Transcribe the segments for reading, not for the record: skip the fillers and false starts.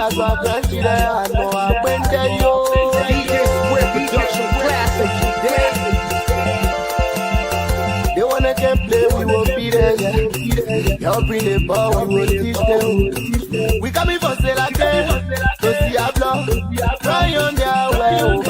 Production classic. They wanna get play, we will be there. Y'all bring the ball, we will teach them. We coming for sale again. To see a block, try on their way, over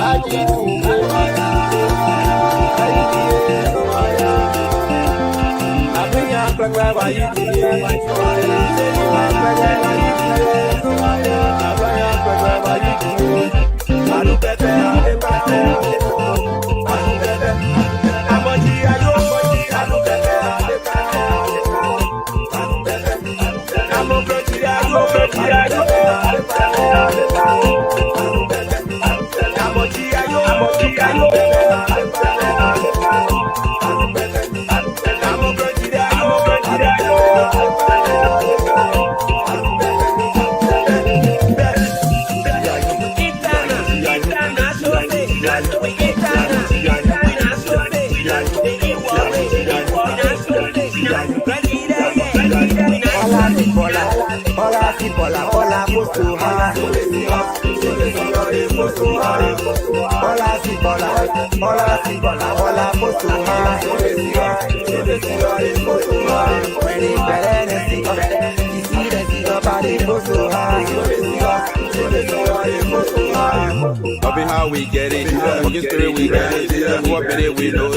how we get it, walking through we get it, what better we know,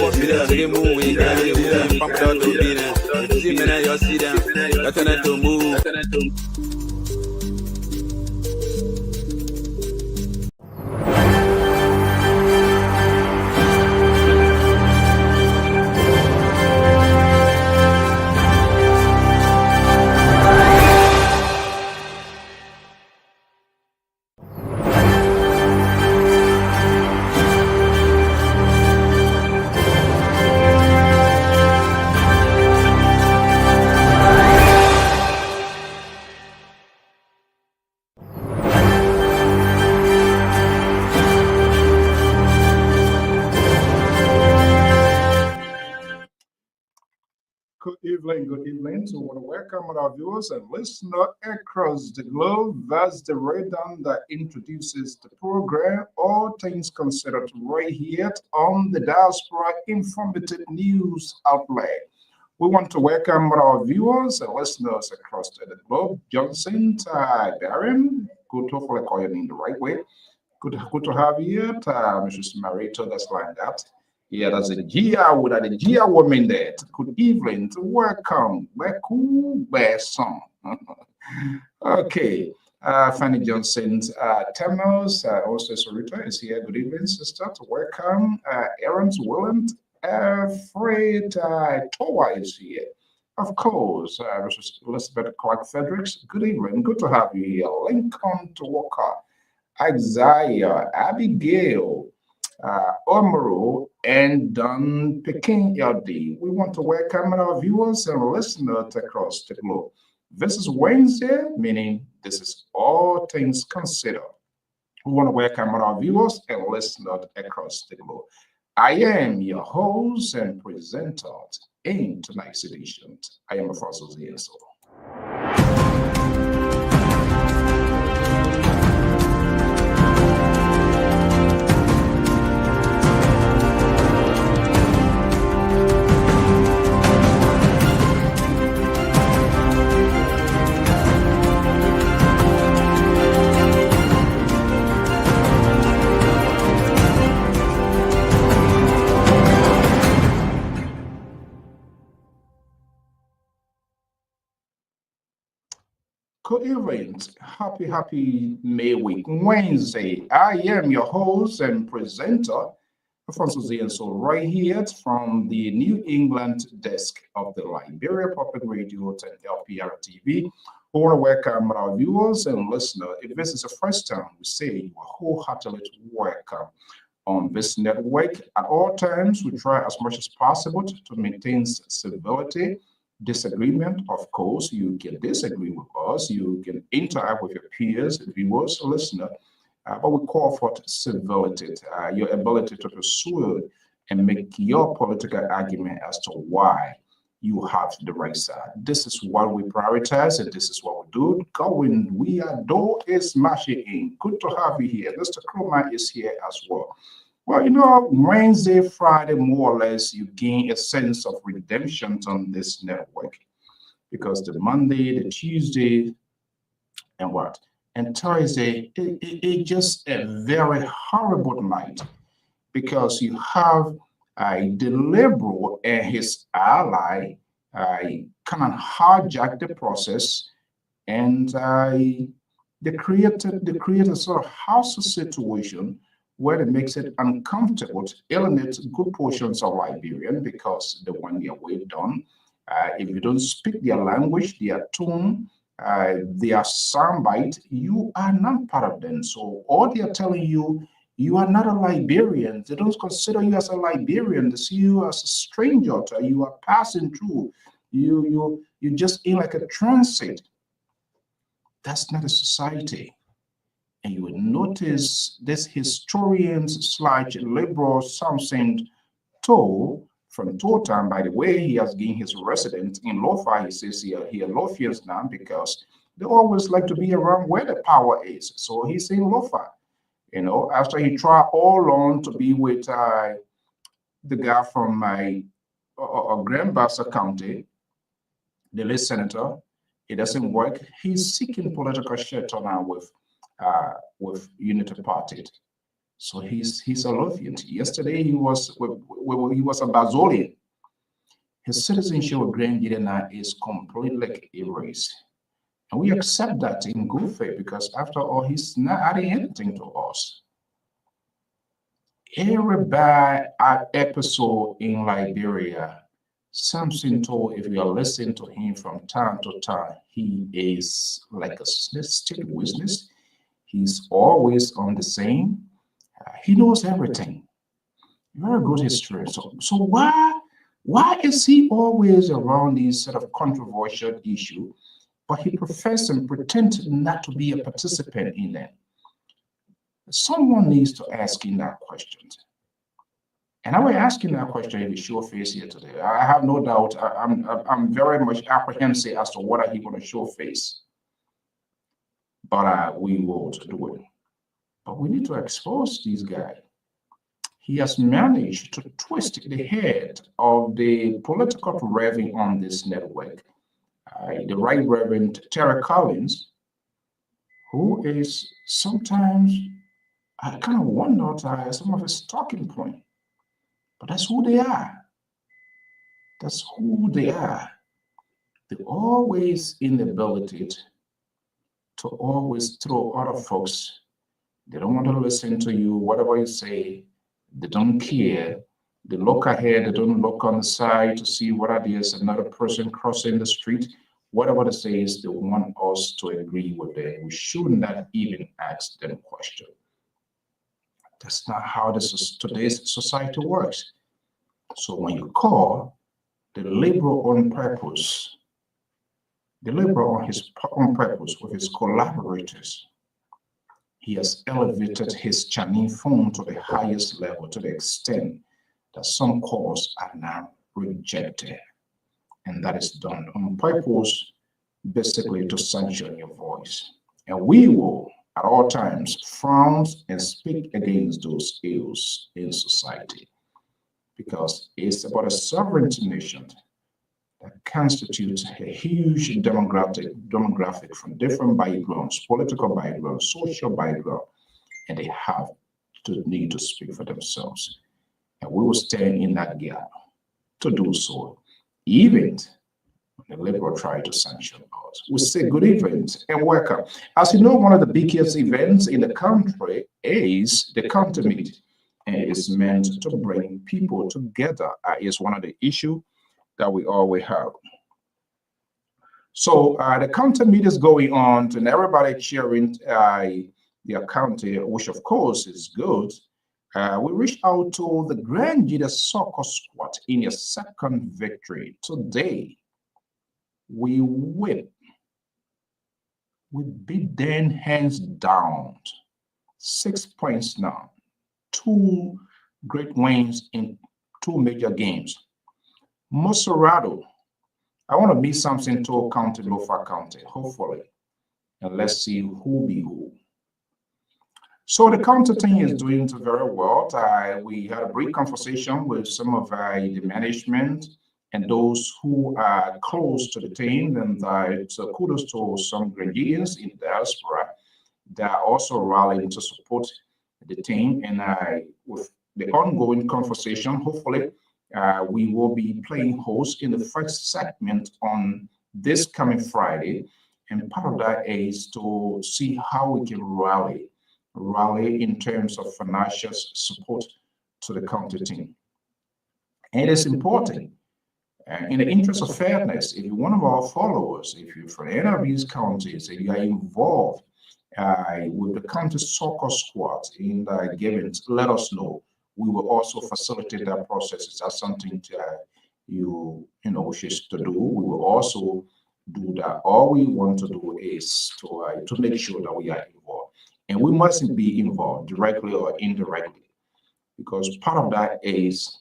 we move, we get it, we pump it out to be there, see men, you see them, that's to move. Good evening. So I want to welcome our viewers and listeners across the globe. That's the rundown that introduces the program, All Things Considered, right here on the Diaspora Informative News Outlet. We want to welcome our viewers and listeners across the globe. Johnson, Darren, good to hopefully call your name the right way. Good to have you here, Mrs. Marito, that's like that. Yeah, that's a Gia with a Gia woman there. Good evening. Welcome. Song. Okay. Fanny Johnson, Temos, also Sarita is here. Good evening, sister. Welcome. Aaron's Willand, Fred Towa is here. Of course, Mrs. Elizabeth Clark Fredericks. Good evening. Good to have you here. Lincoln to Walker, Isaiah, Abigail, Omaro, and Don Pekin Yadi. We want to welcome our viewers and listeners across the globe. This is Wednesday, meaning this is All Things Considered. We want to welcome our viewers and listeners across the globe. I am your host and presenter in tonight's edition. I am Afonso Zienso. Good evening. Happy May Week Wednesday. I am your host and presenter, Afonso Zienso, right here from the New England desk of the Liberia Public Radio and Lpr-Tv. We want to welcome our viewers and listeners. If this is the first time, we say you are wholeheartedly welcome on this network. At all times, we try as much as possible to maintain civility. Disagreement, of course, you can disagree with us, you can interact with your peers, viewers, listeners, but we call for civility, your ability to persuade and make your political argument as to why you have the right side. This is what we prioritize, and this is what we do. Going, we are door is smashing in. Good to have you here. Mr. Kroma is here as well. Well, you know, Wednesday, Friday, more or less, you gain a sense of redemption on this network because the Monday, the Tuesday, and what? And Thursday, it's just a very horrible night because you have the liberal and his ally kind of hijack the process, and they create a sort of house situation where it makes it uncomfortable to alienate good portions of Liberian because they want their way done. If you don't speak their language, their tone, their soundbite, you are not part of them. So all they are telling you, you are not a Liberian. They don't consider you as a Liberian. They see you as a stranger. You are passing through. You just in like a transit. That's not a society. And you will notice this historians slash liberal something told from Totan. By the way, he has gained his residence in Lofa. He says he Lofians now because they always like to be around where the power is. So he's in Lofa. You know, after he tried all along to be with the guy from my Grand Bassa County, the late senator, it doesn't work. He's seeking political shelter now with Unity Party. So he's a Lothian. Yesterday he was a Bazolian. His citizenship with Grand Guinea is completely erased. And we accept that in good faith because after all, he's not adding anything to us. Every bad episode in Liberia, Samson told, if you are listening to him from time to time, he is like a state witness. He's always on the same. He knows everything. Very good history. So why is he always around these sort of controversial issue, but he professes and pretends not to be a participant in them? Someone needs to ask him that question. And I will ask him that question in the show face here today. I have no doubt. I'm very much apprehensive as to whether he's going to show face. But we will do it. But we need to expose this guy. He has managed to twist the head of the political reverend on this network, the Right Reverend Terry Collins, who is sometimes, I kind of wonder some of his talking point. But that's who they are. That's who they are. They're always in the ability to always throw other folks. They don't want to listen to you, whatever you say. They don't care. They look ahead. They don't look on the side to see whether there's another person crossing the street. Whatever they say is they want us to agree with them. We should not even ask them questions. That's not how today's society works. So when you call the liberal on purpose, the liberal on his own purpose with his collaborators, he has elevated his Chinese phone to the highest level to the extent that some calls are now rejected. And that is done on purpose, basically to sanction your voice. And we will, at all times, frown and speak against those ills in society, because it's about a sovereign nation that constitutes a huge demographic from different backgrounds, political backgrounds, social background, and they have to need to speak for themselves. And we will stand in that gap to do so, even when the liberal try to sanction us. We say good evening and welcome. As you know, one of the biggest events in the country is the county meeting, and it is meant to bring people together. Is one of the issues that we always have. So the county meeting is going on, and everybody cheering their county, which of course is good. We reached out to the Grand Jida Soccer Squad in a second victory. Today, we beat them hands down. 6 points now. 2 great wins in 2 major games. Moserado I want to meet something to County, Lofa County, hopefully. And let's see who be who. So the county team is doing very well. We had a brief conversation with some of the management and those who are close to the team. And so kudos to some Grenadians in diaspora that are also rallying to support the team. And with the ongoing conversation, hopefully, we will be playing host in the first segment on this coming Friday. And part of that is to see how we can rally in terms of financial support to the county team. And it's important. In the interest of fairness, if you're one of our followers, if you're from any of these counties and you are involved with the county soccer squad in the givings, let us know. We will also facilitate that process. Is that something you wishes to do? We will also do that. All we want to do is to make sure that we are involved. And we mustn't be involved directly or indirectly, because part of that is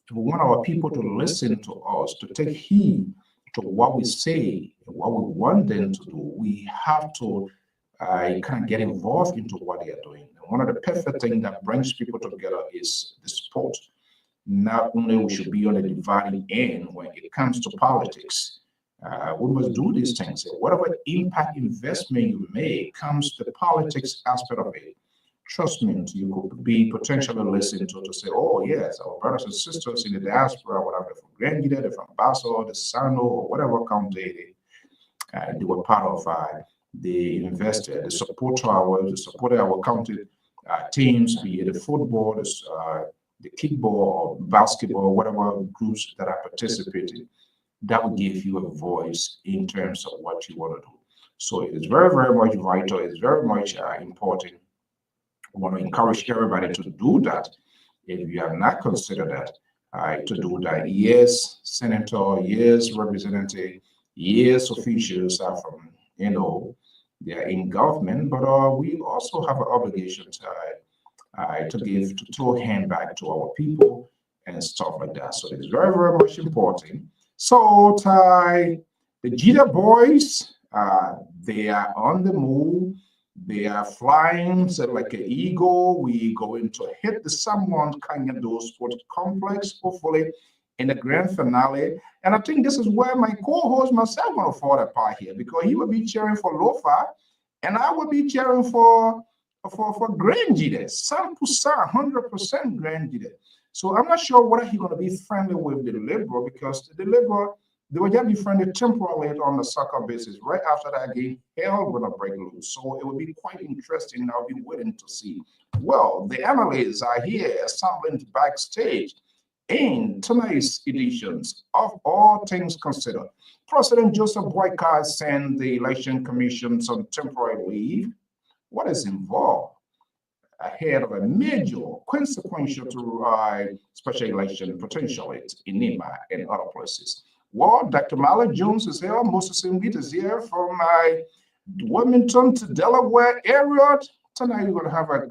if we want our people to listen to us, to take heed to what we say and what we want them to do, we have to kind of get involved into what they are doing. And one of the perfect things that brings people together is the sport. Not only we should be on the dividing end when it comes to politics, we must do these things. Whatever impact investment you make comes to the politics aspect of it. Trust me, you could be potentially listened to say, oh, yes, our brothers and sisters in the diaspora, whatever, from Grenada, they're from Basel, the Sano, or whatever county they were part of, they invested, they supported our county teams, be it the football, the kickball, basketball, whatever groups that are participating. That will give you a voice in terms of what you want to do. So it is very, very much vital. It's very much important. I want to encourage everybody to do that. If you have not considered that, to do that. Yes, senator, yes, representative, yes, officials are from, they're in government, but we also have an obligation to give, to throw a hand back to our people and stuff like that. So it's very, very much important. So the Jita boys, they are on the move. They are flying like an eagle. We going to hit the Salmon Kanyado Sport Complex, hopefully in the grand finale. And I think this is where my co-host myself going to fall apart here, because he will be cheering for Lofa, and I will be cheering for Grand Jide, 100% Grand Jide. So I'm not sure whether he's going to be friendly with the Liberal, because the Liberal, they will just be friendly temporarily on the soccer basis. Right after that game, hell going to break loose. So it will be quite interesting. I'll be waiting to see. Well, the analysts are here assembling backstage in tonight's editions of All Things Considered. President Joseph Boyka sent the Election Commission on temporary leave. What is involved ahead of a major consequential to special election potentially in Nima and other places? Well, Dr. Malik Jones is here. Moses Smith is here from Wilmington to Delaware area. Tonight we're going to have a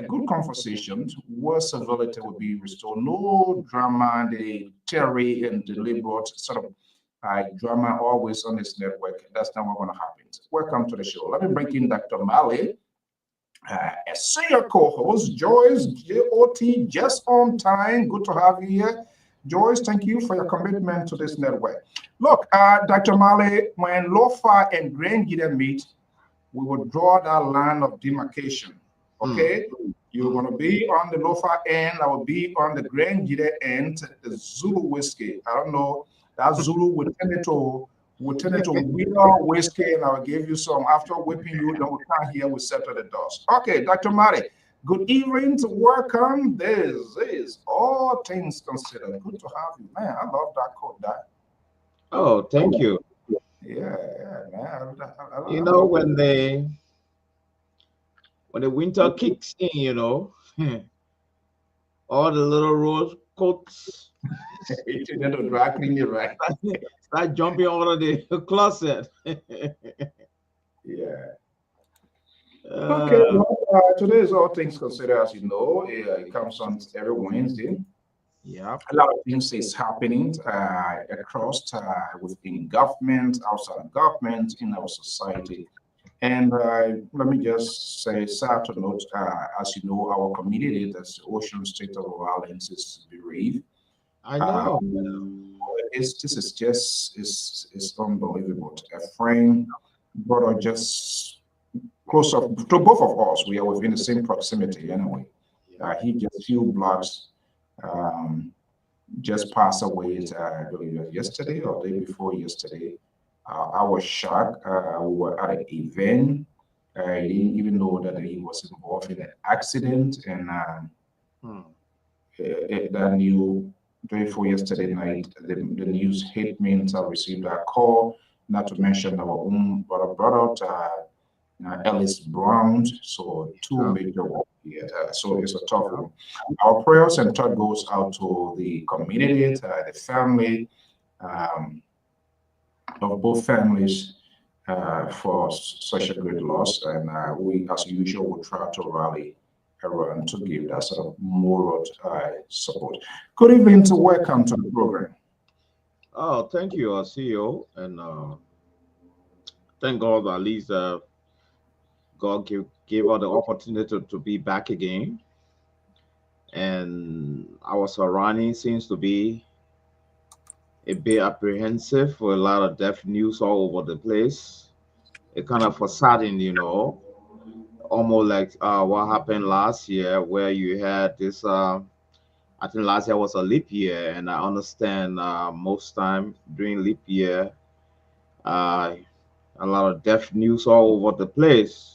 good conversation where civility will be restored. No drama, the Terry and the Liberal sort of drama always on this network. That's not what's going to happen. Welcome to the show. Let me bring in Dr. Malik. A senior co-host, Joyce JOT, just on time. Good to have you here. Joyce, thank you for your commitment to this network. Look, Dr. Mali, when Lofa and Grand Jide meet, we will draw that line of demarcation. Okay? You're going to be on the Lofa end. I will be on the Grand Jide end, the Zulu whiskey. I don't know. That Zulu would tend to wheel whiskey, and I'll give you some. After whipping you, then we come here, we settle the dust. Okay, Dr. Mali. Good evening to welcome. This is All Things Considered. Good to have you, man. I love that quote. Oh, thank you. Yeah, man. When the winter kicks in, all the little rose coats dry clean you, right? Start jumping out of the closet. Yeah. Okay, today is All Things Considered, as you know. It comes on every Wednesday. Yeah. A lot of things is happening across within government, outside of government, in our society. And let me just say, sad to note, as you know, our community, that's the Ocean State of Orleans, is bereaved. I know. This is just is unbelievable. A friend, brother, just close up to both of us. We are within the same proximity anyway. He just few blocks um, just passed away. I believe it was yesterday or day before yesterday. I was shocked. We were at an event. I didn't even know that he was involved in an accident, and Hmm. that new day before yesterday night, the news hit me, and I received a call. Not to mention our own brother, Ellis Brown. So two Yeah. major ones here. So it's a tough one. Our prayers and thought goes out to the community, the family um, of both families for such a great loss. And we, as usual, will try to rally around to give that sort of moral support. Good evening to welcome to the program. Oh, thank you, CEO, and thank God at least God gave us the opportunity to be back again, and our surrounding seems to be a bit apprehensive for a lot of death news all over the place. It kind of fascinating, almost like what happened last year, where you had this. I think last year was a leap year, and I understand most time during leap year, uh, a lot of death news all over the place.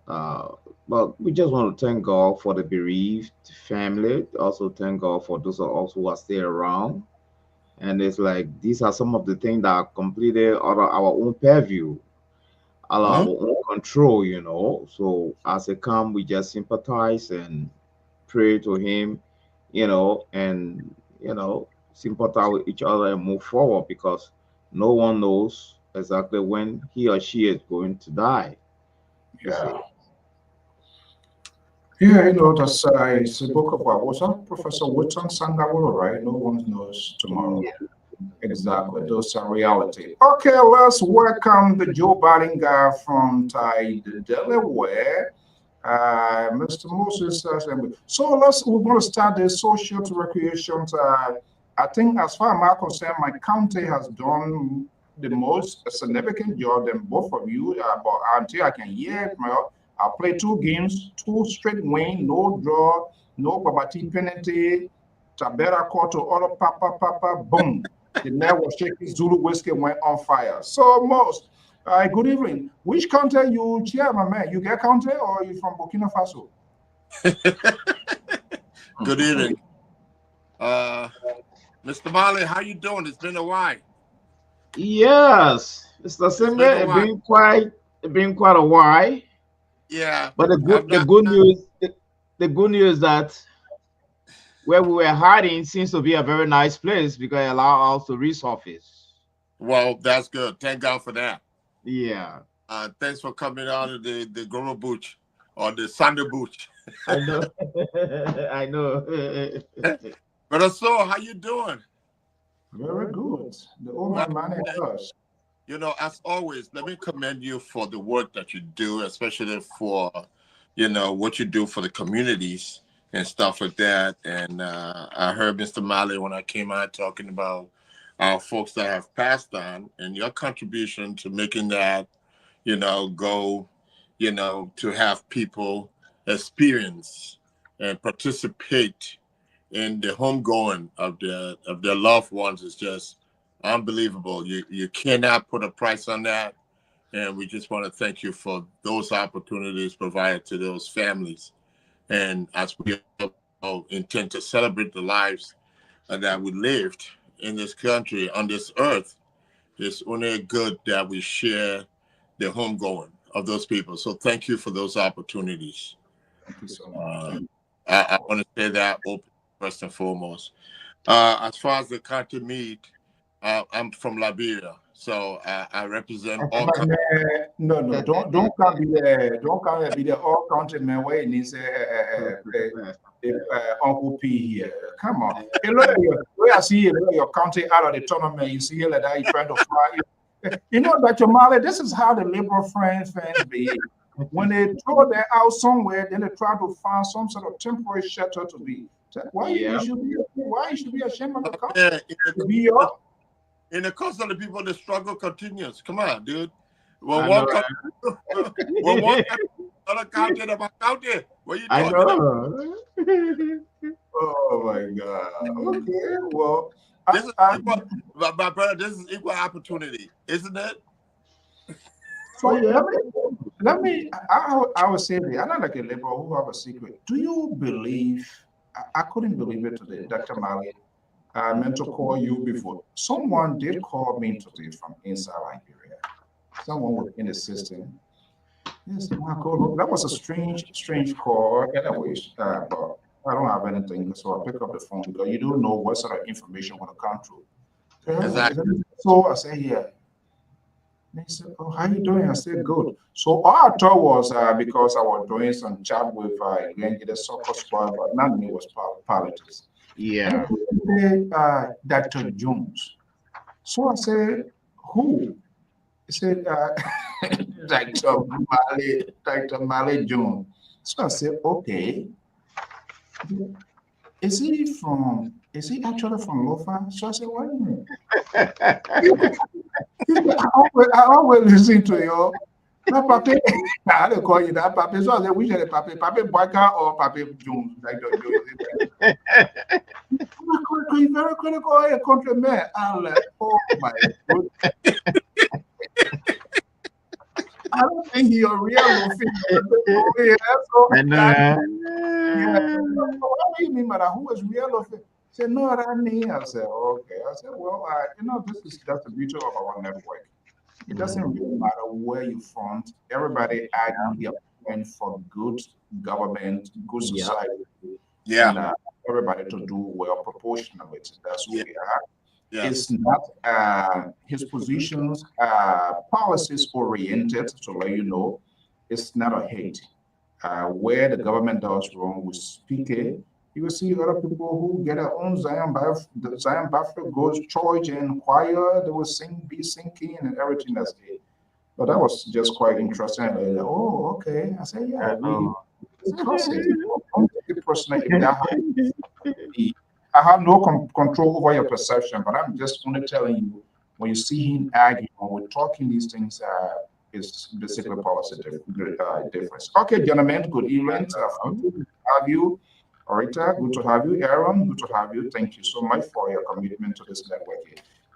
Uh, but we just want to thank God for the bereaved family. Also thank God for those of us who are still around. And it's like these are some of the things that are completely out of our own purview, out of Mhm. our own control, So as it come, we just sympathize and pray to Him, and sympathize with each other and move forward because no one knows exactly when he or she is going to die. You Yeah. see. Yeah, that's it's a book about what's up, Professor Wilton Sangawolo, right? No one knows tomorrow. Exactly, those are reality. Okay, let's welcome the Joe Biden guy from Delaware, Mr. Moses. We're going to start the social to recreation. I think, as far as I'm concerned, my county has done the most significant job than both of you. But until I can hear it, well, I played two games, two straight win, no draw, no babati penalty. Tabera call to order, papa, boom. The net was shaking, Zulu whiskey went on fire. So, most, good evening. Which country you cheer, my man? You get country or you from Burkina Faso? Good evening. Mr. Marley, how you doing? It's been a while. Yes, Mr. It's Simbe, been a while. it's been quite a while. Yeah. But I've the not, good news the good news that where we were hiding seems to be a very nice place because it allows us to resurface. well, that's good. Thank God for that. Yeah, Thanks for coming out of the Goro Booch or the Sunday Booch. I know. I know. But so, how you doing? Very good. The old Well, man managed us. as always, let me commend you for the work that you do, especially for, what you do for the communities and stuff like that. And I heard Mr. Malley when I came out talking about our folks that have passed on and your contribution to making that, go, to have people experience and participate in the homegoing of their loved ones is just unbelievable. You cannot put a price on that, and we just want to thank you for those opportunities provided to those families. And as we all intend to celebrate the lives that we lived in this country on this earth, it's only good that we share the homegoing of those people. So thank you for those opportunities. Thank you so Uh, much. I want to say that open first and foremost. As far as the country meet, I'm from Liberia, So I represent Okay, all but, countries. no, don't come be there. Don't come and be the all country man where it needs Uncle P here. Come on. Hey, look at your, where I see you, look at your country out of the tournament. You see here like that, you trying to fly. You know, Dr. Mali, this is how the liberal fans behave. When they throw them out somewhere, then they try to find some sort of temporary shelter to be. Why you should be ashamed of the country? In the course of the people, the struggle continues. Come on, dude. When I one know, country, when one country, other county, about county, what you I talking about? know. Oh my God. Okay, well, This is equal, my brother. This is equal opportunity, isn't it? so let me I would say that I'm not like a liberal who have a secret. Do you believe? I couldn't believe it today, Dr. Mali. I meant to call you before. Someone did call me today from inside Liberia. Someone was in the system. Yes, my God, that was a strange call. Anyways, but I don't have anything, so I pick up the phone because you don't know what sort of information will come through. Exactly. So I said, yeah. And he said, "Oh, how you doing?" I said, "Good." So all I thought was because I was doing some chat with the soccer squad, but not me, it was politics. Yeah. And Dr. Jones. So I said, "Who?" He said, Dr. Mali Jones. So I said, "Okay. Is he actually from Lofa?" So I said, "Wait a minute." I always listen to you. That Papi, I don't call you that Papi. So I said, which are the Papi? Papi Boyka or Papi Jones? Dr. Jones. He's very critical, a countryman. I'm like, oh my God. I don't think he's a real Lofi. Yeah, so I know. yeah. What do you mean by that? Who is real Lofi? He said, no, that me. I said, okay. I said, well, that's the beauty of our network. It doesn't really matter where you're from. Everybody argue their point for good government, good society, Yeah. and everybody to do well proportionally. That's what we are. Yeah. It's not his positions policies oriented to let you know it's not a hate. Where the government does wrong, we speak it. You will see other people who get their own the Zion Buffalo goes church and choir, they will be singing and everything that's it. But that was just quite interesting. Like, oh, okay. I said, yeah, it's a process. Don't take it personally if that happens. I have no control over your perception, but I'm just only telling you when you see him arguing, when we're talking these things, is basically policy difference. Okay, gentlemen, good evening. Good to have you. Orita, good to have you. Aaron, good to have you. Thank you so much for your commitment to this network.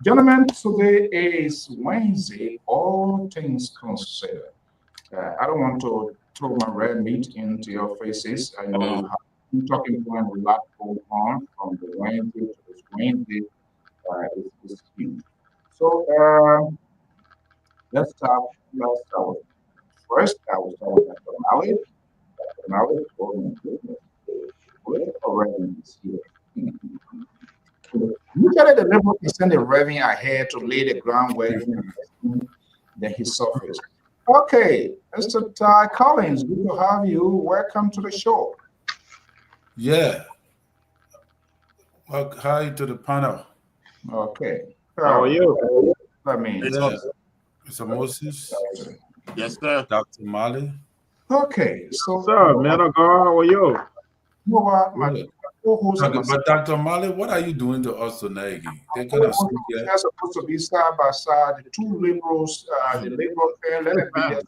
Gentlemen, today is Wednesday, all things considered. I don't want to throw my red meat into your faces. I know you have been talking point a lot going on from the Wednesday to this Wednesday. It's huge. So let's start with first. I will start with Dr. Mali. Dr. Mali, oh my goodness, political revenue is here. Usually the liberal can send a revenue ahead to lay the ground where then he suffers. Okay, Mr. Ty Collins, good to have you. Welcome to the show. Yeah. Well, hi to the panel. Okay. How are you? I mean, Yeah. Mr. Moses, Yes, sir. Dr. Mali. okay. So, Sir, man of God, how are you? you know what, my Good. co-host and But Dr. Mali, what are you doing to us tonight? They're gonna speak they're here. supposed to be side by side. The two liberals, the liberal fair, let it be there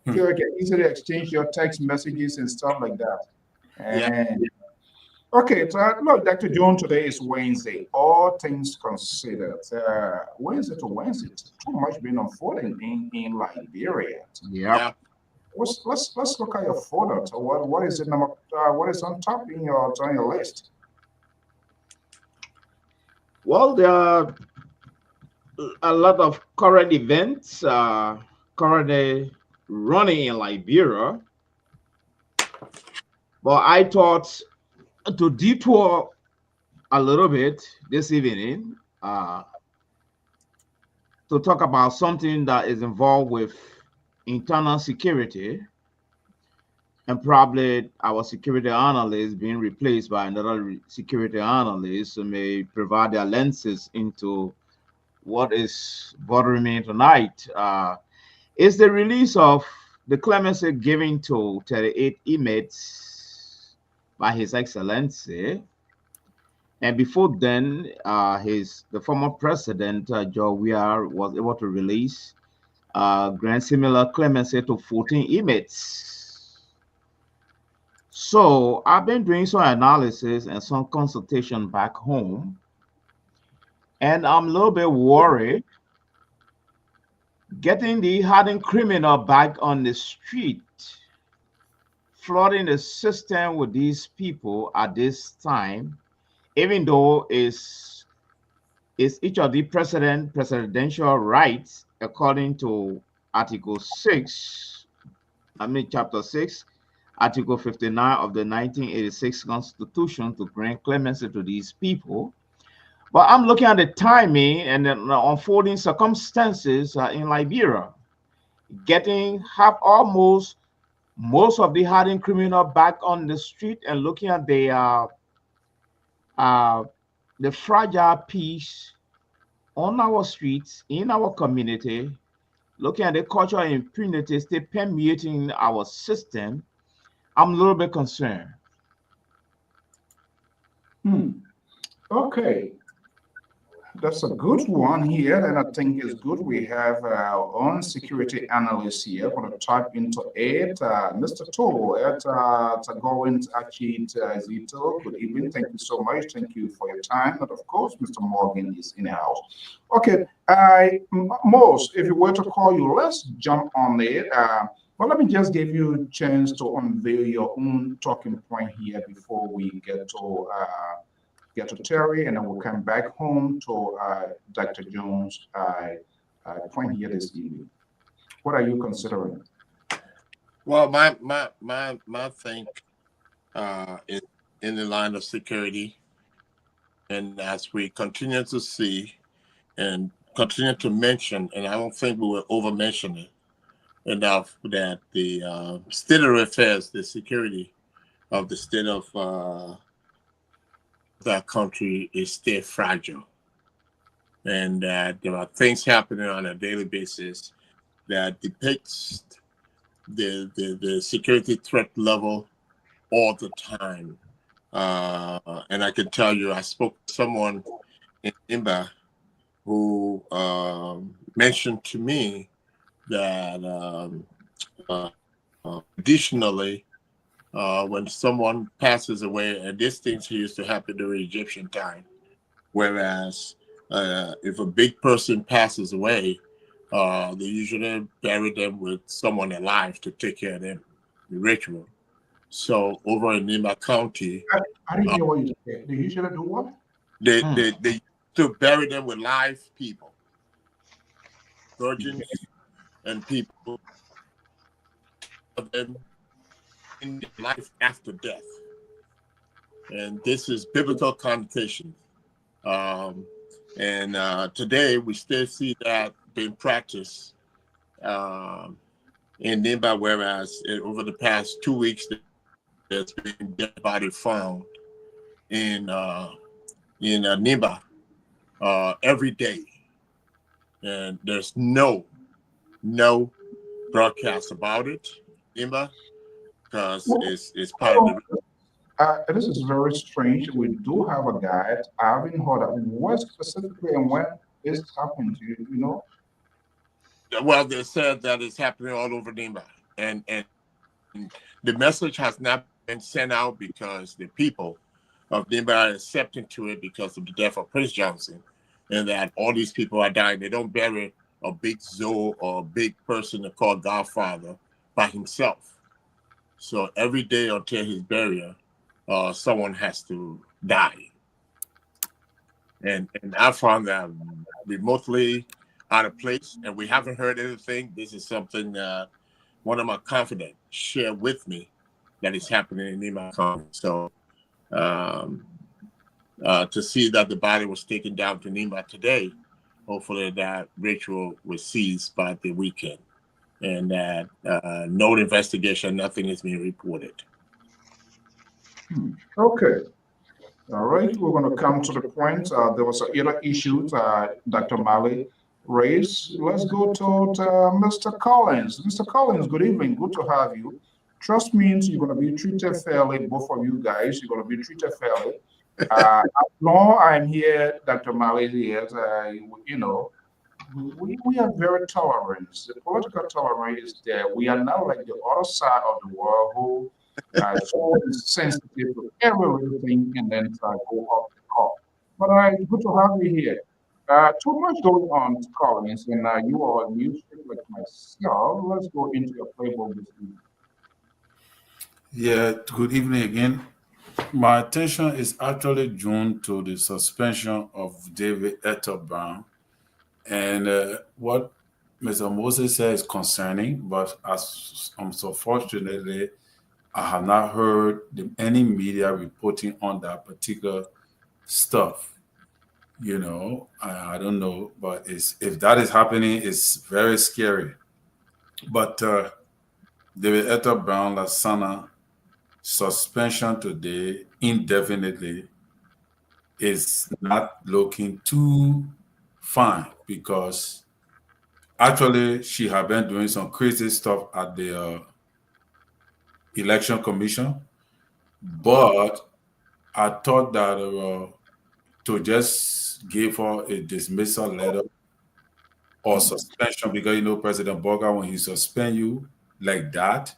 so you can easily exchange your text messages and stuff like that. And okay, so look, Dr. Jones, today is Wednesday. All things considered, Wednesday to Wednesday, too much been unfolding in Liberia. Yeah. Let's look at your photo. So what is it number? What is on top on your list? Well, there are a lot of current events currently running in Liberia. But I thought to detour a little bit this evening to to talk about something that is involved with internal security, and probably our security analyst being replaced by another security analyst who may provide their lenses into what is bothering me tonight. Is the release of the clemency given to 38 inmates by His Excellency. And before then, the former president, Joe Weir, was able to release grant similar clemency to 14 inmates. So I've been doing some analysis and some consultation back home, and I'm a little bit worried getting the hardened criminal back on the street, flooding the system with these people at this time, even though it's each of the presidential rights according to Article 6, Chapter 6, Article 59 of the 1986 Constitution to grant clemency to these people. But I'm looking at the timing and the unfolding circumstances in Liberia, almost most of the hardened criminal back on the street, and looking at the fragile peace on our streets, in our community, looking at the cultural impunity still permeating our system. I'm a little bit concerned. Okay. That's a good one here, and I think it's good we have our own security analyst here. I'm going to type into it. Mr. Tobo at Tagawent Achit Zito. Good evening. Thank you so much. Thank you for your time. And of course, Mr. Morgan is in the house. Okay, Most, if you were to call you, let's jump on it. But let me just give you a chance to unveil your own talking point here before we get to Terry, and then we'll come back home to Dr. Jones' point here this evening. What are you considering? Well, my thing is in the line of security, and as we continue to see and continue to mention, and I don't think we will over mention it enough, that the state of affairs, the security of the state of that country is still fragile, and that there are things happening on a daily basis that depicts the security threat level all the time. And I can tell you, I spoke to someone in Imba who mentioned to me that additionally, when someone passes away, and these things used to happen during Egyptian time, whereas if a big person passes away, they usually bury them with someone alive to take care of them, the ritual. So over in Nima County, I didn't hear what you said. They usually do what? They used to bury them with live people, virgins and people of them in life after death, and this is biblical connotation. And today we still see that being practiced in Nimba, whereas over the past 2 weeks there's been dead body found in Nimba every day, and there's no broadcast about it, Nimba, because it's part of the. This is very strange. We do have a guide. I haven't heard of what specifically and when this happened to you, you know? Well, they said that it's happening all over Nimba, and the message has not been sent out because the people of Nimba are accepting to it because of the death of Prince Johnson, and that all these people are dying. They don't bury a big Zoe or a big person called Godfather by himself. So every day until his burial, someone has to die. And I found that remotely out of place, and we haven't heard anything. This is something one of my confidants shared with me that is happening in Nima County. So to see that the body was taken down to Nima today, hopefully that ritual will cease by the weekend, and that no investigation, nothing is being reported. Okay. All right. We're going to come to the point. There was other issues Dr. Mali raised. Let's go to Mr. Collins. Mr. Collins, good evening. Good to have you. Trust means you're going to be treated fairly, both of you guys. You're going to be treated fairly. As long I'm here, Dr. Mali is here, you know, we are very tolerant. The political tolerance is there. We are not like the other side of the world who so sensitive to everything and then go off the call. But good to have you here. Too much going on, Collins, and you are a new street like myself. Let's go into your playbook this evening. Yeah, good evening again. My attention is actually drawn to the suspension of David Brown. And what Mr. Moses said is concerning, but as so fortunately, I have not heard any media reporting on that particular stuff. You know, I don't know, but if that is happening, it's very scary. But David Brown Lasana suspension today indefinitely is not looking too fine because actually she had been doing some crazy stuff at the election commission, but I thought that to just give her a dismissal letter or suspension, because you know President Boga, when he suspend you like that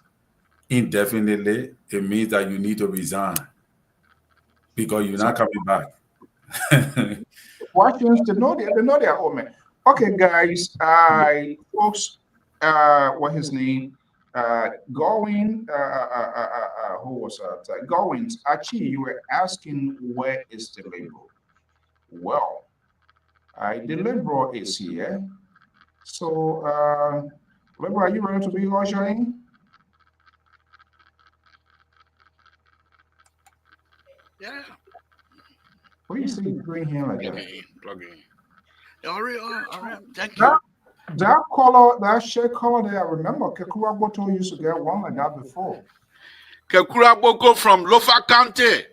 indefinitely, it means that you need to resign because you're not coming back. Questions, they know their own man. Okay, guys, folks, what his name? Going, who was that? Goings, actually, you were asking where is the label? Well, the label is here. So, label, are you ready to be ushering? Yeah. What do you see green here like that? Plug in. All right. Thank you. That color, that shade color there, I remember Kekura Boto used to get one like that before. Kekura Boko from Lofa County.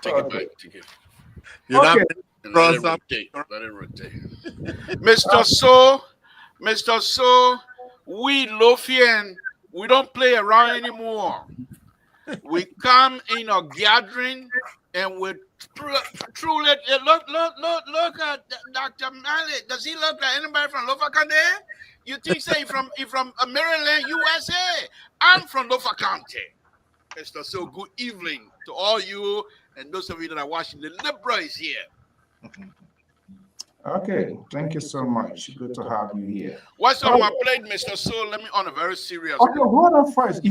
Take it back. Take it. Okay. Let it rotate. Mr. So, we Lofian, we don't play around anymore. We come in a gathering and we truly look at Dr. Mali. Does he look like anybody from Lofa County? You think say from Maryland, USA? I'm from Lofa County. Mr. So, good evening to all you and those of you that are watching. The Liberal is here. Okay, thank you so much. Good to have you here. What's on my plate, Mr. So? Let me on a very serious. Okay, hold on first.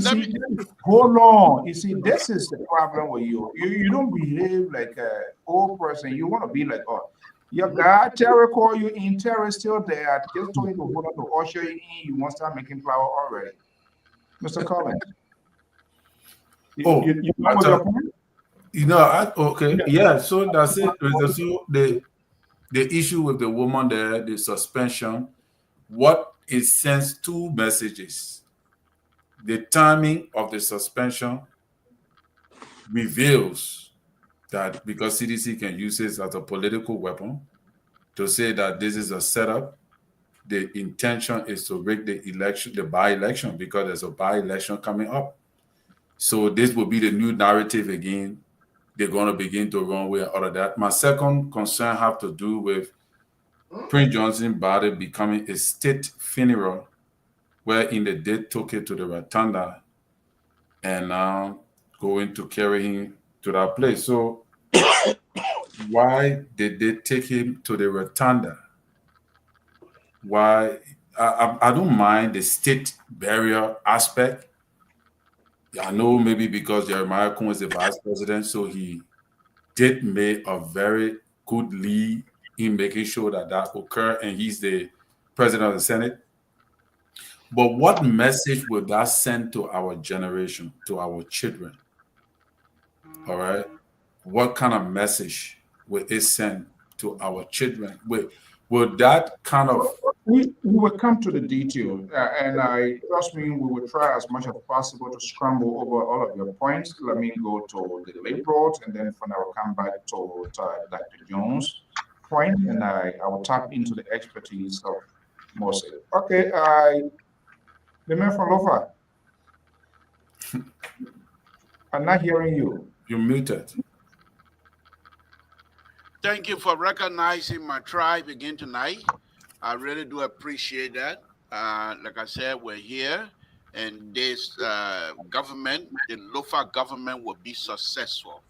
Hold on. You see, this is the problem with you. You don't behave like an old person. You want to be like, oh, your guy, Terry, call you in. Terry still there. Just told you to hold on to usher you in. You want to start making flower already. Mr. Collins. Okay. Yeah, so that's it. So the issue with the woman there, the suspension, what it sends two messages. The timing of the suspension reveals that because CDC can use this as a political weapon to say that this is a setup, the intention is to rig the election, the by-election, because there's a by-election coming up. So this will be the new narrative again. They're going to begin to run with all of that. My second concern have to do with Prince Johnson body becoming a state funeral, wherein they did took it to the Rotunda and now going to carry him to that place. So why did they take him to the Rotunda? Why? I don't mind the state burial aspect. I know maybe because Jeremiah Kuhn is the vice president, so he did make a very good lead in making sure that that occurred, and he's the president of the Senate. But what message would that send to our generation, to our children? all right, what kind of message will it send to our children? Will that kind of We will come to the detail, and I trust me, we will try as much as possible to scramble over all of your points. Let me go to the report, and then from I will come back to Dr. Jones' point, and I will tap into the expertise of Moses. Okay, the man from Lofa, I'm not hearing you. you're muted. Thank you for recognizing my tribe again tonight. I really do appreciate that. Like I said, we're here, and this government, the Lofa government, will be successful.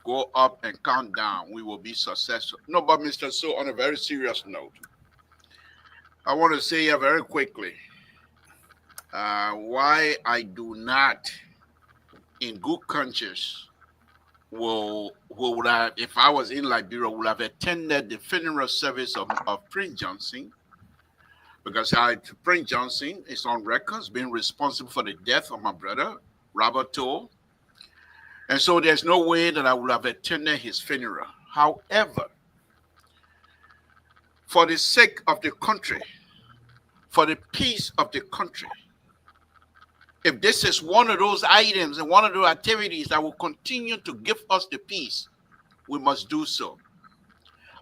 Go up and count down. We will be successful. No, but Mr. So, on a very serious note, I want to say here very quickly why I do not, in good conscience, would have, if I was in Liberia, would have attended the funeral service of Prince Johnson, because Prince Johnson is on records being responsible for the death of my brother, Robert Toll. And so there's no way that I would have attended his funeral. However, for the sake of the country, for the peace of the country, if this is one of those items and one of those activities that will continue to give us the peace, we must do so.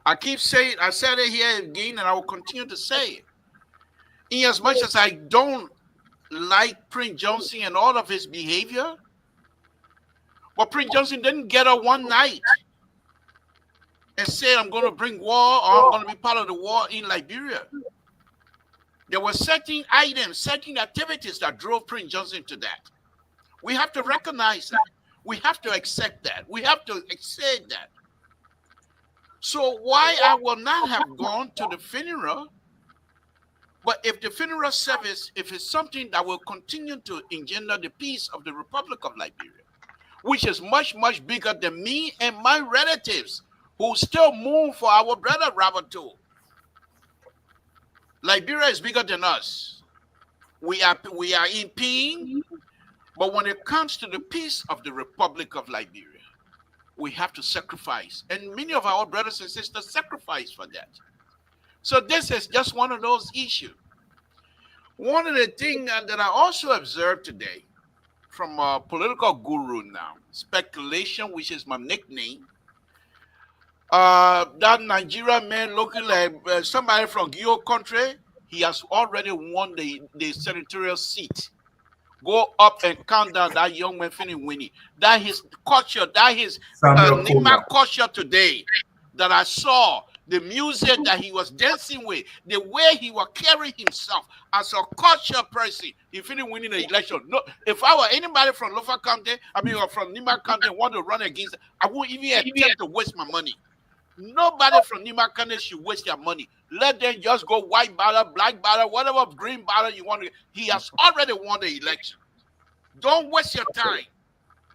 I keep saying, I said it here again, and I will continue to say it. In as much as I don't like Prince Johnson and all of his behavior, but Prince Johnson didn't get up one night and say, I'm going to bring war, or I'm going to be part of the war in Liberia. There were certain items, certain activities that drove Prince Johnson to that. We have to recognize that. We have to accept that. We have to accept that. So why I will not have gone to the funeral, but if the funeral service, if it's something that will continue to engender the peace of the Republic of Liberia, which is much, much bigger than me and my relatives who still mourn for our brother Robert Toole. Liberia is bigger than us. We are in pain, but when it comes to the peace of the Republic of Liberia, we have to sacrifice. And many of our brothers and sisters sacrifice for that. So this is just one of those issues. One of the things that I also observed today from a political guru now, speculation, which is my nickname, that Nigerian man looking like somebody from Geo country, he has already won the senatorial seat. Go up and count down that young man feeling winning. That his culture, that his Nima culture today that I saw, the music that he was dancing with, the way he was carrying himself as a culture person, he finished winning the election. No, if I were anybody from Lofa County, or from Nima County and want to run against, I wouldn't even attempt to waste my money. Nobody from Nima County should waste their money. Let them just go white ballot, black ballot, whatever green ballot you want to. He has already won the election. Don't waste your time.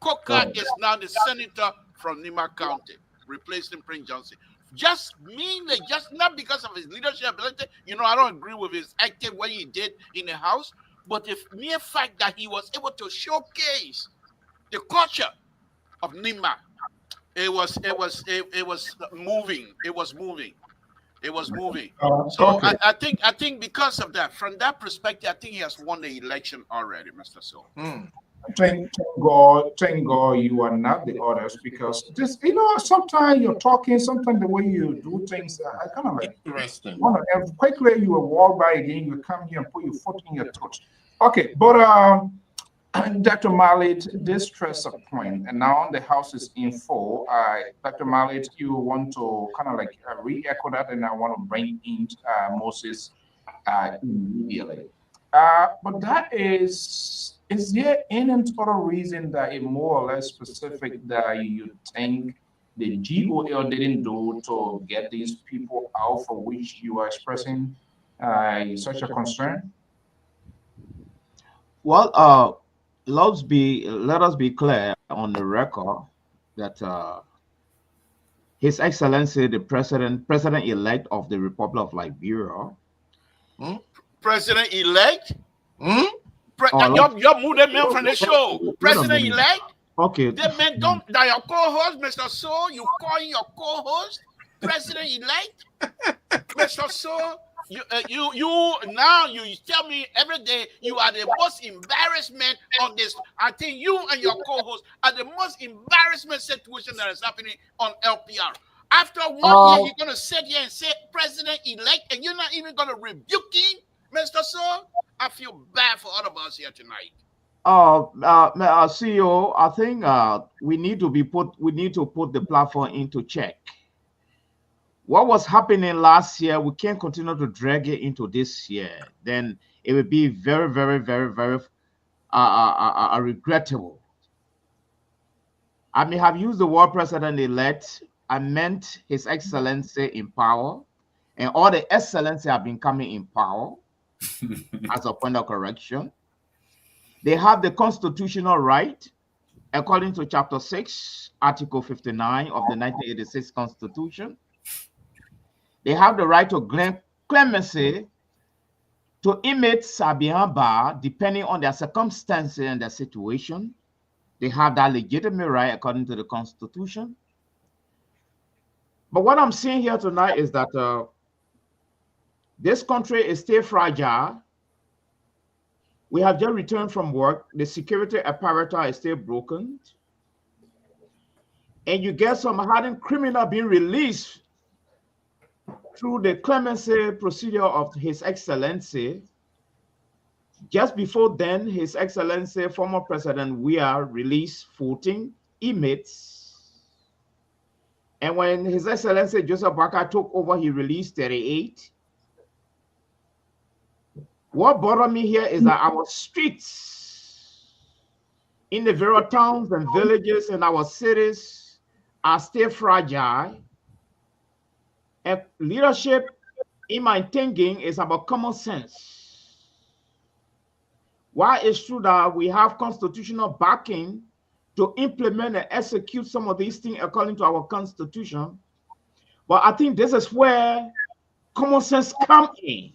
Koka is now the senator from Nima County, replacing Prince Johnson. Just mainly, just not because of his leadership ability. I don't agree with his acting, what he did in the House, but the mere fact that he was able to showcase the culture of Nima. It was moving. It was moving. So I think because of that, from that perspective, I think he has won the election already, Mr. So. Thank God you are not the others, because this, sometimes you're talking, sometimes the way you do things, I kind of like interesting. Quickly you will walk by again, you come here and put your foot in your toes. Okay, but Dr. Mallet, this stress a point, and now the house is in full. Dr. Mallet, you want to kind of like re-echo that, and I want to bring in Moses immediately. But that is there any other reason that is more or less specific that you think the GOL didn't do to get these people out, for which you are expressing such a concern? Well, let us be clear on the record that His Excellency the President-elect of the Republic of Liberia. President-elect? You're moving me from the show. President-elect? Okay. They men don't that your co-host, Mr. So, you calling your co-host president-elect, Mr. So. You now you tell me every day you are the most embarrassment on this. I think you and your co-host are the most embarrassment situation that is happening on LPR. After 1 year, you're gonna sit here and say president-elect, and you're not even gonna rebuke him, Mr. So. I feel bad for all of us here tonight. CEO, I think we need to put the platform into check. What was happening last year, we can't continue to drag it into this year. Then it would be very, very, very, very regrettable. I may have used the word president-elect. I meant His Excellency in power, and all the excellency have been coming in power. As a point of correction, they have the constitutional right, according to Chapter 6, Article 59 of the 1986 Constitution. They have the right to grant clemency to inmates behind bar, depending on their circumstances and their situation. They have that legitimate right according to the Constitution. But what I'm seeing here tonight is that this country is still fragile. We have just returned from work. The security apparatus is still broken. And you get some hardened criminal being released through the clemency procedure of His Excellency. Just before then, His Excellency, former President Weah, released 14 inmates. And when His Excellency Joseph Boakai took over, he released 38. What bothered me here is that our streets in the various towns and villages and our cities are still fragile. And leadership, in my thinking, is about common sense. While it's true that we have constitutional backing to implement and execute some of these things according to our constitution, but I think this is where common sense comes in.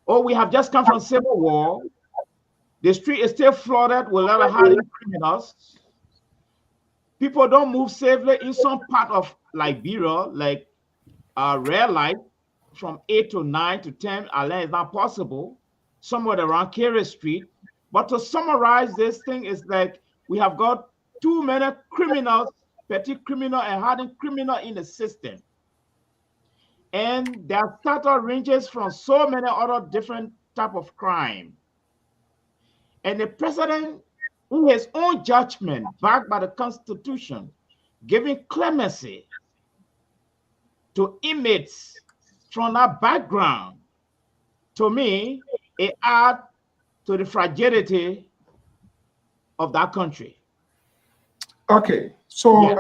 Oh, we have just come from civil war. The street is still flooded with a lot of hardened criminals. People don't move safely in some part of Liberia, like red light from 8 to 9 to 10 is not possible. Somewhere around Carey Street. But to summarize this thing is like we have got too many criminals, petty criminal and hardened criminal in the system. And their status ranges from so many other different type of crime. And the president, in his own judgment, backed by the Constitution, giving clemency to inmates from that background, to me, it adds to the fragility of that country. Okay, so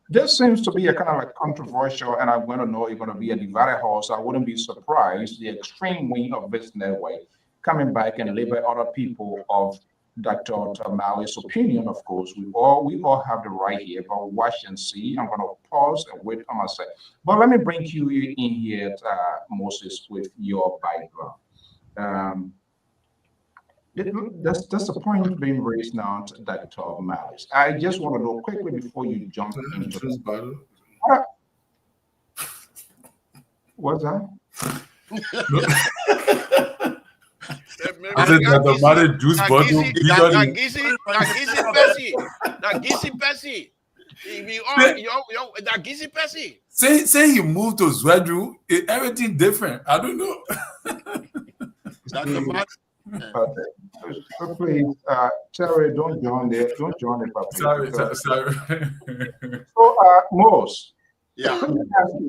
this seems to be a kind of like controversial, and I'm going to know it's going to be a divided horse. I wouldn't be surprised the extreme wing of this network coming back and label other people of Dr. Tamale's opinion. Of course, we all have the right here, but watch and see. I'm going to pause and wait on myself. But let me bring you in here, Moses, with your background. That's the point being raised now, Dr. Malice. I just want to know quickly before you jump into this. What's that? I said that the married juice bottle Say he moved to Zwedru, everything different. I don't know. Okay. So please, Terry, don't join there. Don't join it. Sorry. So, Mose, Yeah.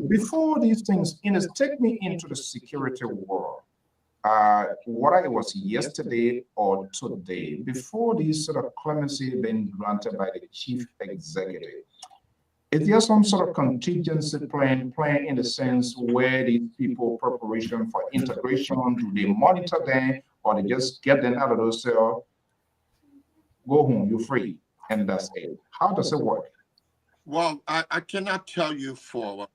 before these things, take me into the security world. Whether it was yesterday or today, before these sort of clemency being granted by the chief executive, is there some sort of contingency plan in the sense where these people preparation for integration, do they monitor them, or they just get them out of those cells, go home, you're free, and that's it? How does it work? Well, I cannot tell you for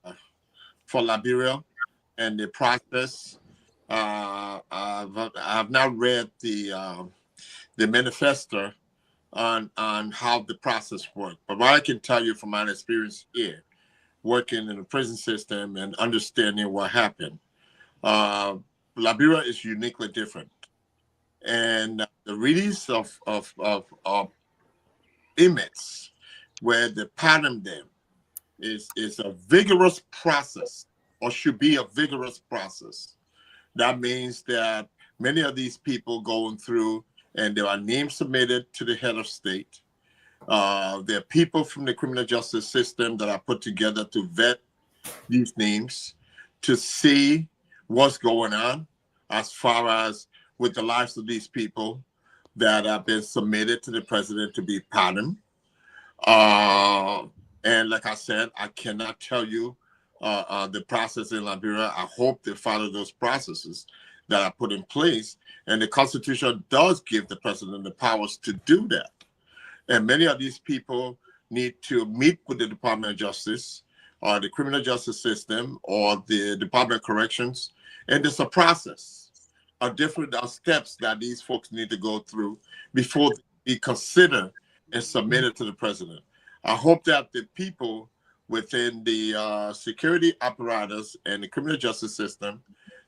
Liberia and the process. I've not read the manifesto on how the process works. But what I can tell you from my experience here, working in the prison system and understanding what happened, Liberia is uniquely different. And the release of inmates where they pardon them is a vigorous process, or should be a vigorous process. That means that many of these people going through, and there are names submitted to the head of state. There are people from the criminal justice system that are put together to vet these names, to see what's going on as far as with the lives of these people that have been submitted to the president to be pardoned. And like I said, I cannot tell you the process in Liberia. I hope they follow those processes that are put in place. And the Constitution does give the president the powers to do that. And many of these people need to meet with the Department of Justice or the criminal justice system or the Department of Corrections. And there's a process of different steps that these folks need to go through before they be considered and submitted to the president. I hope that the people within the security apparatus and the criminal justice system,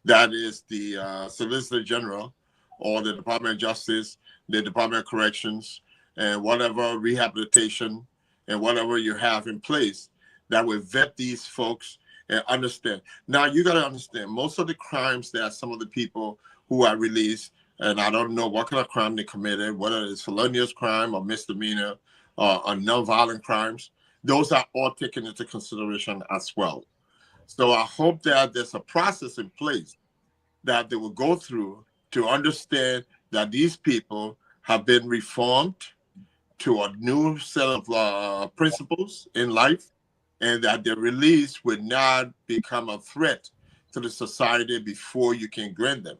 that is the Solicitor General or the Department of Justice, the Department of Corrections, and whatever rehabilitation and whatever you have in place, that will vet these folks and understand. Now, you got to understand, most of the crimes that some of the people who are released, and I don't know what kind of crime they committed, whether it's felonious crime or misdemeanor or non-violent crimes, those are all taken into consideration as well. So I hope that there's a process in place that they will go through to understand that these people have been reformed to a new set of principles in life, and that their release would not become a threat to the society before you can grant them.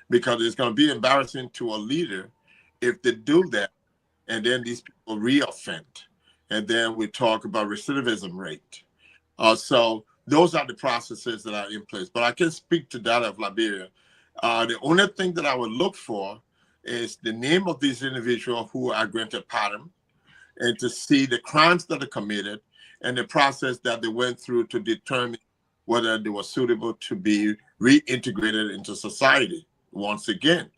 Because it's going to be embarrassing to a leader if they do that, and then these people reoffend. And then we talk about recidivism rate. So those are the processes that are in place. But I can speak to that of Liberia. The only thing that I would look for is the name of these individuals who are granted pardon, and to see the crimes that are committed and the process that they went through to determine whether they were suitable to be reintegrated into society once again.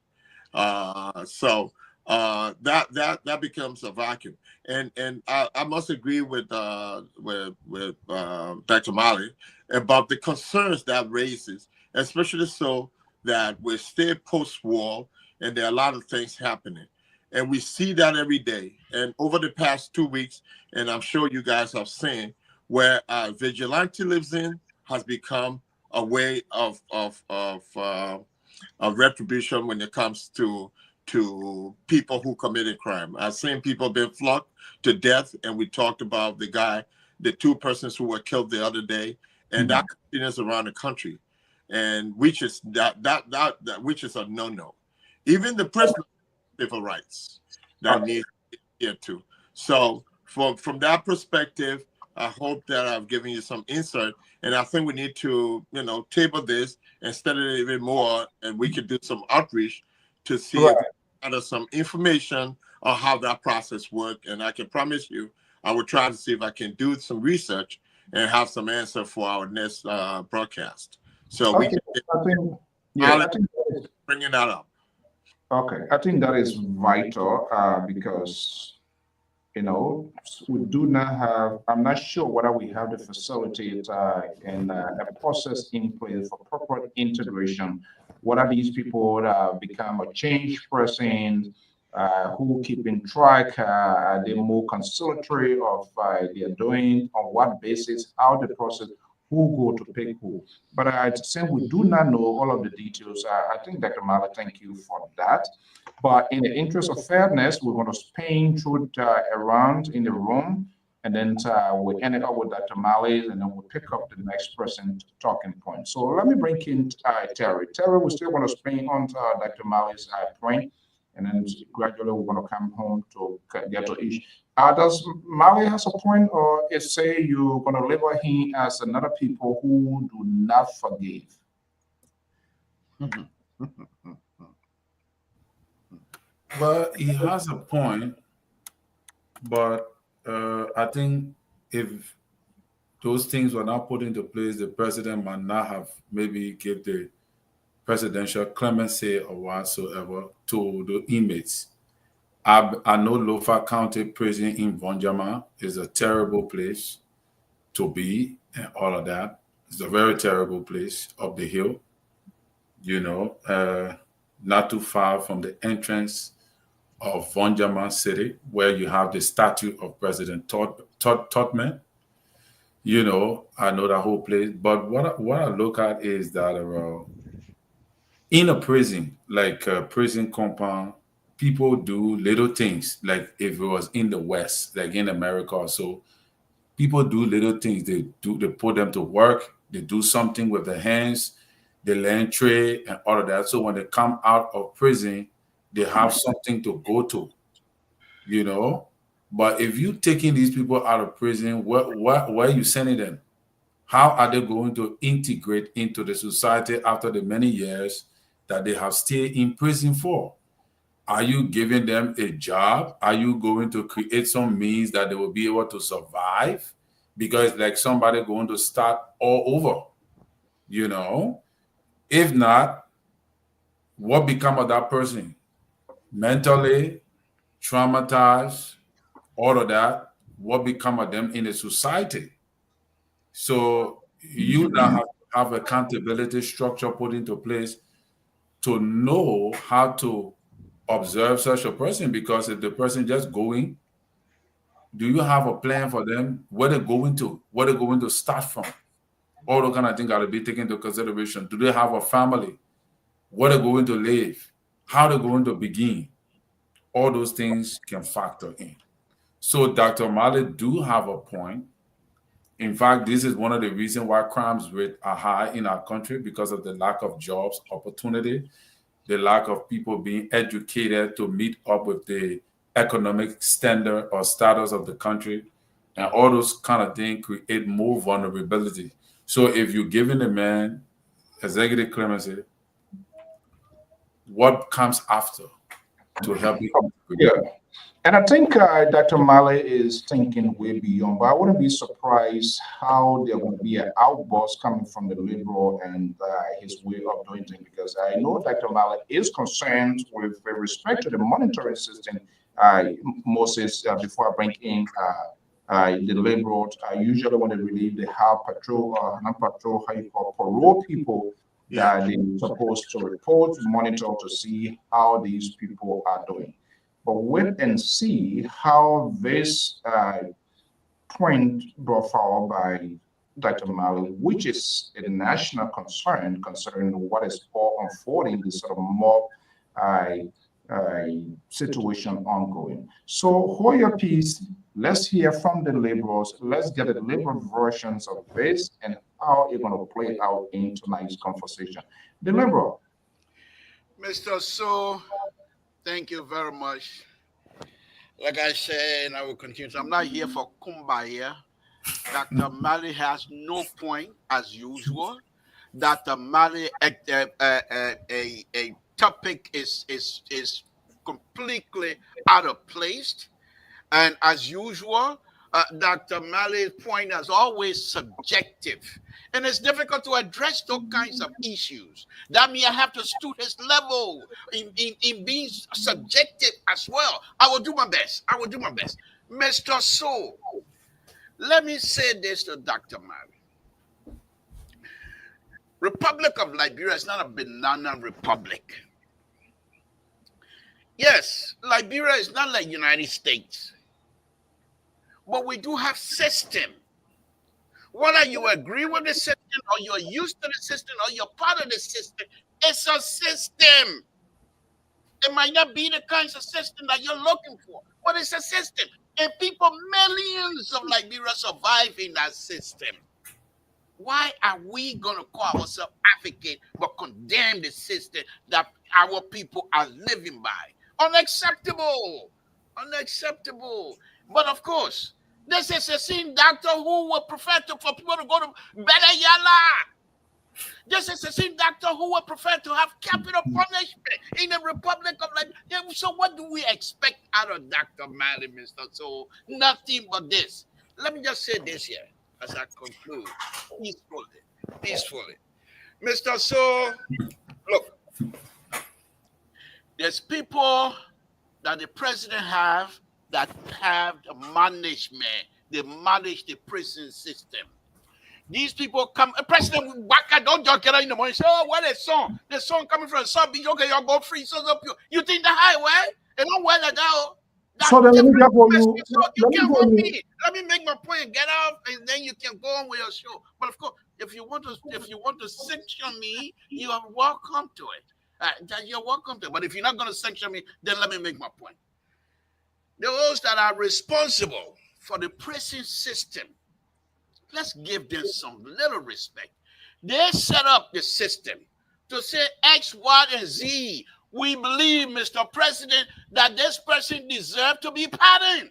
So that becomes a vacuum. And I must agree with Dr. Mali about the concerns that raises, especially so that we're still post-war and there are a lot of things happening. And we see that every day. And over the past 2 weeks, and I'm sure you guys have seen, where vigilantism has become a way of retribution when it comes to people who committed crime. I've seen people being flogged to death, and we talked about the two persons who were killed the other day, and that continues around the country, and which is which is a no-no. Even the prisoners have civil rights that need to be adhered to. So from that perspective, I hope that I've given you some insight, and I think we need to, table this and study it even more, and we could do some outreach to see if there's some information on how that process works. And I can promise you, I will try to see if I can do some research and have some answer for our next broadcast. So we can bringing that up. Okay, I think that is vital because, we do not have, I'm not sure whether we have the facility and a process in place for proper integration. What are these people that become a change person, who keeping track? Are they more conciliatory of they're doing, on what basis, how the process, who go to pick who? But I say we do not know all of the details. I think Dr. Mala, thank you for that. But in the interest of fairness, we're going to spin through around in the room, and then we end it up with Dr. Mali, and then we'll pick up the next person talking point. So let me bring in Terry. Terry, we still want to spin on Dr. Mali's point, and then gradually we're going to come home to get to each. Does Mali has a point, or is say you're going to label him as another people who do not forgive? But he has a point, But I think if those things were not put into place, the president might not have maybe give the presidential clemency or whatsoever to the inmates. I know Lofa County Prison in Vonjama is a terrible place to be and all of that. It's a very terrible place up the hill, not too far from the entrance of Vonjama City, where you have the statue of President Totman. I know that whole place. But what I look at is that in a prison, like a prison compound, people do little things. Like if it was in the West, like in America or so, people do little things. They put them to work. They do something with their hands. They learn trade and all of that. So when they come out of prison, they have something to go to, you know. But if you taking these people out of prison, where are you sending them? How are they going to integrate into the society after the many years that they have stayed in prison for? Are you giving them a job? Are you going to create some means that they will be able to survive? Because like somebody going to start all over, you know? If not, what become of that person? Mentally traumatized, all of that, what become of them in the society? So you now have accountability structure put into place to know how to observe such a person, because if the person just going, do you have a plan for them? Where they're going to? Where they're going to start from? All those kind of things got to be taken into consideration. Do they have a family? Where they're going to live? How they're going to begin? All those things can factor in. So Dr. Mali do have a point. In fact, this is one of the reasons why crimes rate are high in our country, because of the lack of jobs opportunity, the lack of people being educated to meet up with the economic standard or status of the country, and all those kind of things create more vulnerability. So if you're giving a man executive clemency, what comes after to help you? Yeah. And I think Dr. Mali is thinking way beyond, but I wouldn't be surprised how there would be an outburst coming from the liberal and his way of doing things, because I know Dr. Mali is concerned with respect to the monitoring system. Uh, Moses, before I bring in the liberals, usually when they release, they have patrol, not patrol, how you call parole people that they're supposed to report, monitor to see how these people are doing. But wait and see how this point brought forward by Dr. Mali, which is a national concern concerning what is all unfolding, this sort of mob uh, uh, situation ongoing. So hold your peace. Let's hear from the liberals. Let's get the liberal versions of this and how it's going to play out in tonight's conversation. The liberal. Mr. So, thank you very much. Like I said, and I will continue. So I'm not here for kumbaya. Dr. Mali has no point as usual. Dr. Mali, a topic is completely out of place, and as usual, Dr. Mali's point is always subjective, and it's difficult to address those kinds of issues. That means I have to stoop his level in being subjective as well. I will do my best. I will do my best. Mr. So, let me say this to Dr. Mali. Republic of Liberia is not a banana republic. Yes, Liberia is not like United States, but we do have system. Whether you agree with the system or you're used to the system or you're part of the system, it's a system. It might not be the kinds of system that you're looking for, but it's a system. And people, millions of Liberia survive in that system. Why are we going to call ourselves advocate but condemn the system that our people are living by? Unacceptable. Unacceptable. But of course, this is a same doctor who will prefer for people to go to Belayala. This is the same doctor who would prefer to have capital punishment in the Republic of Liberia. So what do we expect out of Dr. Mali, Mr. So nothing but this. Let me just say this here as I conclude peacefully. Mr. So, look, there's people that the president that have the management. They manage the prison system. These people come, President Waka don't just get out in the morning and say, oh, what is song? The song coming from the sun, okay, y'all go free, so up you think the highway? They don't wear like that. So then let me just Let me make my point, get off, and then you can go on with your show. But of course, if you want to sanction me, you are welcome to it. You're welcome to it. But if you're not going to sanction me, then let me make my point. Those that are responsible for the prison system, let's give them some little respect. They set up the system to say X, Y, and Z. We believe, Mr. President, that this person deserves to be pardoned.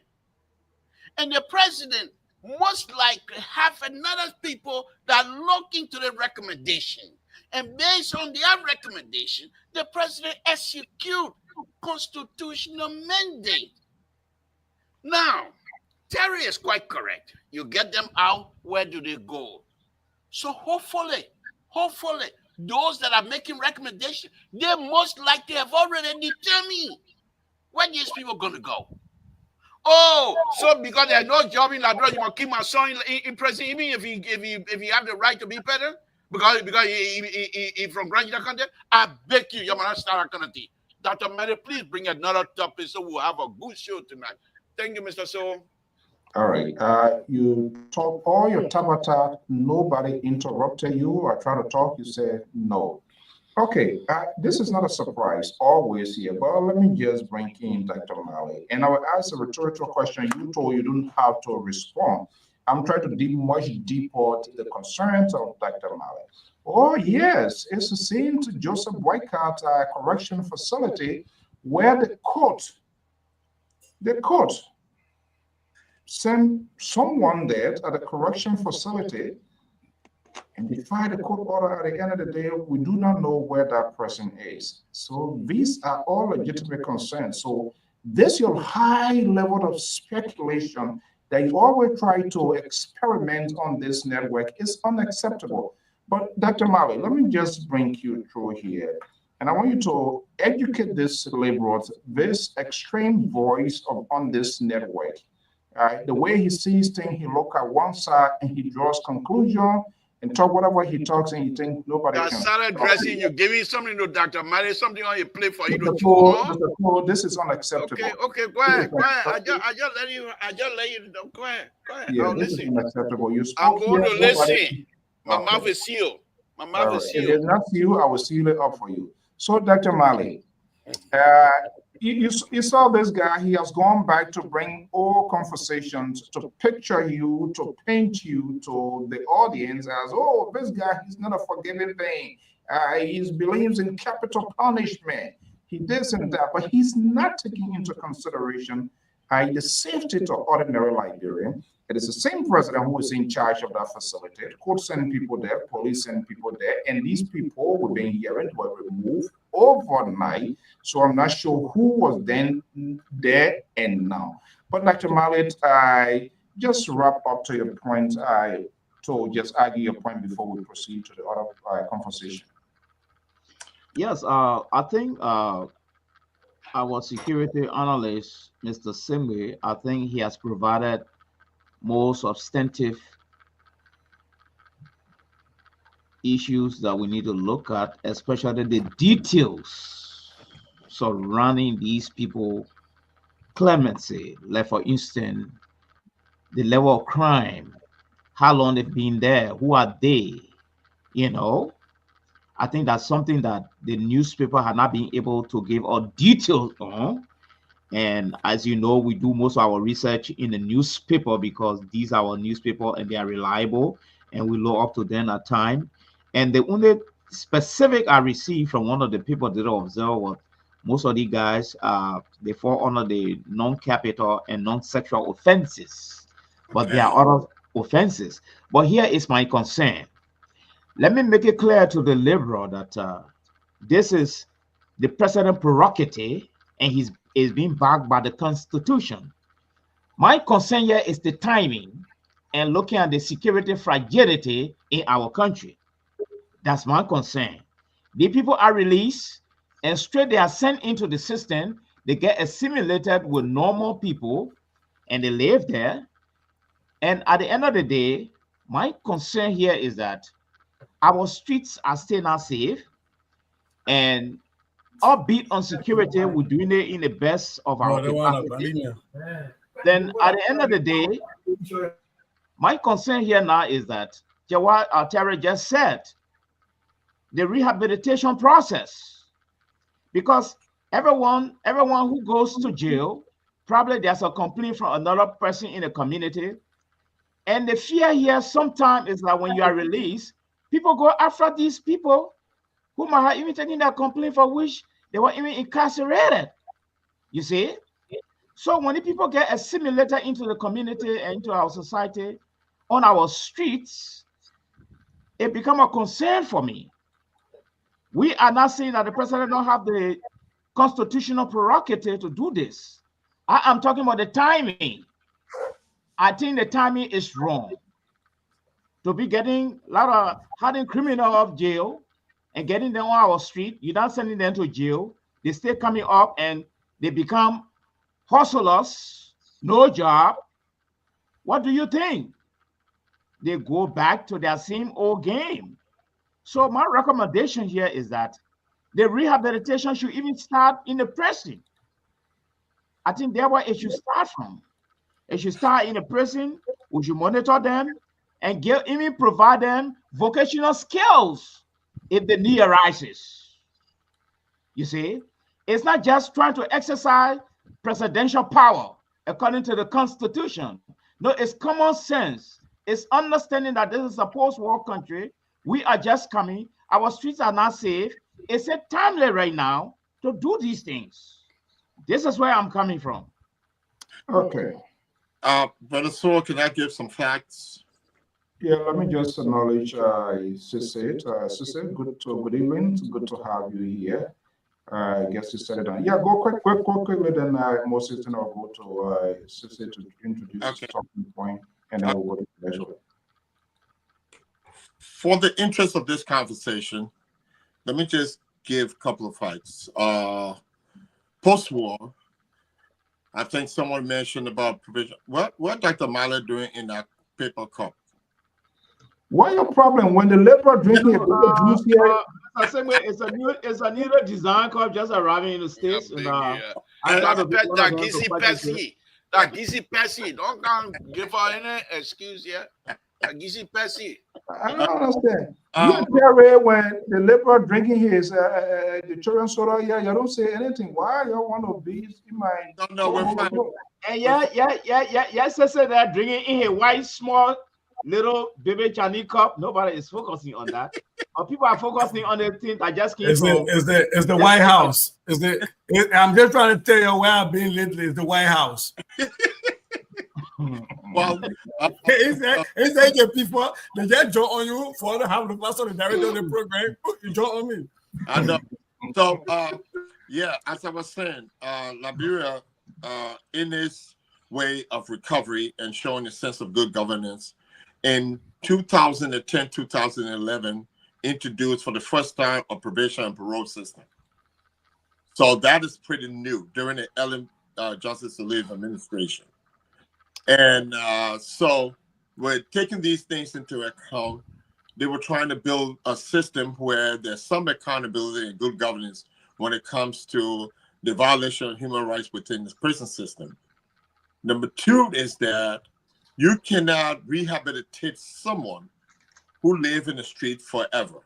And the president most likely have another people that look into the recommendation. And based on their recommendation, the president execute constitutional mandate. Now, Terry is quite correct. You get them out, where do they go? So hopefully, those that are making recommendations, they most likely have already determined where these people are going to go. Oh, so because there's no job in Ladro, you want to keep my son in prison, even if he have the right to be better, because he from Grand Country. I beg you, you're going to start a country. Dr. Mary, please bring another topic so we'll have a good show tonight. Thank you, Mr. So. All right. You talk all your tabata, nobody interrupted you or try to talk, you said no. Okay, this is not a surprise always here, but let me just bring in Dr. Mali. And I will ask a rhetorical question. You told you don't have to respond. I'm trying to dig much deeper to the concerns of Dr. Mali. Oh, yes, it's the same to Joseph Boycott Correction Facility where the court send someone there at the correction facility and defy the court order. At the end of the day, we do not know where that person is. So these are all legitimate concerns. So this your high level of speculation that you always try to experiment on this network is unacceptable. But Dr. Mali, let me just bring you through here. And I want you to educate this laborers, this extreme voice on this network. The way he sees things, he look at one side and he draws conclusion and talk whatever he talks, and you think nobody can. Started dressing, you're giving something to Dr. Mali, something on your plate for you to chew on. This is unacceptable. Okay, go ahead. I just let you know. Go ahead. Yeah, this is unacceptable. I'm going to listen. My mouth is sealed. If it's not sealed, I will seal it up for you. So, Dr. Mali, you saw this guy. He has gone back to bring all conversations to picture you, to paint you to the audience as, oh, this guy, he's not a forgiving thing. He believes in capital punishment. He this and that, but he's not taking into consideration the safety to ordinary Liberian. It is the same president who is in charge of that facility. The court send people there, police send people there, and these people we've been hearing were removed overnight. So I'm not sure who was then there and now. But Dr. Mallet, I just wrap up to your point. To just argue your point before we proceed to the other conversation. Yes, I think our security analyst, Mr. Simwe, I think he has provided more substantive issues that we need to look at, especially the details surrounding these people clemency. Like, for instance, the level of crime, how long they've been there, who are they, I think that's something that the newspaper had not been able to give all details on. And as you know, we do most of our research in the newspaper because these are our newspaper and they are reliable and we look up to them at time. And the only specific I received from one of the people that I observed was most of the guys, they fall under the non-capital and non-sexual offenses, but there are other offenses. But here is my concern. Let me make it clear to the liberal that this is the president prerogative and he's is being backed by the Constitution. My concern here is the timing and looking at the security fragility in our country. That's my concern. The people are released and straight they are sent into the system. They get assimilated with normal people and they live there. And at the end of the day, my concern here is that our streets are still not safe. And upbeat on security, we're doing it in the best of our capacity. Then at the end of the day, my concern here now is that Jawad Altera just said the rehabilitation process, because everyone who goes to jail, probably there's a complaint from another person in the community. And the fear here sometimes is that when you are released, people go after these people who might have even taken that complaint for which they were even incarcerated. You see? So when the people get assimilated into the community and into our society, on our streets, it becomes a concern for me. We are not saying that the president don't have the constitutional prerogative to do this. I am talking about the timing. I think the timing is wrong. To be getting a lot of hardened criminals off jail and getting them on our street, you're not sending them to jail. They stay coming up and they become hustlers, no job. What do you think? They go back to their same old game. So my recommendation here is that the rehabilitation should even start in the prison. I think that's where it should start from. It should start in the prison. We should monitor them and even provide them vocational skills if the need arises. You see, it's not just trying to exercise presidential power according to the Constitution. No, it's common sense. It's understanding that this is a post-war country. We are just coming. Our streets are not safe. It's a timely right now to do these things. This is where I'm coming from. Okay. Brother Saul, can I give some facts? Yeah, let me just acknowledge Sisset. Sisset, good evening. Good to have you here. I guess you said it on. Yeah, go quickly, then Moses and I'll go to Sisset to introduce the talking point, and then we'll go to pleasure. For the interest of this conversation, let me just give a couple of facts. Post-war, I think someone mentioned about provision. What Dr. Mala doing in that paper cup? What your problem when the leper drinking juice here? I say it's a new design cup just arriving in the States. That Gizzy Pessy. Don't come give her any excuse here. That Gizzy Pessy. I don't understand. You Terry, when the leper drinking his the children's soda here, you don't say anything. Why you want to be in my? No, we're fine. And yes, I said that drinking in a white small little baby Chinese cup. Nobody is focusing on that. Or people are focusing on the things that just came from. It's the White House. I'm just trying to tell you where I've been lately. It's the White House. Well, it's the people they just join on you for the half the person the director of the program. You join on me. I know. So yeah, as I was saying, Liberia in its way of recovery and showing a sense of good governance in 2010, 2011 introduced for the first time a probation and parole system. So that is pretty new during the Ellen Johnson Sirleaf administration. And so we're taking these things into account. They were trying to build a system where there's some accountability and good governance when it comes to the violation of human rights within the prison system. Number two is that you cannot rehabilitate someone who live in the street forever.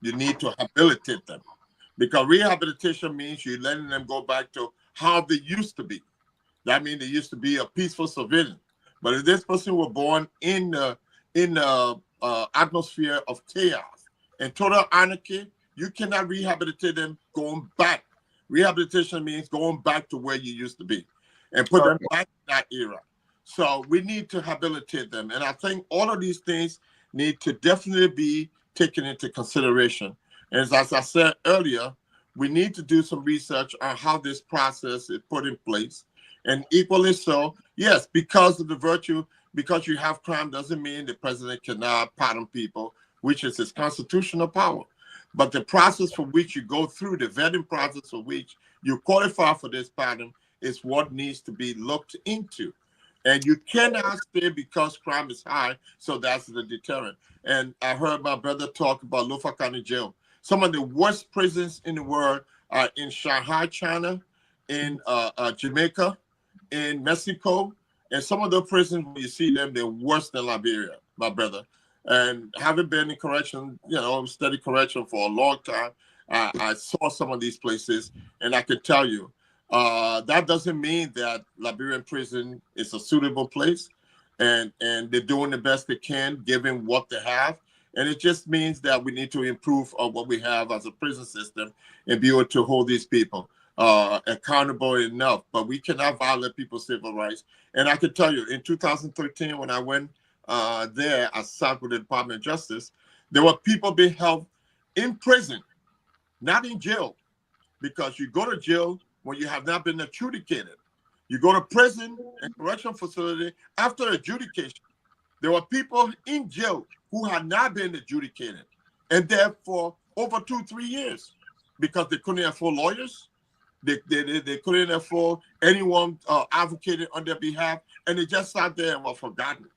You need to habilitate them, because rehabilitation means you're letting them go back to how they used to be. That means they used to be a peaceful civilian. But if this person were born in the atmosphere of chaos and total anarchy, you cannot rehabilitate them going back. Rehabilitation means going back to where you used to be and put them back in that era. So we need to habilitate them. And I think all of these things need to definitely be taken into consideration. And as I said earlier, we need to do some research on how this process is put in place. And equally so, yes, because of the virtue, because you have crime doesn't mean the president cannot pardon people, which is his constitutional power. But the process for which you go through, the vetting process for which you qualify for this pardon, is what needs to be looked into. And you cannot say because crime is high, so that's the deterrent. And I heard my brother talk about Lofa County Jail. Some of the worst prisons in the world are in Shanghai, China, in Jamaica, in Mexico, and some of the prisons, when you see them, they're worse than Liberia, my brother. And having been in correction, study correction for a long time, I saw some of these places, and I could tell you, that doesn't mean that Liberian prison is a suitable place, and they're doing the best they can given what they have. And it just means that we need to improve on what we have as a prison system and be able to hold these people accountable enough. But we cannot violate people's civil rights. And I can tell you, in 2013, when I went there, I sat with the Department of Justice, there were people being held in prison, not in jail, because you go to jail when you have not been adjudicated. You go to prison and correction facility after adjudication. There were people in jail who had not been adjudicated, and therefore over 2-3 years, because they couldn't afford lawyers, they couldn't afford anyone advocating on their behalf, and they just sat there and were forgotten.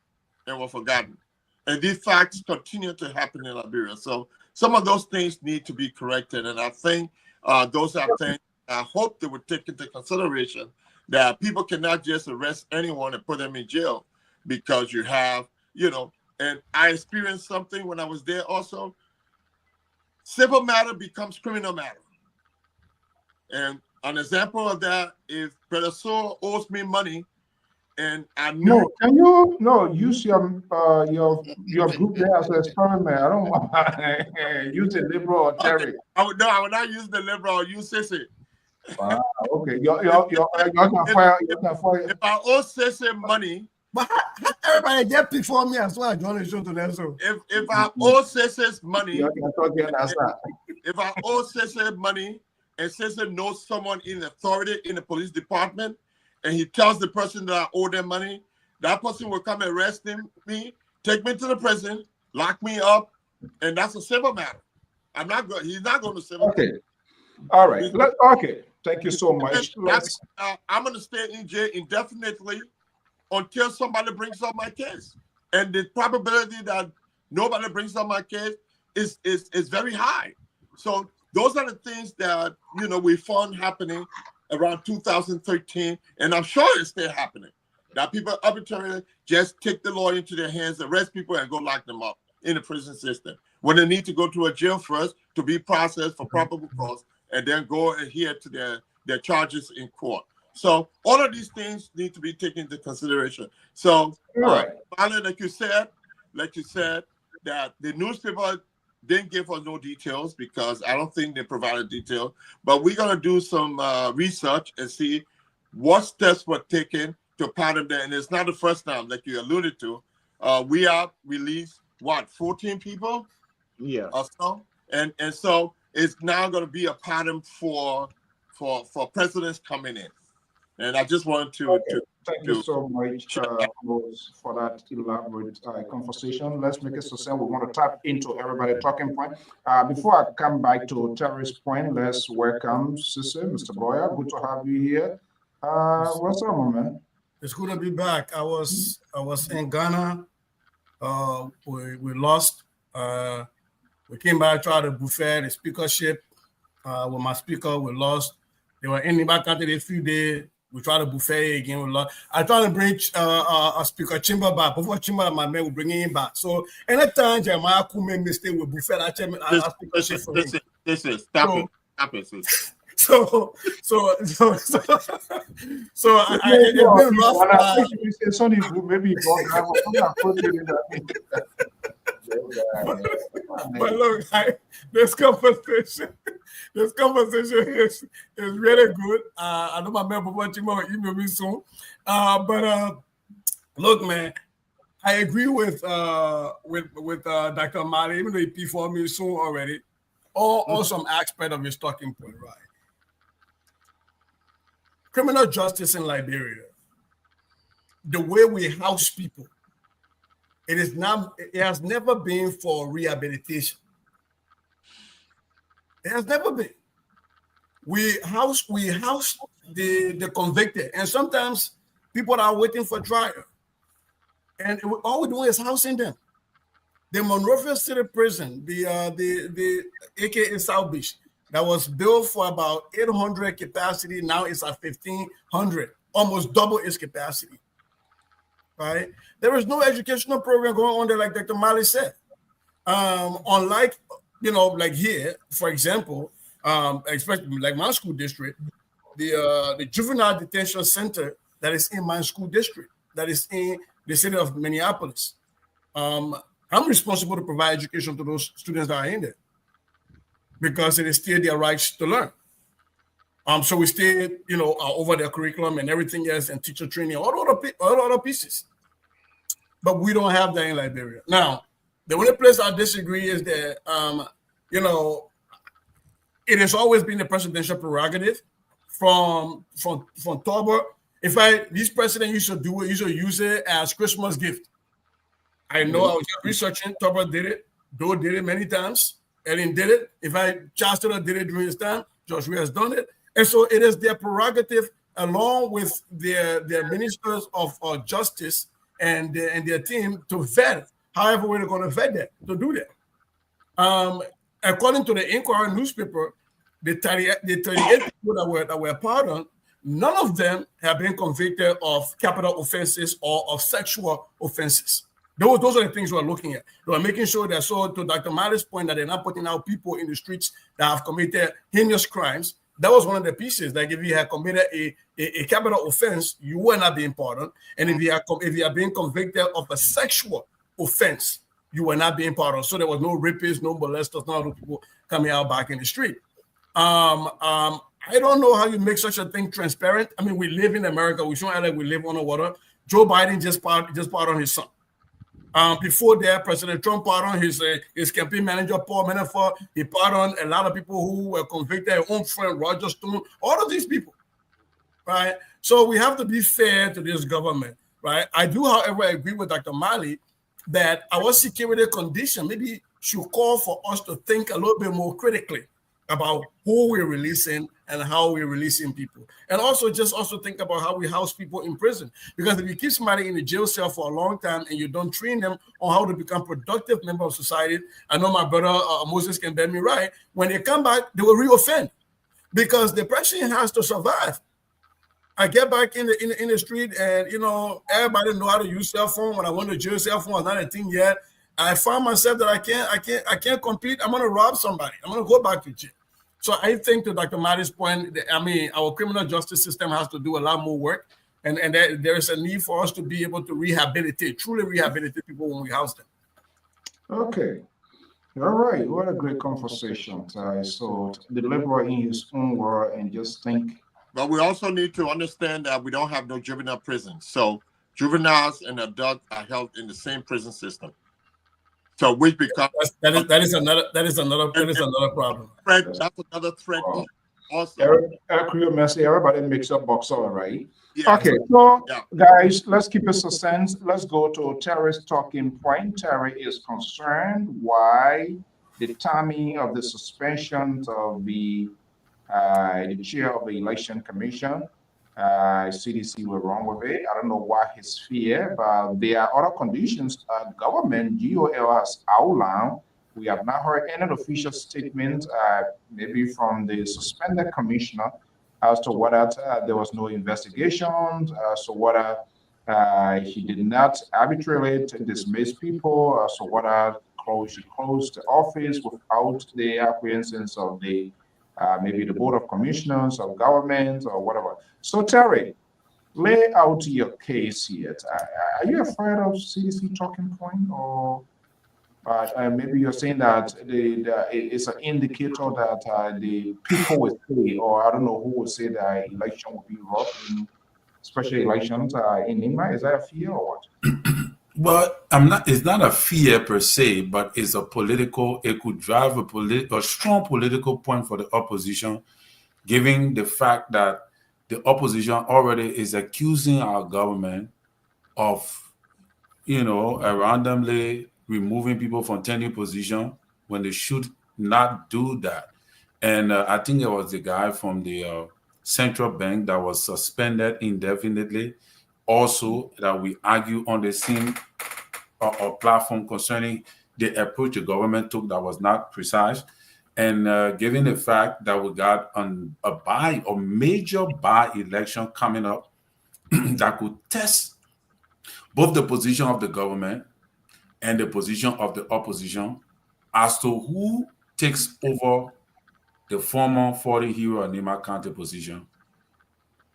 And these facts continue to happen in Liberia. So some of those things need to be corrected, and I think those are things I hope they would take into consideration, that people cannot just arrest anyone and put them in jail because you have, and I experienced something when I was there also. Civil matter becomes criminal matter. And an example of that, if Brother Saul owes me money, and I know. No, can you use your group there as an experiment? I don't want use a liberal or Terry. Okay. I would not use the liberal. I'll use Sissy. Wow, okay. You can fire. If I owe Sissy money. But everybody get before me as well. I join the show to them. So if I owe Sissy's money, if I owe Sissy money, and Sissy knows someone in authority in the police department, and he tells the person that I owe them money, that person will come and arrest me, take me to the prison, lock me up, and that's a civil matter. I'm not going. He's not going to civil. Okay. All right. Okay. Thank you so much. I'm going to stay in jail indefinitely until somebody brings up my case, and the probability that nobody brings up my case is very high. So those are the things that we found happening around 2013, and I'm sure it's still happening. That people arbitrarily just take the law into their hands, arrest people, and go lock them up in the prison system when they need to go to a jail first to be processed for probable cause, and then go and adhere to their charges in court. So all of these things need to be taken into consideration. So, like you said, that the newspaper didn't give us no details because I don't think they provided details. But we're going to do some research and see what steps were taken to pardon them. And it's not the first time, like you alluded to. We have released, 14 people? Yeah. Or so? And so it's now going to be a pardon for presidents coming in. And I just wanted to thank you so much Rose, for that elaborate conversation. Let's make it succinct. We want to tap into everybody's talking point. Before I come back to Terry's point, let's welcome Sissy, Mr. Boyer. Good to have you here. What's up, man? it's good to be back. I was in Ghana. We lost. We came back, tried to buffet the speakership with my speaker. We lost. They were in the back after a few days. We try to buffet again. We lost. I try to bring a speaker chamber back. Before chamber, my man will bring him back. So anytime Jeremiah could make mistake with buffet, I speakership for him. Stop it. So it's been rough. Maybe but look, this conversation is really good. I know my man Baba Chima will email me soon. But look, man, I agree with Dr. Mali, even though he before me soon already, or some aspect of his talking point, right? Criminal justice in Liberia, the way we house people, it has never been for rehabilitation. It has never been. We house the convicted, and sometimes people are waiting for trial. And all we're doing is housing them. The Monrovia City Prison, the AKA South Beach, that was built for about 800 capacity, now it's at 1,500, almost double its capacity. Right? There is no educational program going on there, like Dr. Mali said. Unlike, like here, for example, especially like my school district, the juvenile detention center that is in my school district, that is in the city of Minneapolis. I'm responsible to provide education to those students that are in there because it is still their rights to learn. So we still, over their curriculum and everything else and teacher training, all other pieces. But we don't have that in Liberia. Now, the only place I disagree is that, it has always been a presidential prerogative from Tauber. In fact, this president used to do it, used to use it as Christmas gift. I know I was just researching. Tauber did it. Doe did it many times. Ellen did it. In fact, Chancellor did it during his time. George Weah has done it. And so it is their prerogative, along with their ministers of justice and their team, to vet however we're going to vet that, to do that. According to the Inquirer newspaper, the 38 people that were pardoned, none of them have been convicted of capital offenses or of sexual offenses. Those are the things we're looking at. We're making sure that, so to Dr. Mali's point, that they're not putting out people in the streets that have committed heinous crimes. That was one of the pieces. Like if you had committed a capital offense, you were not being pardoned. And if you are being convicted of a sexual offense, you were not being pardoned. So there was no rapists, no molesters, no other people coming out back in the street. I don't know how you make such a thing transparent. I mean, we live in America. We shouldn't act like we live on the water. Joe Biden just pardoned his son. Before that, President Trump pardoned his campaign manager, Paul Manafort. He pardoned a lot of people who were convicted, his own friend, Roger Stone, all of these people, right? So we have to be fair to this government, right? I do, however, agree with Dr. Mali that our security condition maybe should call for us to think a little bit more critically about who we're releasing and how we're releasing people. And also think about how we house people in prison. Because if you keep somebody in the jail cell for a long time and you don't train them on how to become productive member of society, I know my brother Moses can bear me right, when they come back, they will reoffend because the person has to survive. I get back in the street and, everybody know how to use cell phone. When I went to jail, cell phone was not a thing yet. I found myself that I can't compete. I'm going to rob somebody. I'm going to go back to jail. So I think to Dr. Madi's point, our criminal justice system has to do a lot more work. And there is a need for us to be able to truly rehabilitate people when we house them. Okay. All right. What a great conversation. So deliver in his own word and just think. But we also need to understand that we don't have no juvenile prisons. So juveniles and adults are held in the same prison system. So which becomes that is another problem. That's another threat. Also, everybody mix up box all right. Yeah. Okay, so guys, let's keep it succinct. Let's go to Terry's talking point. Terry is concerned why the timing of the suspension of the chair of the election commission. CDC were wrong with it. I don't know why his fear, but there are other conditions government GOL has outlined. We have not heard any official statement, maybe from the suspended commissioner, as to whether there was no investigation, so whether he did not arbitrarily dismiss people, so whether she closed the office without the acquiescence of the maybe the board of commissioners of government or whatever. So Terry, lay out your case here. Are you afraid of CDC talking point, or maybe you're saying that it's an indicator that the people will say, or I don't know who will say that election will be rough, in special elections in Lima? Is that a fear or what? But I'm not. It's not a fear per se, but it's a political. It could drive a strong political point for the opposition, given the fact that the opposition already is accusing our government of, randomly removing people from tenure position when they should not do that. And I think it was the guy from the central bank that was suspended indefinitely. Also, that we argue on the same or platform concerning the approach the government took that was not precise. And given the fact that we got a major by-election coming up that could test both the position of the government and the position of the opposition as to who takes over the former 40 Hero and Nima County position,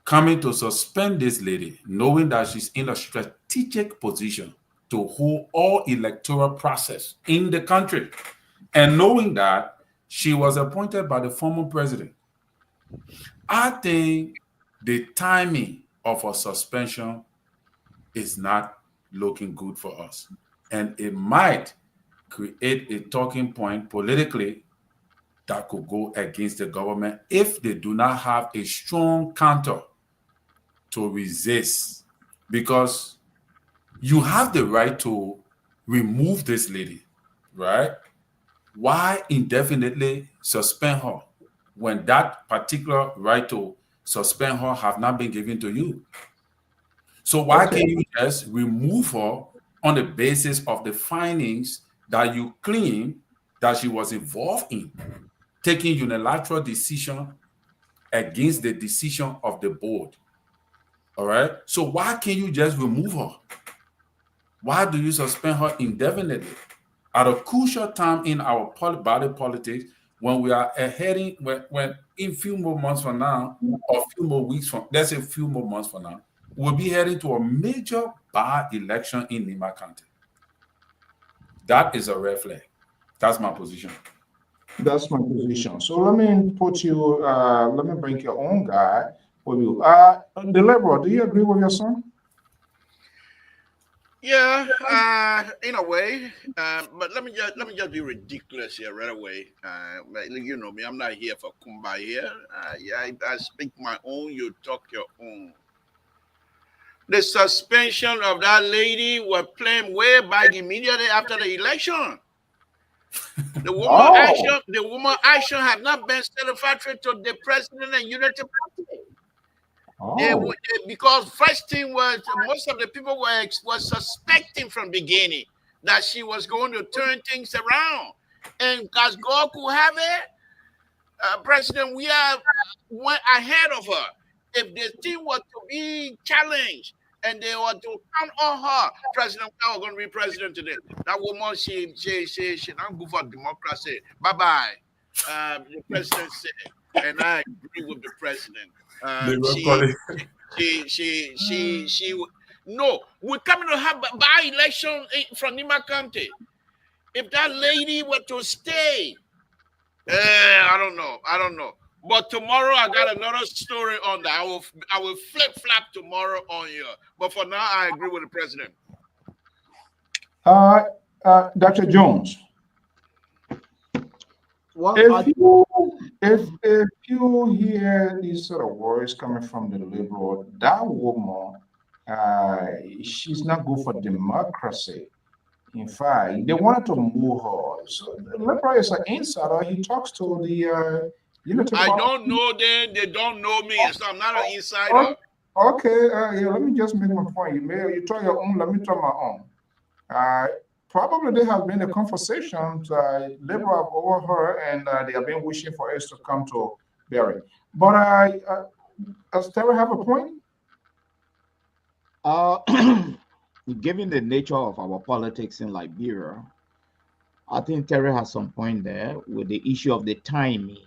coming to suspend this lady, knowing that she's in a strategic position to hold all electoral process in the country, and knowing that she was appointed by the former president. I think the timing of a suspension is not looking good for us. And it might create a talking point politically that could go against the government if they do not have a strong counter to resist. Because you have the right to remove this lady, right? Why indefinitely suspend her when that particular right to suspend her have not been given to you? So why can't you just remove her on the basis of the findings that you claim that she was involved in, taking unilateral decision against the decision of the board? All right. So why can't you just remove her? Why do you suspend her indefinitely at a crucial time in our body politics when we are heading, when in a few more months from now, or a few more weeks from, let's say a few more months from now, we'll be heading to a major by-election in Nima County. That is a red flag. That's my position. That's my position. So let me let me bring your own guy with you. The liberal, do you agree with your son? Yeah, in a way. But let me just be ridiculous here right away. You know me, I'm not here for kumbaya. I speak my own. You talk your own. The suspension of that lady was planned way back immediately after the election. The woman action have not been satisfactory to the president and unity party. Because first thing was most of the people were suspecting from beginning that she was going to turn things around, and as God could have it, President, we went ahead of her. If the thing was to be challenged and they were to count on her, President, I was going to be president today. That woman, she not good for democracy. Bye-bye. The president said, and I agree with the president. No, we're coming to have by-election from Nima County. If that lady were to stay, I don't know. But tomorrow I got another story on that. I will flip-flop tomorrow on you. But for now, I agree with the president. Dr. Jones. Well, if you hear these sort of words coming from the liberal, that woman, she's not good for democracy. In fact, they wanted to move her. So the liberal is an insider. He talks to the I don't know them. They don't know me, so I'm not an insider. Okay, let me just make my point. You talk your own. Let me talk my own. Probably there have been a conversation liberal over her, and they have been wishing for us to come to Barry. But does Terry have a point? Given the nature of our politics in Liberia, I think Terry has some point there with the issue of the timing.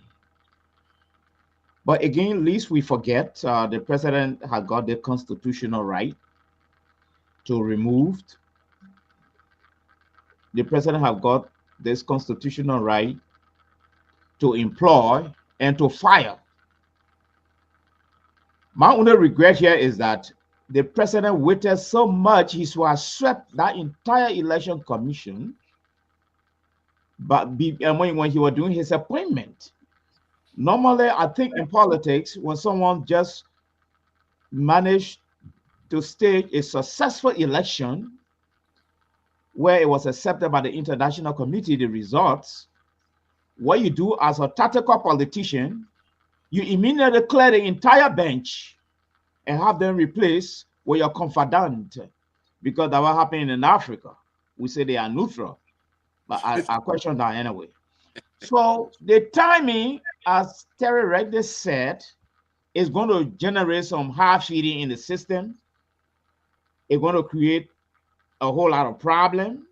But again, least we forget the president has got the constitutional right to remove. The president have got this constitutional right to employ and to fire. My only regret here is that the president waited so much, he was swept that entire election commission. But when he was doing his appointment, normally, I think in politics, when someone just managed to stage a successful election where it was accepted by the international community, the results, what you do as a tactical politician, you immediately clear the entire bench and have them replaced with your confidant, because that what happened in Africa. We say they are neutral, but I question that anyway. So the timing, as Terry Regis said, is going to generate some half feeding in the system. It's going to create a whole lot of problem.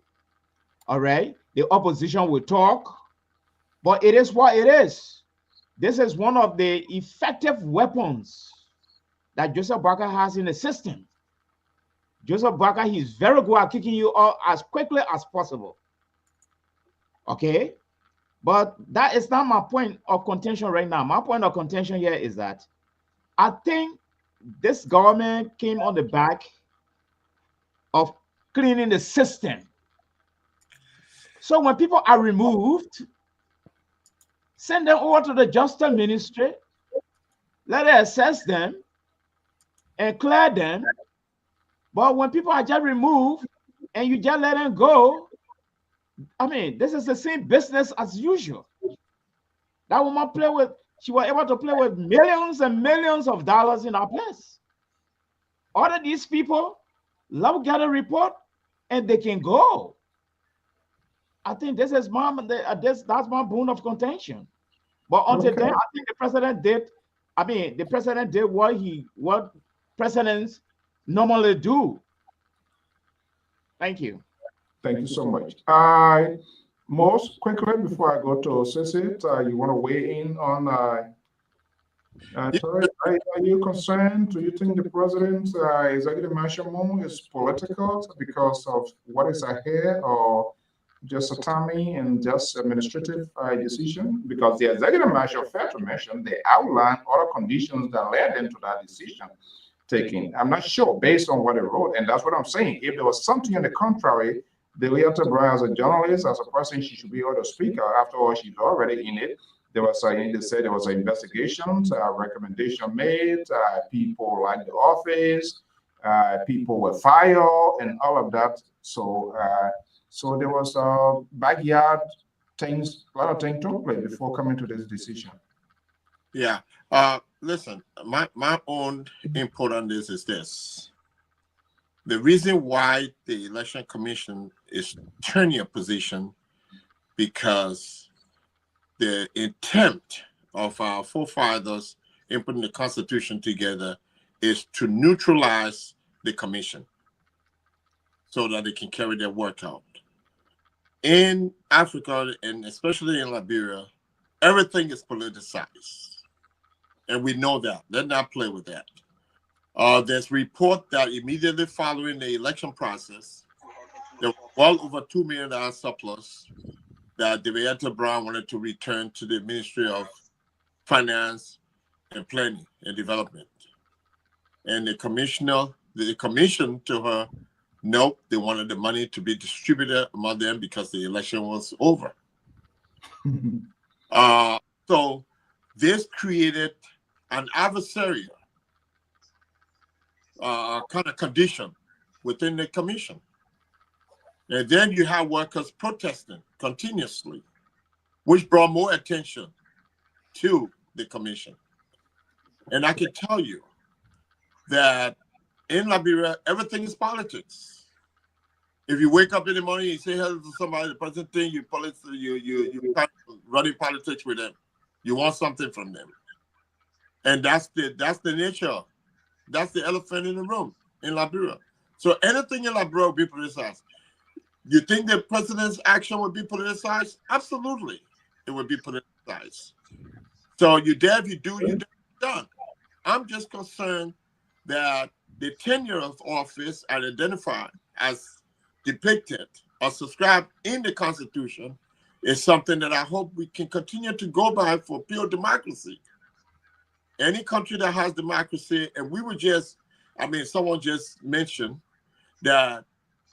All right, the opposition will talk, but it is what it is. This is one of the effective weapons that Joseph Boakai has in the system. Joseph Boakai, he's very good at kicking you out as quickly as possible. Okay, but that is not my point of contention right now. My point of contention here is that I think this government came on the back of cleaning the system. So when people are removed, send them over to the Justice Ministry, let it assess them and clear them. But when people are just removed and you just let them go, I mean, this is the same business as usual. That woman she was able to play with millions and millions of dollars in our place. All of these people love get a report and they can go. I think this is that's my boon of contention. But until then, I think the president did. I mean, the president did what presidents normally do. Thank you. Thank you so much. Most quickly before I go to Sisit, you want to weigh in on? Terry, are you concerned? Do you think the president's executive measure is political because of what is ahead, or just a timing and just administrative decision? Because the executive measure, fair to mention, they outline other conditions that led them to that decision taking. I'm not sure based on what they wrote, and that's what I'm saying. If there was something on the contrary, the Lpr-Tv as a journalist, as a person, she should be able to speak. After all, she's already in it. They said there was an investigation, recommendation made, people like the office, people were fired, and all of that. So, so there was backyard things, a lot of things took place before coming to this decision. Yeah. Listen, my own input on this is this. The reason why the Election Commission is turning a position, because the intent of our forefathers in putting the Constitution together is to neutralize the commission so that they can carry their work out. In Africa, and especially in Liberia, everything is politicized. And we know that. Let's not play with that. There's report that immediately following the election process, there was well over $2 million surplus that Deviata Brown wanted to return to the Ministry of Finance and Planning and Development. And the commission to her, nope, they wanted the money to be distributed among them because the election was over. So this created an adversarial kind of condition within the commission. And then you have workers protesting continuously, which brought more attention to the commission. And I can tell you that in Liberia, everything is politics. If you wake up in the morning and say hello to somebody, the person thing you running politics with them. You want something from them. And that's the nature. That's the elephant in the room in Liberia. So anything in Liberia will be politicized. You think the president's action would be politicized? Absolutely, it would be politicized. So you dare if you do, you done. I'm just concerned that the tenure of office and identified as depicted or subscribed in the Constitution is something that I hope we can continue to go by for pure democracy. Any country that has democracy, and we were just I mean, someone just mentioned that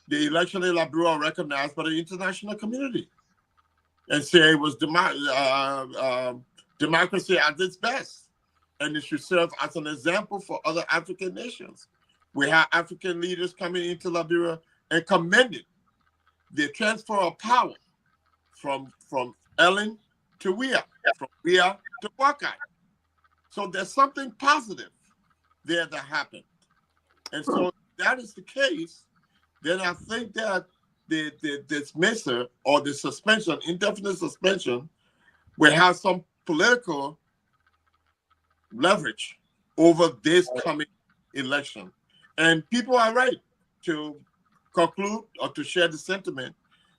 the election in Liberia are recognized by the international community and say it was democracy at its best. And it should serve as an example for other African nations. We have African leaders coming into Liberia and commending the transfer of power from Ellen to Weah, from Weah to Wakai. So there's something positive there that happened. And so if that is the case, then I think that the dismissal or the suspension, indefinite suspension, will have some political leverage over this coming election. And people are right to conclude or to share the sentiment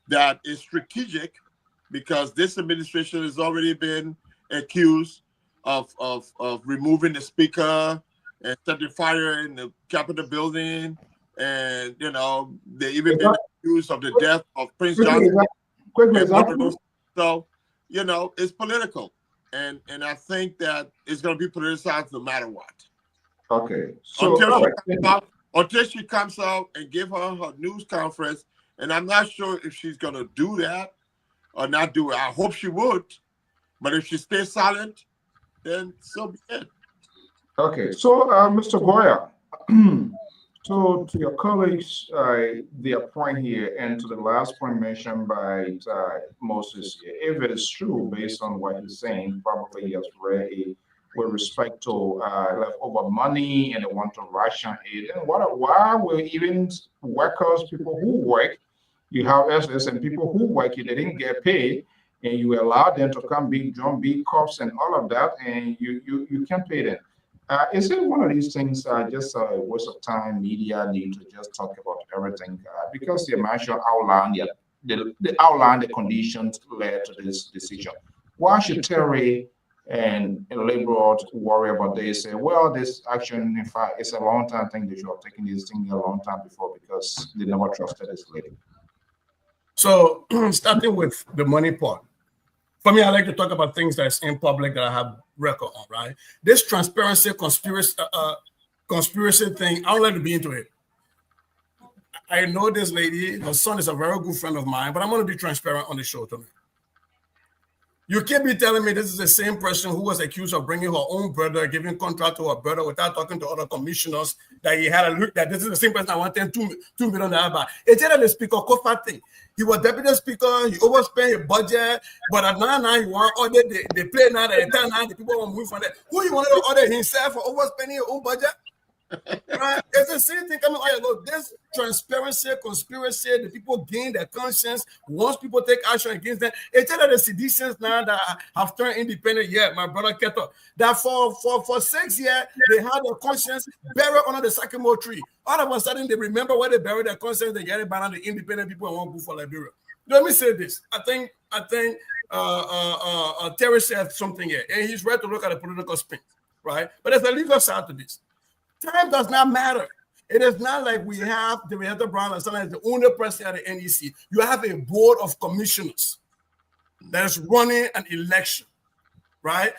that it's strategic, because this administration has already been accused of removing the speaker and setting fire in the Capitol building. And, you know, they even been accused of the death of Prince Johnson. So, you know, it's political. And I think that it's going to be politicized no matter what. Okay. So until she comes out and give her news conference, and I'm not sure if she's going to do that or not do it. I hope she would. But if she stays silent, then so be it. Okay. So, Mr. Goya, so to your colleagues, their point here, and to the last point mentioned by Moses, if it is true, based on what he's saying, probably he has read it with respect to leftover money and they want to ration it. And why will even workers, people who work, you have SS and people who work, they didn't get paid, and you allow them to come big drum, big cops and all of that, and you can't pay them. Is it one of these things just a waste of time? Media need to just talk about everything because the marshal outlined the conditions led to this decision. Why should Terry and Labor worry about this? Say, well, this action, in fact, it's a long time thing. They should have taken this thing a long time before because they never trusted this lady. So, starting with the money part. For me, I like to talk about things that's in public that I have record on, right? This transparency, conspiracy thing, I don't like to be into it. I know this lady, her son is a very good friend of mine, but I'm going to be transparent on the show tonight. You can't be telling me this is the same person who was accused of bringing her own brother, giving contract to her brother without talking to other commissioners, that he had a look that this is the same person I want $2 million back. It's just the speaker Kofa thing. He was deputy speaker, he overspent his budget, but at now he want to order the play now, the people want to move from that. Who you wanted to order himself for overspending your own budget? Right? It's the same thing coming out. Look, this transparency, conspiracy, the people gain their conscience once people take action against them. It's just the citizens now that have turned independent. Yeah, my brother Keto, that for 6 years they had their conscience buried under the sycamore tree. All of a sudden they remember where they buried their conscience. They get it back on the independent people and won't go for Liberia. Let me say this. I think Terry said something here, and he's right to look at the political spin, right? But there's a legal side to this. Time does not matter. It is not like we have the Director Brown as the only president at the NEC. You have a board of commissioners that is running an election, right?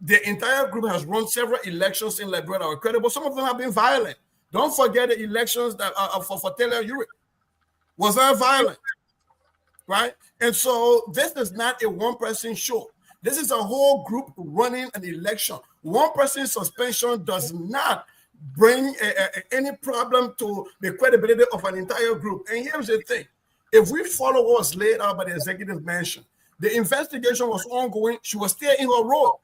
The entire group has run several elections in Liberia that are credible. Some of them have been violent. Don't forget the elections that are for Taylor Urick was very violent, right? And so this is not a one-person show. This is a whole group running an election. One person's suspension does not bring any problem to the credibility of an entire group. And here's the thing. If we follow what was laid out by the executive mansion, the investigation was ongoing. She was still in her role.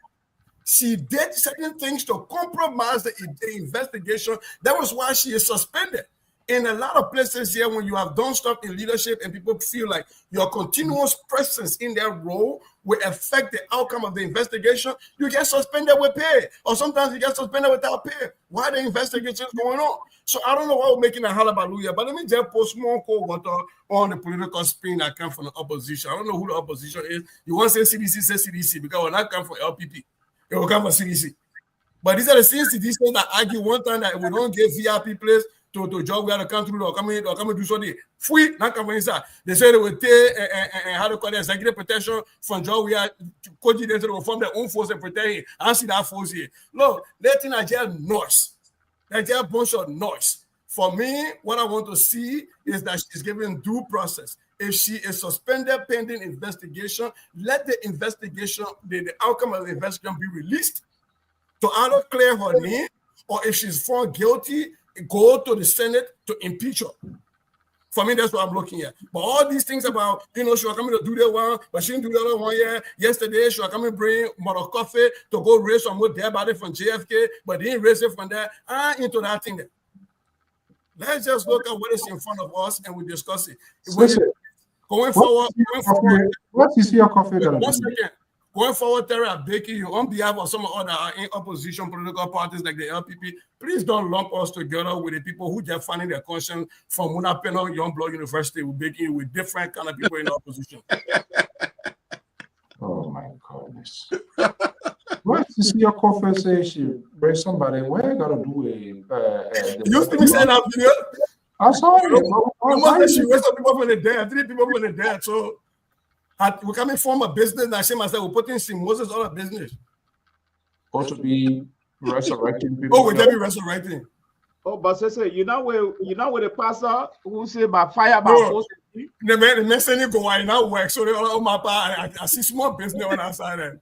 She did certain things to compromise the investigation. That was why she is suspended. In a lot of places here, when you have done stuff in leadership and people feel like your continuous presence in their role will affect the outcome of the investigation, you get suspended with pay. Or sometimes you get suspended without pay. Why the investigation is going on? So I don't know why we're making a hallelujah, but let me just post more cold water on the political spin that comes from the opposition. I don't know who the opposition is. You want to say CDC, say CDC, because when that comes from LPP, it will come from CDC. But these are the same CDC that argue one time that we don't give VIP place to job we have to come through or come and do something. Free, not come inside. They say they will take how to call it executive protection from job we have to coach them to form their own force and protect it. I see that force here. Look, letting Nigeria North That's a bunch of noise. For me, what I want to see is that she's given due process. If she is suspended pending investigation, let the investigation, the outcome of the investigation be released to either clear her name, or if she's found guilty, go to the Senate to impeach her. For me, that's what I'm looking at. But all these things about, she was coming to do that one, but she didn't do the other one yet. Yesterday, she was coming to bring Mother Coffee to go raise some more dead body from JFK, but they didn't raise it from there. I'm into that thing there. Let's just look at what is in front of us and we discuss it. Going forward, what is your coffee? One second. Going forward, Terry, I beg you, on behalf of some other in opposition political parties like the LPP, please don't lump us together with the people who just finding their conscience from Munapeno Youngblood University. We're begging you with different kind of people in opposition. Oh my goodness. What is your conversation? Bring somebody, where you gotta do a you see me saying that video? I saw it. She raised some people from the dead, 3 people from the dead. So we coming from a business that she myself, we're putting some Moses on a business. Or to be resurrecting people. Oh, we're going to be resurrecting. Oh, but say, you know where the pastor who say by fire by force. The man saying go I now work. So I see small business on outside there.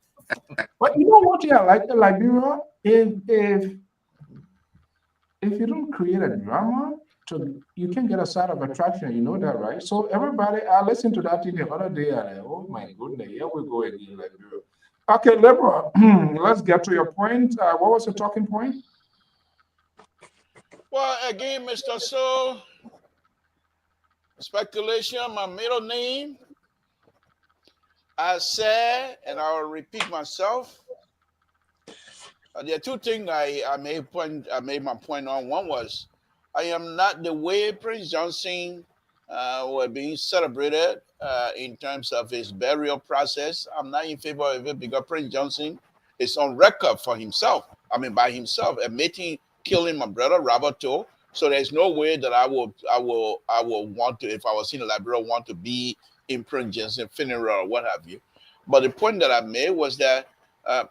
But you know what? Yeah, like Liberia, if you don't create a drama, you can get a side of attraction. You know that, right? So everybody, I listened to that thing the other day, and oh my goodness, here we go again, Liberia. Okay, Liberia, let's get to your point. What was the talking point? Well, again, Mr. So, speculation, my middle name. I said, and I'll repeat myself. There are 2 things I made my point on. One was, I am not the way Prince Johnson was being celebrated in terms of his burial process. I'm not in favor of it because Prince Johnson is on record for himself. By himself, admitting killing my brother Roberto. So there's no way that I will want to, if I was in Liberia, want to be in Prince Johnson funeral or what have you. But the point that I made was that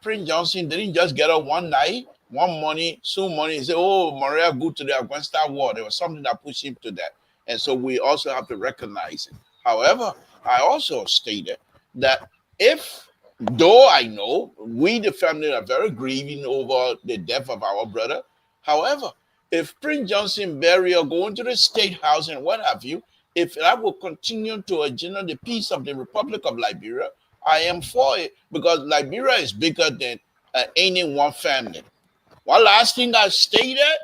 Prince Johnson didn't just get up one night, one morning, soon morning, he said, oh, Maria, good today, I'm going to start war. There was something that pushed him to that. And so we also have to recognize it. However, I also stated that though I know we, the family, are very grieving over the death of our brother, however, if Prince Johnson burial going to the State House and what have you, if that will continue to engender the peace of the Republic of Liberia, I am for it because Liberia is bigger than any one family. One last thing I stated,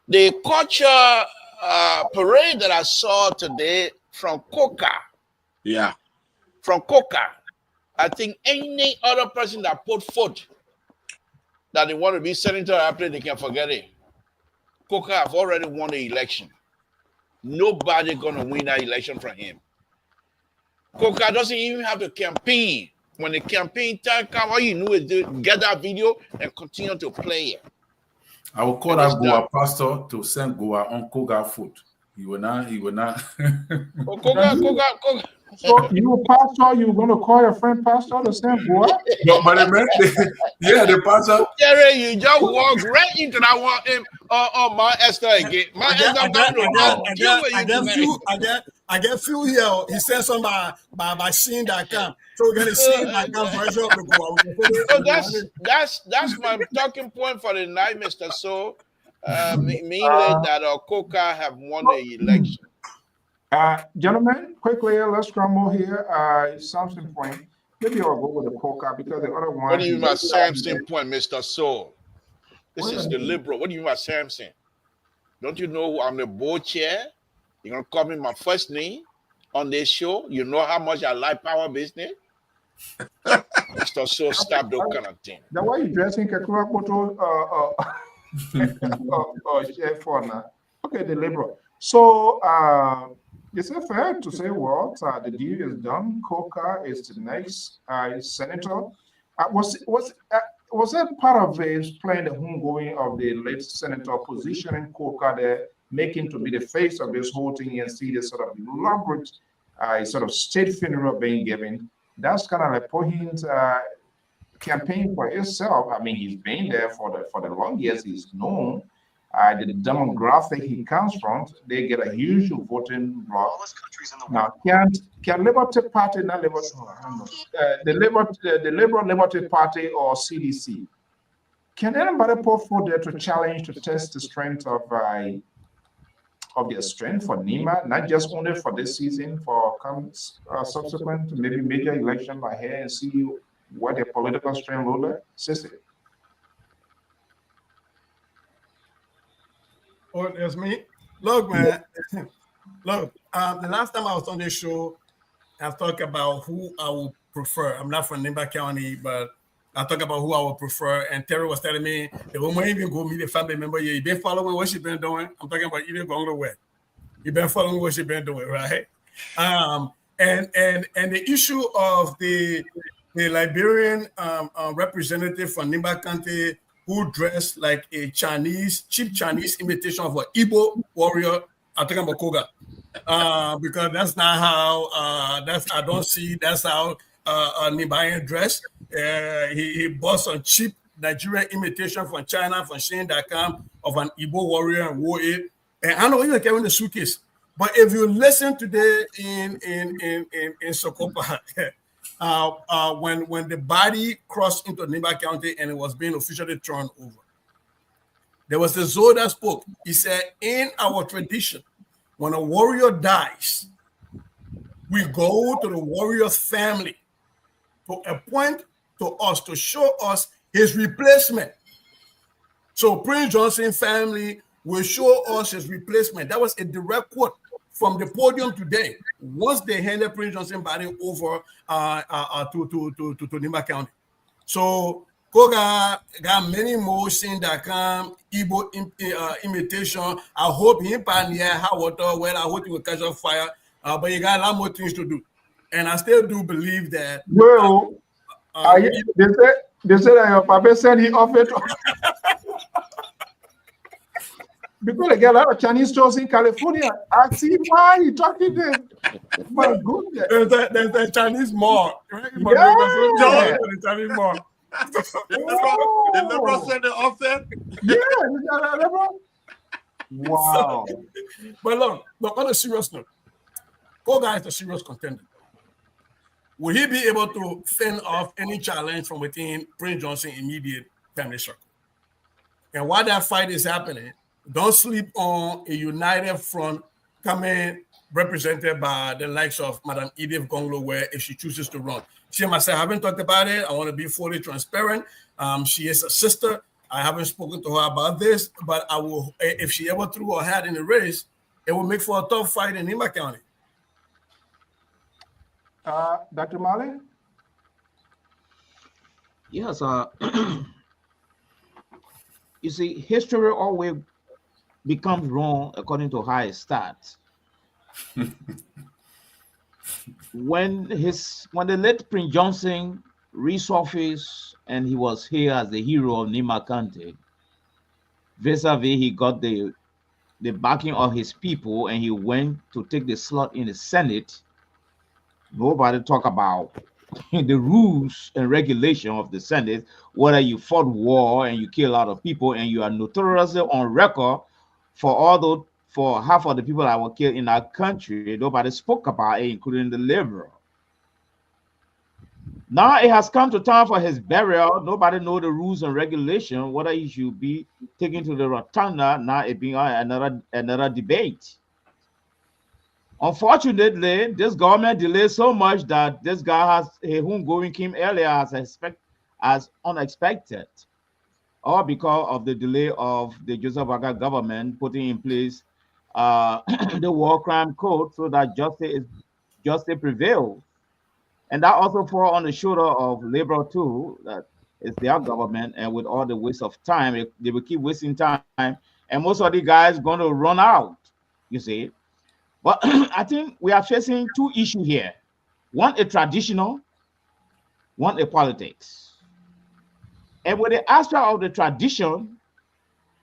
the culture parade that I saw today from Coca. Yeah. From Coca. I think any other person that put foot that they want to be senator after, they can forget it. Coca have already won the election. Nobody gonna win that election from him. Coca doesn't even have to campaign. When the campaign time comes, all you know is to get that video and continue to play it. I will call that Goa pastor to send Goa on Koga food. He will not. Oh, Koga. So you pastor, you're going to call your friend pastor to send Goa? No, but the pastor. Jerry, you just walk right into that one. My Esther again. My I get few here. He said something by seeing.com. So we're gonna see version of the Goa. That's my talking point for the night, Mr. So meaning that Coca have won the election. Gentlemen, quickly, let's scramble here. Samson point. Maybe I'll go with the Coca because the other one. What do you mean by Samson point, Mr. So? This is the liberal. What do you mean by Samson? Don't you know I'm the board chair? You're gonna call me my first name on this show. You know how much I like power business. Mr. So stop those kind of thing. The way you dressing Kakura Poto chef for now. Okay, the liberal. So is it fair to say what the deal is done? Coca is the next senator. Was that part of his plan, the homegoing of the late senator positioning Coca there, making to be the face of this whole thing and see this sort of elaborate sort of state funeral being given? That's kind of like Pohin's campaign for himself. I mean, he's been there for the long years. He's known. the demographic he comes from, they get a huge voting bloc. Now, can Liberty Party, not Liberty, the Liberal Liberty Party or CDC, can anybody put forward there to challenge to test the strength of their strength for NEMA, not just only for this season, for subsequent maybe major election like here, and see what their political strength will like? Sissy. Oh, there's me. Look, man. Look, the last time I was on this show, I talked about who I would prefer. I'm not from Nimba County, but I talked about who I would prefer. And Terry was telling me the woman even go meet a family member. Yeah, you been following what she been doing. I'm talking about Edith Gonglo. You been following what she been doing, right? And the issue of the Liberian representative from Nimba County who dressed like a cheap Chinese imitation of an Igbo warrior. I'm talking about Koga. Because that's not how I don't see that's how Nibayan dress. He bought some cheap Nigerian imitation from China, from Shein.com of an Igbo warrior and wore it. And I know you're carrying the suitcase. But if you listen today in Sokopa, when the body crossed into Nimba County and it was being officially turned over, there was a Zoe that spoke. He said, in our tradition, when a warrior dies, we go to the warrior's family to appoint to us, to show us his replacement. So Prince Johnson's family will show us his replacement. That was a direct quote from the podium today. Once they handed Prince Johnson's body over to Nimba County. So Koga got many more Shein.com Igbo imitation. I hope he near hot water. Well, I hope he will catch on fire. But you got a lot more things to do. And I still do believe that. Well, they said that your papa said he offered. Because they get a lot of Chinese stores in California. I see why you talking there. My goodness. There's a Chinese mall. Right? Yeah. The Chinese mall. The liberal said they offered. Yeah, wow. But look, on a serious note, Koga is a serious contender. Will he be able to fend off any challenge from within Prince Johnson's immediate family circle? And while that fight is happening, don't sleep on a united front coming represented by the likes of Madam Edith Gonglo, where if she chooses to run. She and myself haven't talked about it. I want to be fully transparent. She is a sister. I haven't spoken to her about this, but I will. If she ever threw her hat in the race, it will make for a tough fight in Nimba County. Dr. Mali? Yes. You see, history always becomes wrong according to how it starts. When the late Prince Johnson resurfaced and he was here as the hero of Nimba County, vis-a-vis he got the backing of his people and he went to take the slot in the Senate, nobody talk about the rules and regulation of the Senate, whether you fought war and you kill a lot of people and you are notoriously on record for half of the people that were killed in our country. Nobody spoke about it, including the liberal. Now it has come to time for his burial. Nobody know the rules and regulation, whether he should be taken to the rotunda. Now it being another debate. Unfortunately, this government delayed so much that this guy has whom going came earlier as unexpected, all because of the delay of the Joseph Waga government putting in place the war crime code so that justice prevails. And that also falls on the shoulder of labor too, that it's their government, and with all the waste of time, they will keep wasting time, and most of the guys going to run out, you see. But I think we are facing two issues here. One, a traditional, one, a politics. And with the aspect of the tradition,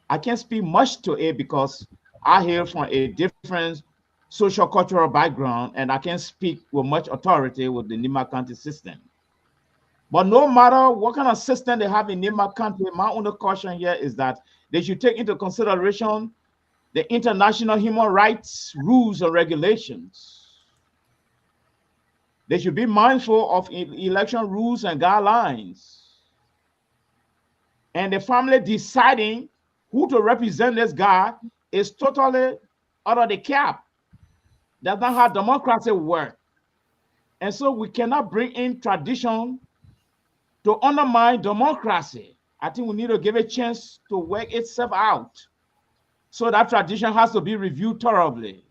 I can't speak much to it because I hail from a different social cultural background, and I can't speak with much authority with the Nimba County system. But no matter what kind of system they have in my country, my only caution here is that they should take into consideration the international human rights rules and regulations. They should be mindful of election rules and guidelines. And the family deciding who to represent this guy is totally out of the cap. That's not how democracy works. And so we cannot bring in tradition to undermine democracy. I think we need to give a chance to work itself out. So that tradition has to be reviewed thoroughly.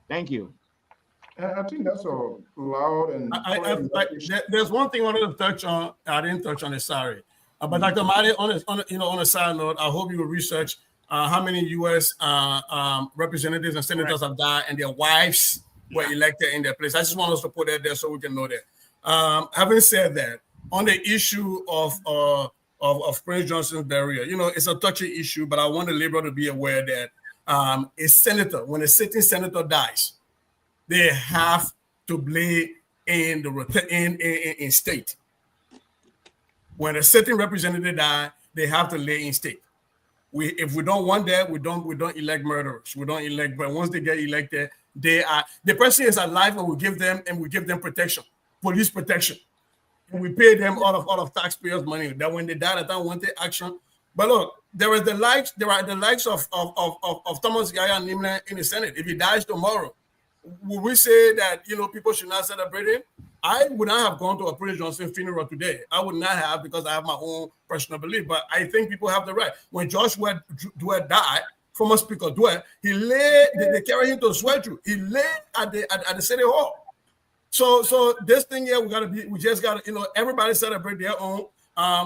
Thank you. I think that's a loud and there's one thing I wanted to touch on. I didn't touch on it. Sorry, but Dr. Madi, on a side note, I hope you will research how many U.S. Representatives and senators have died and their wives were elected in their place. I just want us to put that there so we can know that. Having said that, on the issue of Prince Johnson's burial, it's a touchy issue, but I want the Liberal to be aware that a senator, when a sitting senator dies, they have to lay in in state. When a sitting representative die, they have to lay in state. If we don't want that, we don't elect murderers. We don't elect, but once they get elected, the person is alive, and we give them protection, police protection. And we pay them all of taxpayers' money. That when they die, that time won't take action. But look, there are the likes of Thomas Gaya Nimla in the Senate. If he dies tomorrow, would we say that people should not celebrate him? I would not have gone to a Prince Johnson funeral today. I would not have, because I have my own personal belief. But I think people have the right. When Joshua Dwyer died, former Speaker Dwyer, they carried him to Swedru. He lay at the City Hall. So this thing here, we just gotta, everybody celebrate their own.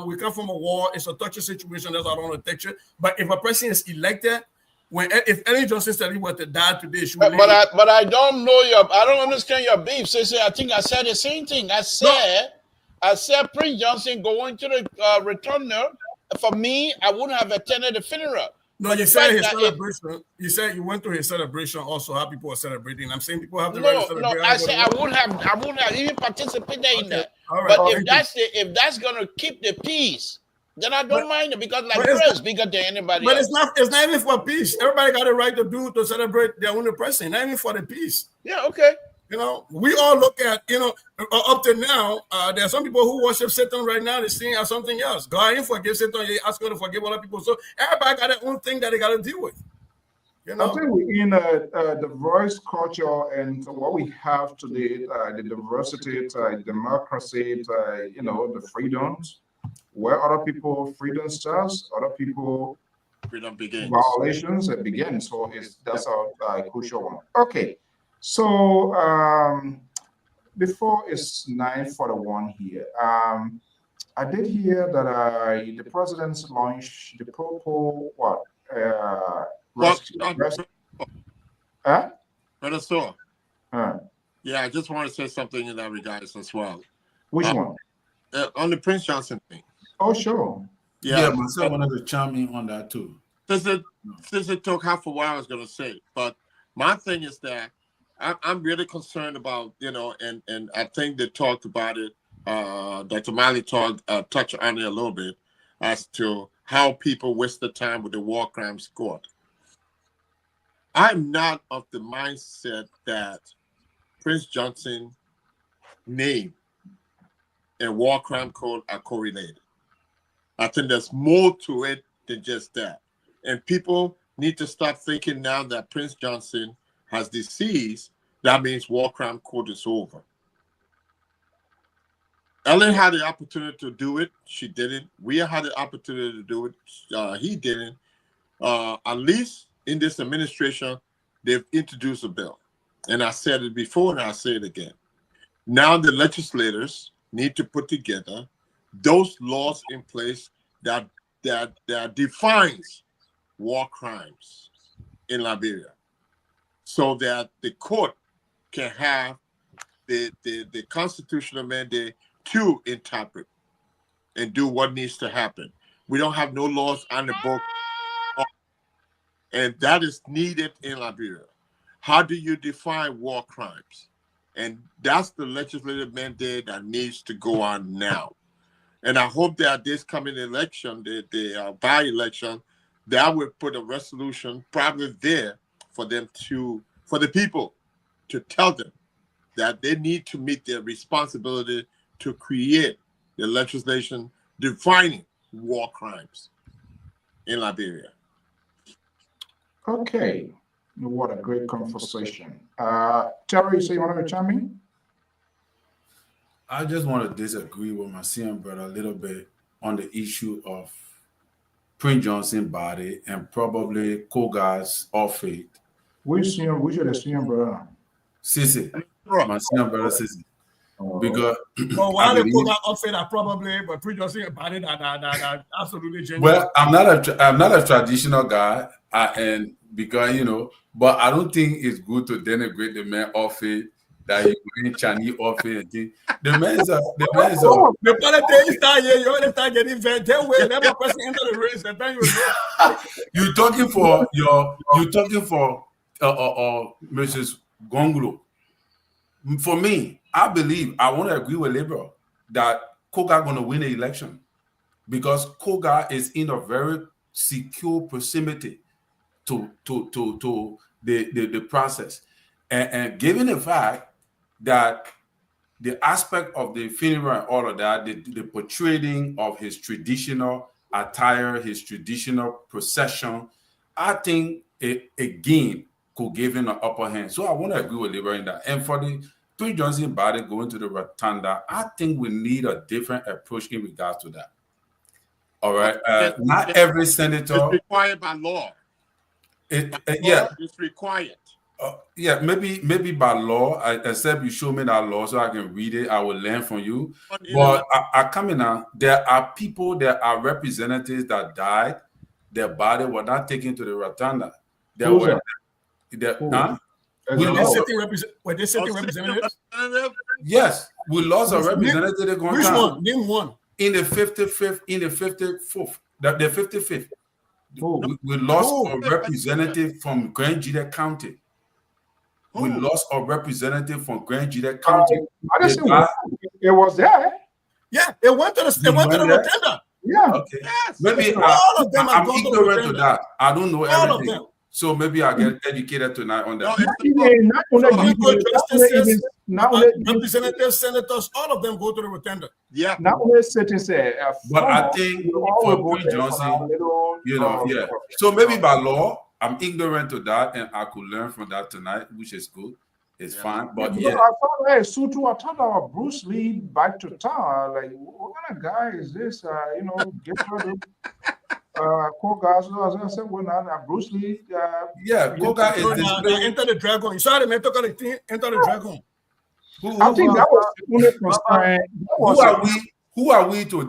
We come from a war. It's a touchy situation. That's why I don't want to touch it. But if a person is elected, if Ellen Johnson said he were to die today, but I don't know I don't understand your beef. So I think I said the same thing. I said Prince Johnson going to the returner. For me, I wouldn't have attended the funeral. No, you said his celebration. You said you went to his celebration also, how people are celebrating. I'm saying people have the right to celebrate. No, I said I wouldn't have even participated in that. Right. But if that's gonna keep the peace, then I don't mind it, because Chris bigger than anybody else. It's not even for peace. Everybody got a right to celebrate their own person, not even for the peace. Yeah, okay. We all look at, up to now, there are some people who worship Satan right now. They're seeing as something else. God ain't forgive Satan. He asked God to forgive other people. So everybody got their own thing that they got to deal with. I think we're in the diverse culture, and what we have today, the diversity, democracy, the freedoms, where other people freedom starts, other people freedom begins. Violations it begins. So that's a crucial one. Okay. So before it's 9:41 here, I did hear that the president's launched the Popo Yeah, I just want to say something in that regards as well. Which one? On the Prince Johnson thing. Oh, sure. Yeah, myself wanted to chime in on that too. Since it took half a while, I was going to say, but my thing is that I'm really concerned about, and I think they talked about it. Dr. Mali touched on it a little bit as to how people waste the time with the war crimes court. I'm not of the mindset that Prince Johnson name and war crime code are correlated. I think there's more to it than just that. And people need to start thinking now that Prince Johnson has deceased, that means war crime court is over. Ellen had the opportunity to do it. She didn't. We had the opportunity to do it. He didn't. At least in this administration, they've introduced a bill. And I said it before and I'll say it again. Now the legislators need to put together those laws in place that defines war crimes in Liberia, so that the court can have the constitutional mandate to interpret and do what needs to happen. We don't have no laws on the book, and that is needed in Liberia. How do you define war crimes? And that's the legislative mandate that needs to go on now. And I hope that this coming election, the by-election, that will put a resolution probably there for them for the people to tell them that they need to meet their responsibility to create the legislation defining war crimes in Liberia. Okay. What a great conversation. Terry, you say you want to chime in? I just want to disagree with my CM brother a little bit on the issue of Prince Johnson body and probably Kogar's off-faith. Which should the CM brother? Sissy, my CM brother Sissy. Because why the Kogar off-faith are probably, but Prince Johnson body that absolutely genuine. Well, I'm not a traditional guy, and because but I don't think it's good to denigrate the man off-faith. That he wearing Chinese off-faith and thing. The man's the politics start here. You already start getting very. Then we never person enter the race. And then you're talking for Mrs. Gonglo. For me, I believe I want to agree with Liberal that Kogar going to win the election because Kogar is in a very secure proximity to the process, and given the fact that the aspect of the funeral and all of that, the portraying of his traditional attire, his traditional procession, I think it again could give him an upper hand. So I want to agree with Liberal in that. And for the Prince Johnson body going to the rotunda, I think we need a different approach in regards to that. All right. Not every senator. It's required by law. Yeah. It's required. Yeah, maybe by law, except you show me that law so I can read it, I will learn from you. But I come in now, there are people, there are representatives that died, their body were not taken to the rotunda. There were were they sitting representatives? Yes, we lost a representative. Which one? Name one. In the 55th, the 55th. We lost a representative from Grand Juda County. We lost a representative from Grand Juda County. It was there. Yeah, it went to the rotunda. Yeah. Okay. Yes. Maybe all of them I'm ignorant to that. I don't know everything. All of them. So maybe I get educated tonight on that. Representatives, senators, all of them go to the rotunda. Yeah. Not only sitting say, but I think for Prince Johnson, yeah. So maybe by law, I'm ignorant to that, and I could learn from that tonight, which is good. It's fine, but yeah. I thought, Sutu, I thought about Bruce Lee back to town. Like, what kind of guy is this? Get rid of Kogar. So I said, well, now Bruce Lee. Yeah, Kogar is displaying. Enter the dragon. Sorry, man, enter the dragon. I think that was the only Who are we to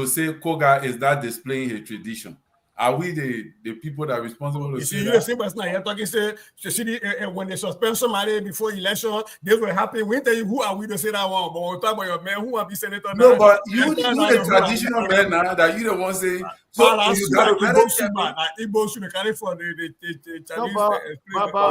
say Kogar is not displaying his tradition? Are we the people that are responsible to say that? You're talking say when they suspend somebody before election, this will happen. We tell you who are we to say that one, but we'll talk about your man who will be senator. No, but you the traditional man now that you don't want to say. So you got to really for the Chinese.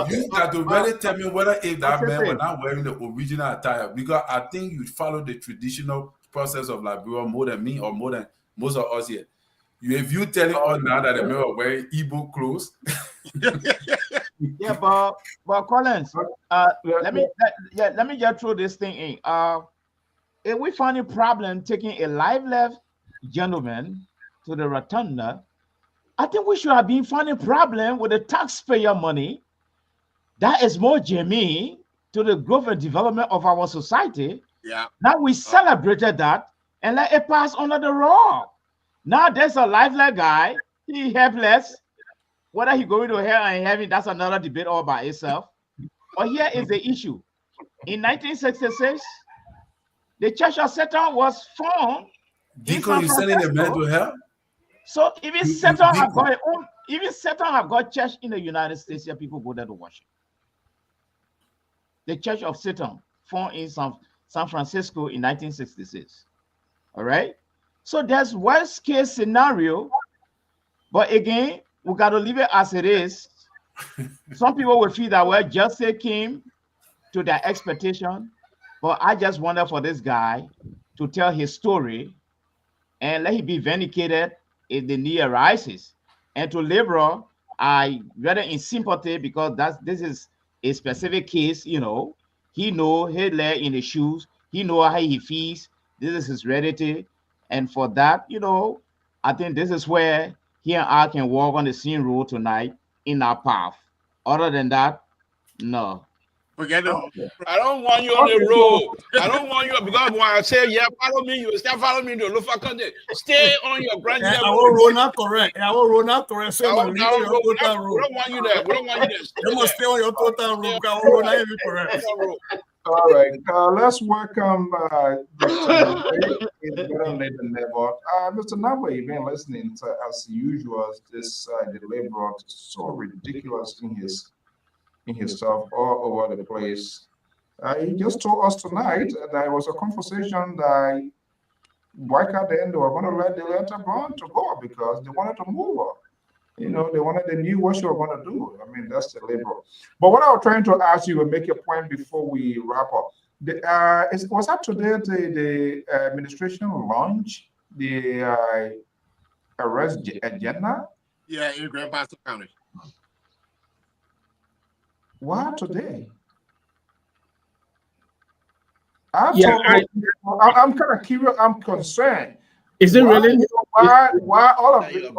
You got to really tell me whether if that man was not wearing the original attire, because I think you follow the traditional process of Liberia more than me or more than most of us here. If you telling us now that the men are wearing Igbo clothes, yeah, but Collins, let me get through this thing in. If we find a problem taking a live left gentleman to the rotunda, I think we should have been finding a problem with the taxpayer money that is more germane to the growth and development of our society. Yeah. Now we celebrated that and let it pass under the rug. Now there's a lifeless guy, he helpless. Whether he going to hell and heaven, that's another debate all by itself. But here is the issue. In 1966, the Church of Satan was formed. Deacon, you sending the man to hell? So even Satan have got Satan have got church in the United States, here people go there to worship. The Church of Satan formed in San Francisco in 1966. All right. So there's worst case scenario, but again, we got to leave it as it is. Some people will feel that, well, just say Kim to their expectation. But I just wonder for this guy to tell his story and let him be vindicated if the need arises. And to Liberal, I rather in sympathy because this is a specific case, you know. He know he lay in the shoes, he know how he feels, this is his reality. And for that, you know, I think this is where he and I can walk on the same road tonight in our path. Other than that, no. Forget it. I don't want you on the road. I don't want you because when I say yeah, follow me, you start following me to look for content. Stay on your grand I level. will roll not correct. I will roll not correct. Say my We leave on your total don't road. want you there. We don't want you there. You must stay on your total road because I will roll not even correct. All right, let's welcome Mr. It's better late than never. Mr. Naba, you've been listening to, as usual, this the Liberal so ridiculous in his stuff all over the place. He just told us tonight that it was a conversation that why can't they were going to let the letter burn to go because they wanted to move her. You know, they knew what you were going to do. I mean, that's the Liberal. But what I was trying to ask you and make a point before we wrap up. Was that today the administration launched the arrest agenda? Yeah, in Grand Bassa County. Why today? I'm kind of curious. I'm concerned. Is it really? Why all of the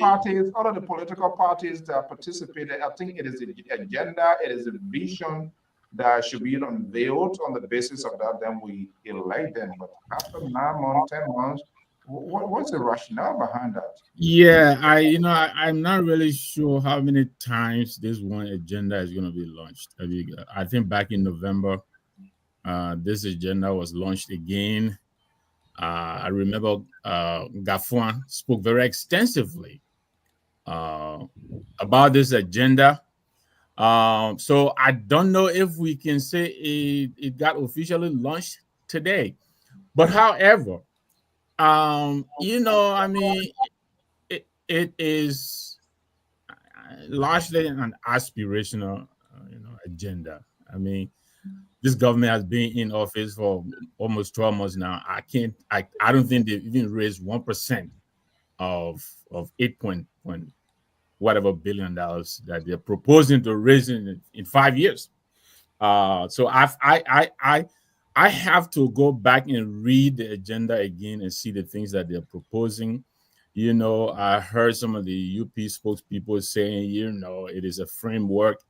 parties, all of the political parties that participated? I think it is the agenda, it is a vision that should be unveiled on the basis of that. Then we elect them. But after 9 months, 10 months, what's the rationale behind that? Yeah, I'm not really sure how many times this one agenda is going to be launched. I think back in November, this agenda was launched again. I remember Gafuan spoke very extensively about this agenda. So I don't know if we can say it got officially launched today. But however, I mean, it is largely an aspirational, agenda. I mean, this government has been in office for almost 12 months now. I don't think they've even raised 1% of 8 whatever billion dollars that they're proposing to raise in 5 years. So I have to go back and read the agenda again and see the things that they're proposing. I heard some of the UP spokespeople saying, it is a framework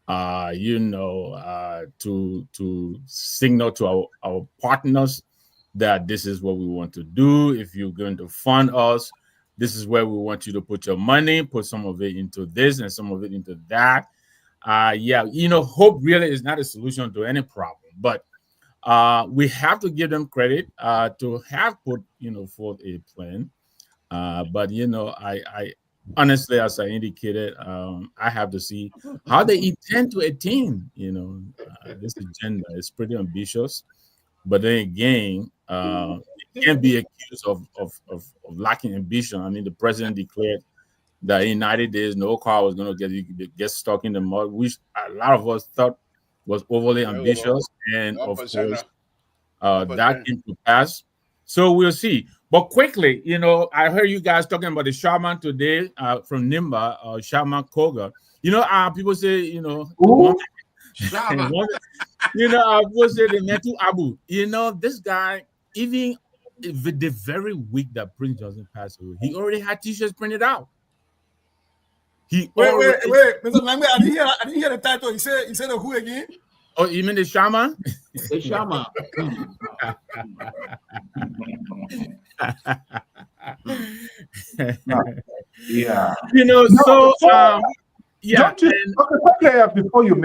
to signal to our partners that this is what we want to do. If you're going to fund us, this is where we want you to put your money, put some of it into this and some of it into that. Hope really is not a solution to any problem, but we have to give them credit to have put, forth a plan. But I honestly, as I indicated, I have to see how they intend to attain, this agenda. Is pretty ambitious, but then again, it can't be accused of lacking ambition. I mean, the president declared that in 90 days, no car was going to get stuck in the mud, which a lot of us thought was overly ambitious, and of course, that came to pass. So we'll see. But quickly, I heard you guys talking about the shaman today from Nimba, Shaman Koga. People say, Shaman. people say the Metu Abu. This guy, even the very week that Prince Johnson passed away, he already had t-shirts printed out. Wait, Mr. Langbe, I didn't hear the title. He said who again? Oh, you mean the shaman? The shaman. Yeah. Before you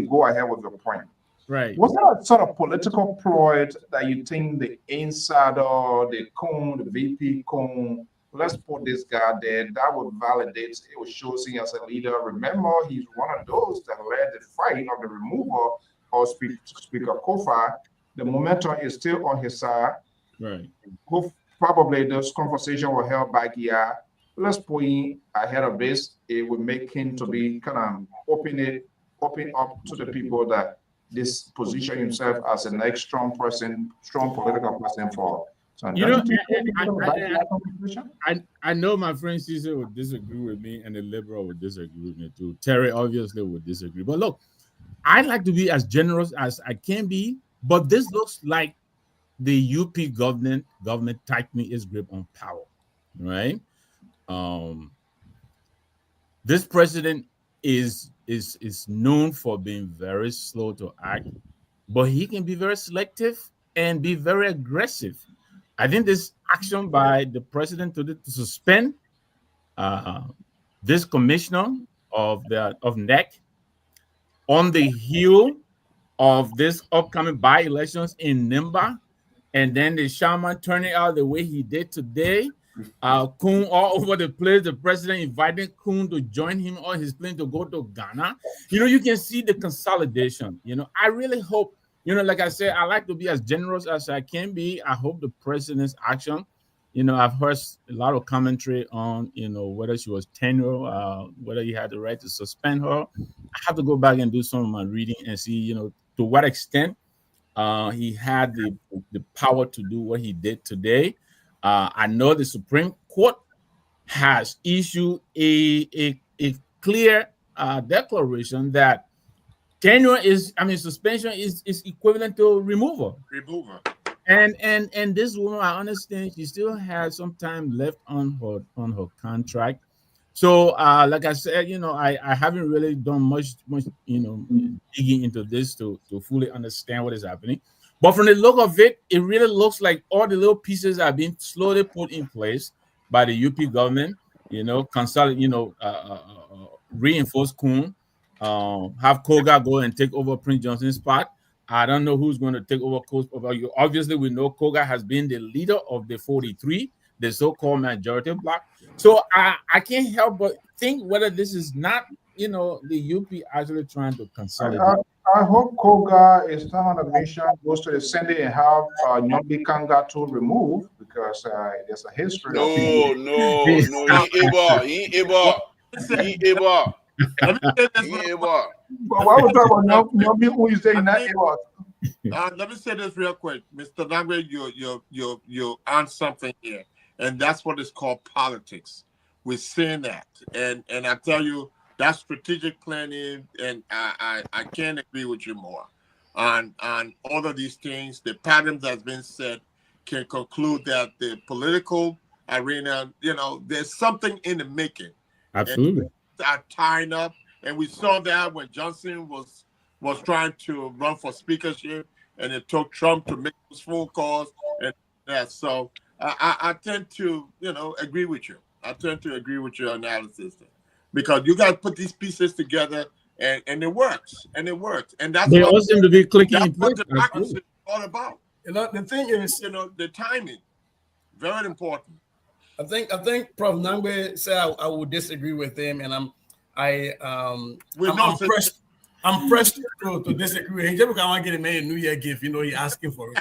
go ahead with your point, right? Was that a sort of political ploy that you think the insider, the Kun, the VP Kun, let's put this guy there, that would validate, it would show him as a leader. Remember, he's one of those that led the fight of the removal of Speaker Kofa. The momentum is still on his side. Right. Probably those conversations were held back here. Let's put in ahead of this. It would make him to be kind of open up to the people that this position himself as the next strong political person for. So You know, I I know my friend Caesar would disagree with me, and the liberal would disagree with me too. Terry obviously would disagree. But look, I'd like to be as generous as I can be, but this looks like the UP government tightening its grip on power, right? This president is known for being very slow to act, but he can be very selective and be very aggressive. I think this action by the president to suspend this commissioner of NEC on the heel of this upcoming by-elections in Nimba, and then the shaman turning out the way he did today. Kun all over the place. The president invited Kun to join him on his plane to go to Ghana. You know, you can see the consolidation. You know, I really hope, you know, like I said, I like to be as generous as I can be. I hope the president's action, you know, I've heard a lot of commentary on, you know, whether she was tenure, whether he had the right to suspend her. I have to go back and do some of my reading and see, you know, to what extent he had the power to do what he did today. I know the Supreme Court has issued a clear declaration that suspension is equivalent to removal. And this woman, I understand, she still has some time left on her contract. So, like I said, you know, I haven't really done much, you know, digging into this to fully understand what is happening. But from the look of it, it really looks like all the little pieces are being slowly put in place by the UP government. You know, reinforce Kun, have Koga go and take over Prince Johnson's spot. I don't know who's going to take over. Obviously, we know Koga has been the leader of the 43, the so-called majority bloc. So I can't help but think whether this is not, you know, the UP actually trying to consolidate. I hope Koga is not on a mission, goes to the Senate and have Nyombi Kanga to remove, because there's a history. No, he able. But why would talk about Nyombi who is saying not able? Let me say this real quick, Mr. Nangwe, you on something here, and that's what is called politics. We're seeing that, and I tell you, that's strategic planning, and I can't agree with you more on all of these things. The patterns that's been set can conclude that the political arena, you know, there's something in the making. Absolutely, are tying up, and we saw that when Johnson was trying to run for speakership, and it took Trump to make those phone calls, and that. So I tend to, you know, agree with you. I tend to agree with your analysis there. Because you got to put these pieces together, and it works, and that's they all seem to be clicking in place. What democracy is all about. You know, the thing is, you know, the timing, very important. I think Prof. Nangwe said I would disagree with him, and I'm pressed. I'm pressed to disagree with him just because I want to get him a New Year gift. You know, he's asking for it.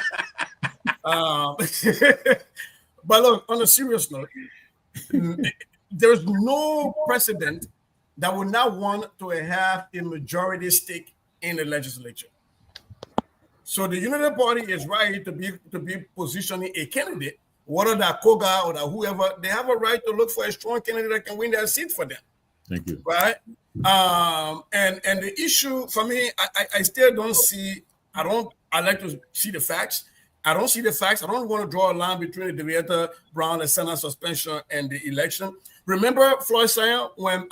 But look, on a serious note, there's no precedent that would not want to have a majority stake in the legislature. So the Unity Party is right to be positioning a candidate, whether that Koga or that whoever, they have a right to look for a strong candidate that can win that seat for them. Thank you. Right? And the issue for me, I still don't see. I like to see the facts. I don't see the facts. I don't want to draw a line between the Deviator Brown, the Senate suspension, and the election. Remember Floyd Sayer when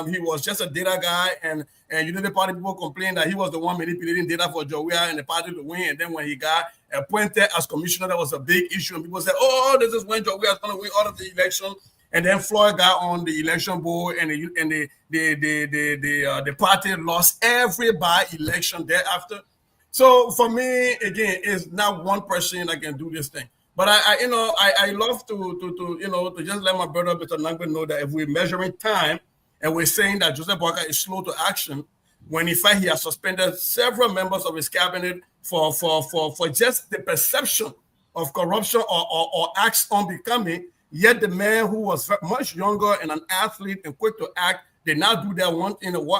he was just a data guy, and Unity Party people complained that he was the one manipulating data for Jowiah and the party to win. And then when he got appointed as commissioner, that was a big issue, and people said, "Oh, this is when Jowiah is going to win all of the election." And then Floyd got on the election board, and the party lost every by-election thereafter. So for me, again, it's not one person that can do this thing. But I love to just let my brother Mr. Nangwe know that if we're measuring time and we're saying that Joseph Boakai is slow to action, when in fact he has suspended several members of his cabinet for just the perception of corruption or acts unbecoming, yet the man who was much younger and an athlete and quick to act did not do that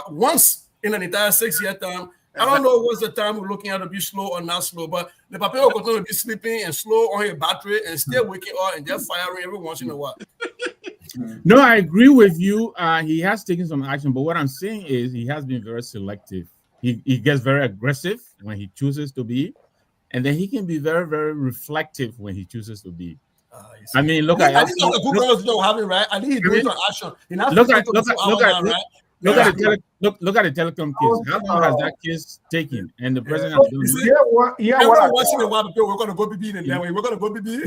once in an entire 6-year term. I don't know what's the time we're looking at to be slow or not slow, but the Papio will continue to be sleeping and slow on his battery and still waking up and just firing every once in a while. No, I agree with you. He has taken some action, but what I'm saying is he has been very selective. He gets very aggressive when he chooses to be, and then he can be very, very reflective when he chooses to be. I mean, look at the Google don't have it right. I think he's doing some action. Look at the telecom case. How long has that case taken? And the president has done it. Everyone watching the while we're going to go BB and then we're going to go BB.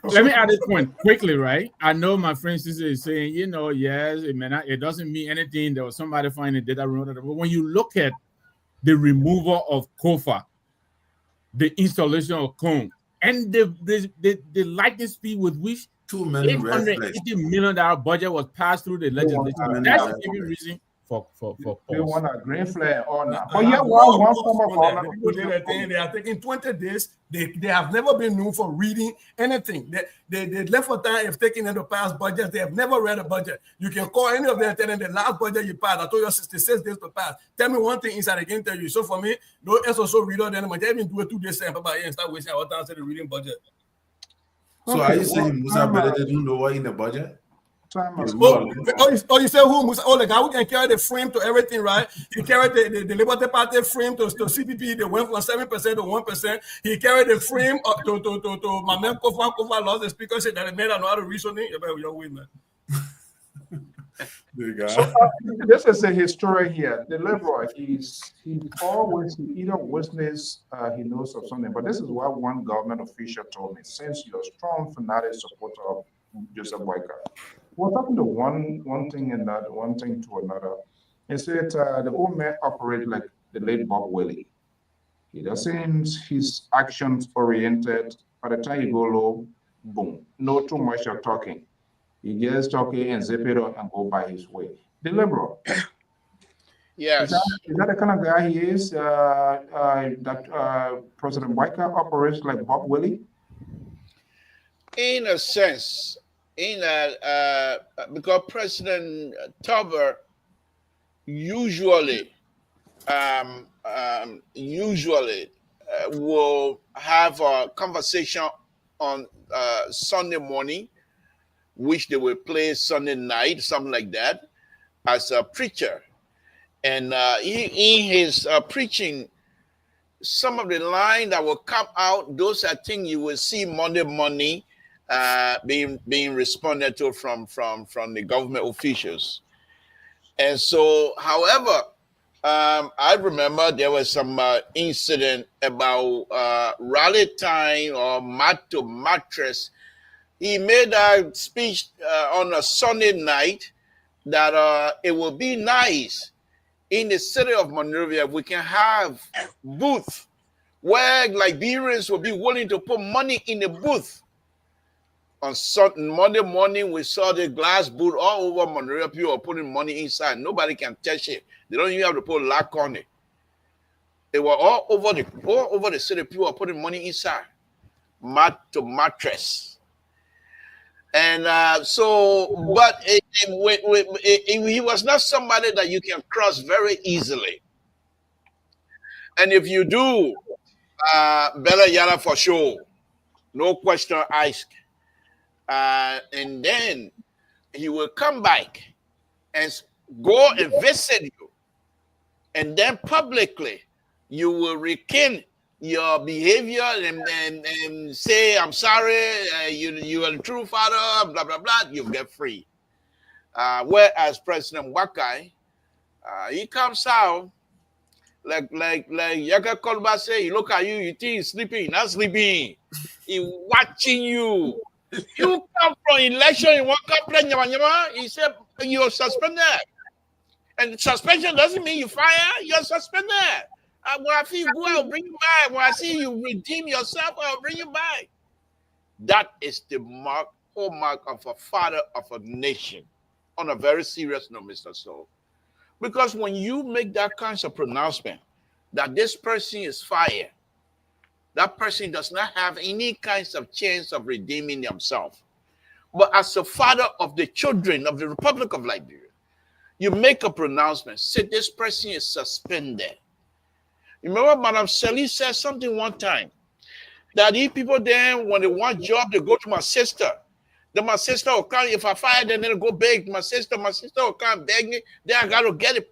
Let me add this point quickly, right? I know my friend sister is saying, you know, yes, it doesn't mean anything. There was somebody finding data room, but when you look at the removal of COFA, the installation of CONE, and the lightning speed with which $880 million budget was passed through the legislature, that's a big reason for they want a green flag or not. But yeah, one form of government. They are taking 20 days. They have never been known for reading anything. They left for time if taking in the past budget. They have never read a budget. You can call any of them and tell them the last budget you passed. I told you 66 days to pass. Tell me one thing inside, I can tell you. So for me, no SOSO reader, then they even do it 2 days and start wasting our time to reading budget. So are you saying Musa Bede didn't know what in the budget? You say who? Musa? Oh, the guy who can carry the frame to everything, right? He carried the Liberty Party frame to CPP. They went from 7% to 1%. He carried the frame to my man Kofa lost the speaker said that the man I know how to reason it. You better win, man. So this is a history here. The liberal, he always either witness he knows of something. But this is what one government official told me. Since you're a strong fanatic supporter of Joseph Boyka, we're talking to one thing and that one thing to another. He said the old man operates like the late Bob Willie. He doesn't his actions oriented. By the time you go low, boom, no too much of talking. He gets talking and zip it up and go by his way. The liberal. Yes. Is that the kind of guy he is? That President Boyka operates like Bob Willie? In a sense, because President Tubber usually will have a conversation on Sunday morning, which they will play Sunday night, something like that, as a preacher. And in his preaching, some of the line that will come out, those I think you will see Monday morning being responded to from the government officials. And so, however, I remember there was some incident about rally time or mat to mattress. He made a speech on a Sunday night that it would be nice in the city of Monrovia we can have booth where Liberians will be willing to put money in the booth. On Monday morning, we saw the glass booth all over Monrovia. People are putting money inside. Nobody can touch it. They don't even have to put lock on it. They were all over the city. People are putting money inside, mat to mattress. And but he was not somebody that you can cross very easily. And if you do, Bella Yala for sure, no question asked. And then he will come back and go and visit you. And then publicly, you will recant your behavior and say, I'm sorry, you are the true father, blah, blah, blah, you get free. Whereas President Wakai, he comes out, like Yaka Kolba say, he look at you, you think he's sleeping, not sleeping. He watching you. You come from election in one company, he said you're suspended. And suspension doesn't mean you fire, you're suspended. When I see you go, I'll bring you back. When I see you redeem yourself, I'll bring you back. That is the hallmark of a father of a nation. On a very serious note, Mr. Soul. Because when you make that kind of pronouncement that this person is fired, that person does not have any kinds of chance of redeeming themselves. But as a father of the children of the Republic of Liberia, You make a pronouncement. Say this person is suspended. You remember Madam Shelley said something one time that these people then, when they want job, they go to my sister. Then my sister will come. If I fire them, then they go beg my sister. My sister will come beg me. Then I got to get it.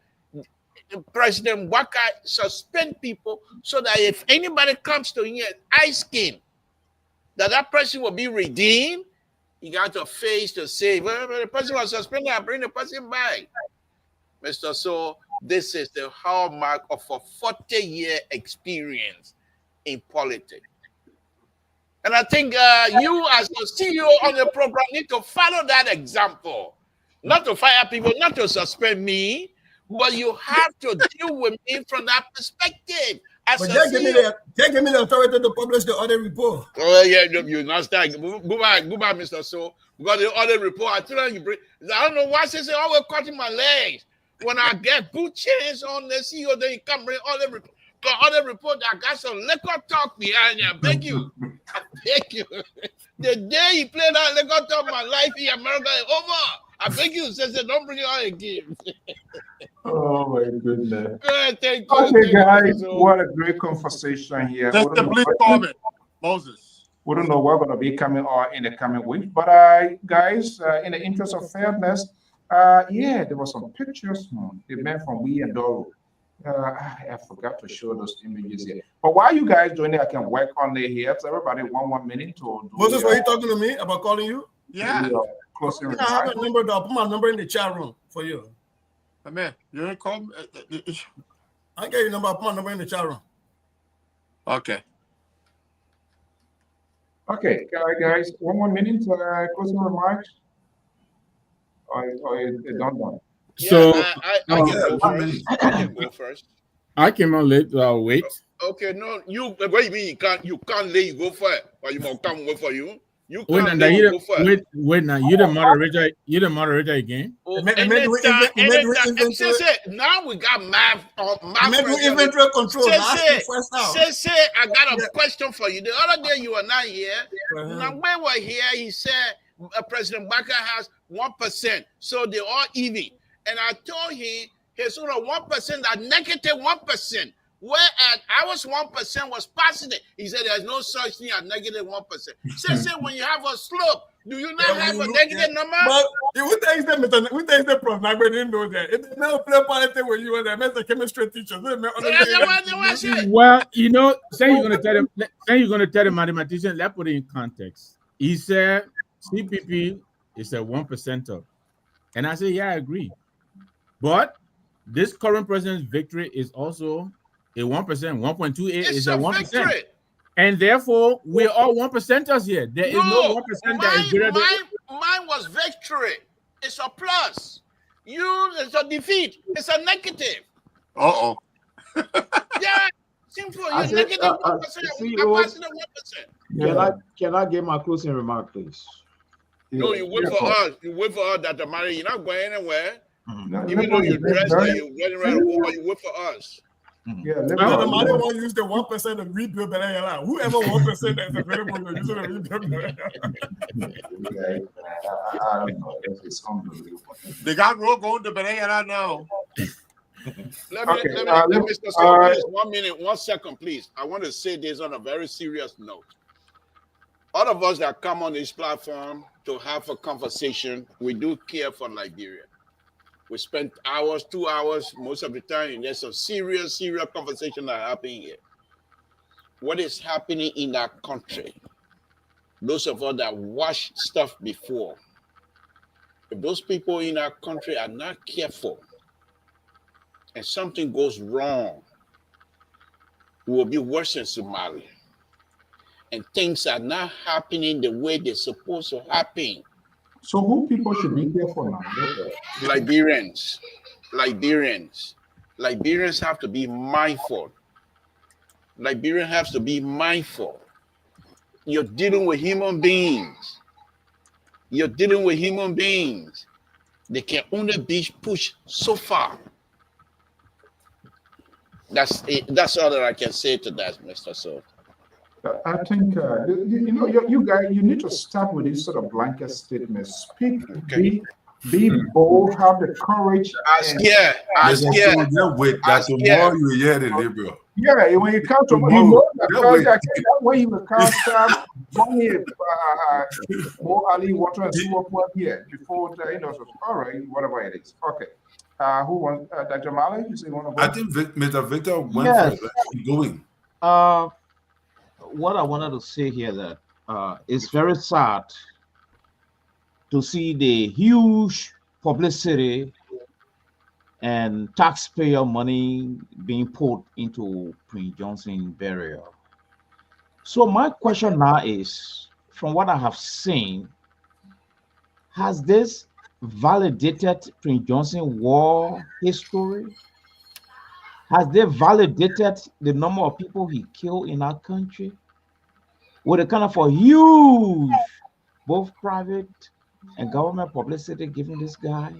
President Waka suspend people so that if anybody comes to him ice skin, that person will be redeemed. He got to face to say, well, the person was suspended, I bring the person back. Mr. So, this is the hallmark of a 40-year experience in politics. And I think you as the CEO on the program need to follow that example. Not to fire people, not to suspend me, but you have to deal with me from that perspective. As but just give me the authority to publish the audit report. Oh yeah, you understand. Go back, Mr. So. Because the audit report, I tell you, I don't know why they say always cutting my legs. When I get good chance on the CEO, then you come bring audit report. The audit report, I got some liquor talk behind you. I beg you. I beg you. The day you play that liquor talk, my life in America is over. I beg you, say, don't bring it on again. Oh my goodness. Thank you. Okay, guys, what a great conversation here. Please comment, Moses. We don't know what's going to be coming on in the coming week, but guys, in the interest of fairness, yeah, there were some pictures. The man from We and Doro. I forgot to show those images here. But while you guys doing it, I can work on it here. So everybody, one minute to do. Moses, were you talking to me about calling you? Yeah. Closing I have a number. I'll put my number in the chat room for you. Man, you didn't call me. I get your number. I'll put my number in the chat room. Okay. Okay, guys, one more minute. Closing remarks. Or done. So I can go first. I came on late. I'll wait. Okay, no, you. What do you mean you can't let you go for it, or you won't come wait for you? You Wait, can't now, go for it. wait, now you the moderator. You the moderator again. Oh, now we got math inventory control. Say, I got a question for you. The other day you were not here. Now when we're here, he said President Baka has 1%, so they're all even. And I told him he's sort of 1%, that negative 1%. Whereas ours 1% was positive. He said there's no such thing as negative 1%. Say when you have a slope, do you not have a negative number? But we thank the prof. I didn't know that. If they never play politics with you, they met the chemistry teacher. Well, you know, say you're gonna tell the mathematician. Let's put it in context. He said CPP is a 1%, and I said, yeah, I agree. But this current president's victory is also a 1%, 1.28 is a 1%. And therefore, we're all 1%ers here. There is no 1% that is greater than mine was victory. It's a plus. You, it's a defeat. It's a negative. Uh-oh. Yeah, simple. You're negative 1%. I'm positive 1%. Can I get my closing remark, please? No, you wait for us. You wait for us that the money, you're not going anywhere. Even though you're dressed and you're getting ready to go, but you wait for us. Yeah, the money won't use the 1% to rebuild the area. Whoever 1% that's available, you're using to rebuild the area. I don't know. It's unbelievable. They got road going to Berea now. Let me, Mr. Stone, please, 1 minute, 1 second, please. I want to say this on a very serious note. All of us that come on this platform to have a conversation, we do care for Liberia. We spend hours, 2 hours, most of the time, and there's some serious conversation that happen here. What is happening in our country? Those of us that watched stuff before, if those people in our country are not careful and something goes wrong, it will be worse than Somalia. And things are not happening the way they're supposed to happen. So who people should be careful now? Liberians have to be mindful. Liberians have to be mindful. You're dealing with human beings. They can only be pushed so far. That's it. That's all that I can say to that, Mr. So. I think you guys, you need to start with this sort of blanket statement. Speak, be be bold, have the courage. And, Yeah, Just wait. That tomorrow you hear the liberal. yeah, when you come to you know that way you will come start money Ali water and sewer plant here before the, you know, so all right, whatever it is. Okay. Who wants Dr. Mali? You say one of I think Mr. Victor went Yes. first. Keep going. What I wanted to say here that it's very sad to see the huge publicity and taxpayer money being put into Prince Johnson burial. So my question now is, from what I have seen, has this validated Prince Johnson war history? Has they validated the number of people he killed in our country? With a kind of a huge, both private and government publicity given this guy?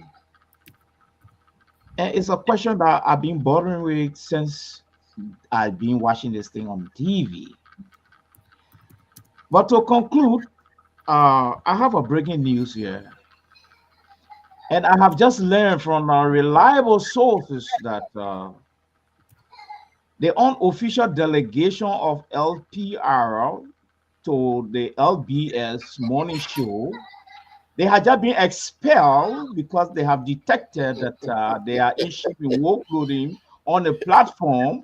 And it's a question that I've been bothering with since I've been watching this thing on TV. But to conclude, I have a breaking news here. And I have just learned from reliable sources that the unofficial delegation of LPR to the LBS morning show, they had just been expelled because they have detected that they are issuing woke clothing on the platform.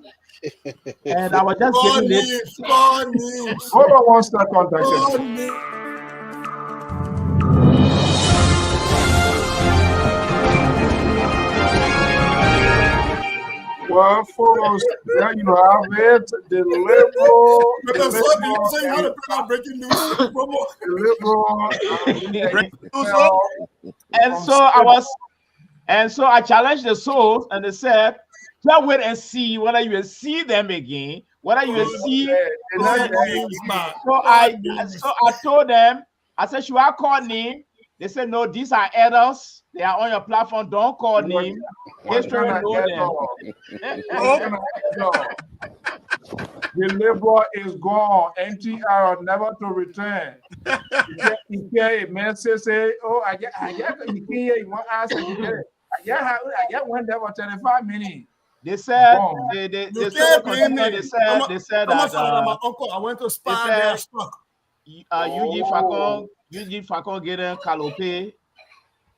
And I was just giving it. Hold on one second, Dr. Well, folks, there you have it. The liberal, and so I challenged the souls, and they said, just wait and see whether you will see them again, whether you will see. So I told them, I said, should I call name? They said, no, these are adults. They are on your platform. Don't call name. History know them. The liberal is gone. NTR never to return. You hear a man say, oh, I get you hear you want to ask again. I get one there for 25 minutes. They said they said that my uncle, I went to Spa there stock. Eugene Facon getting Calope.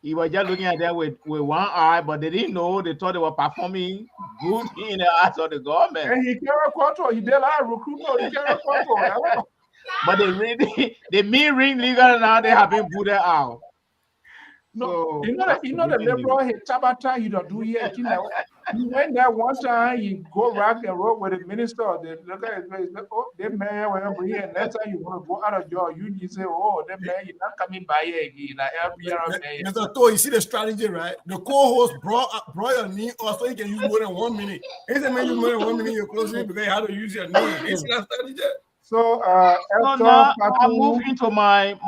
He was just looking at them with one eye, but they didn't know. They thought they were performing good in the eyes of the government. And he carried control. He did a lot of recruitment. He carried control. But the main ring leader now, they have been booted out. No, so, you know the liberal he tabata he don't do here. He went there one time, he go rock and roll with the minister. They look at his face, oh, that man wherever here. And next time you want to go out of jail, you say, oh, that man, you're not coming by here again. Like every year, Mr. Toh, you see the strategy, right? The co-host brought your name so you can use more than 1 minute. If the man use more than 1 minute, you're closing because you have to use your name. You see that strategy? So, now I move into my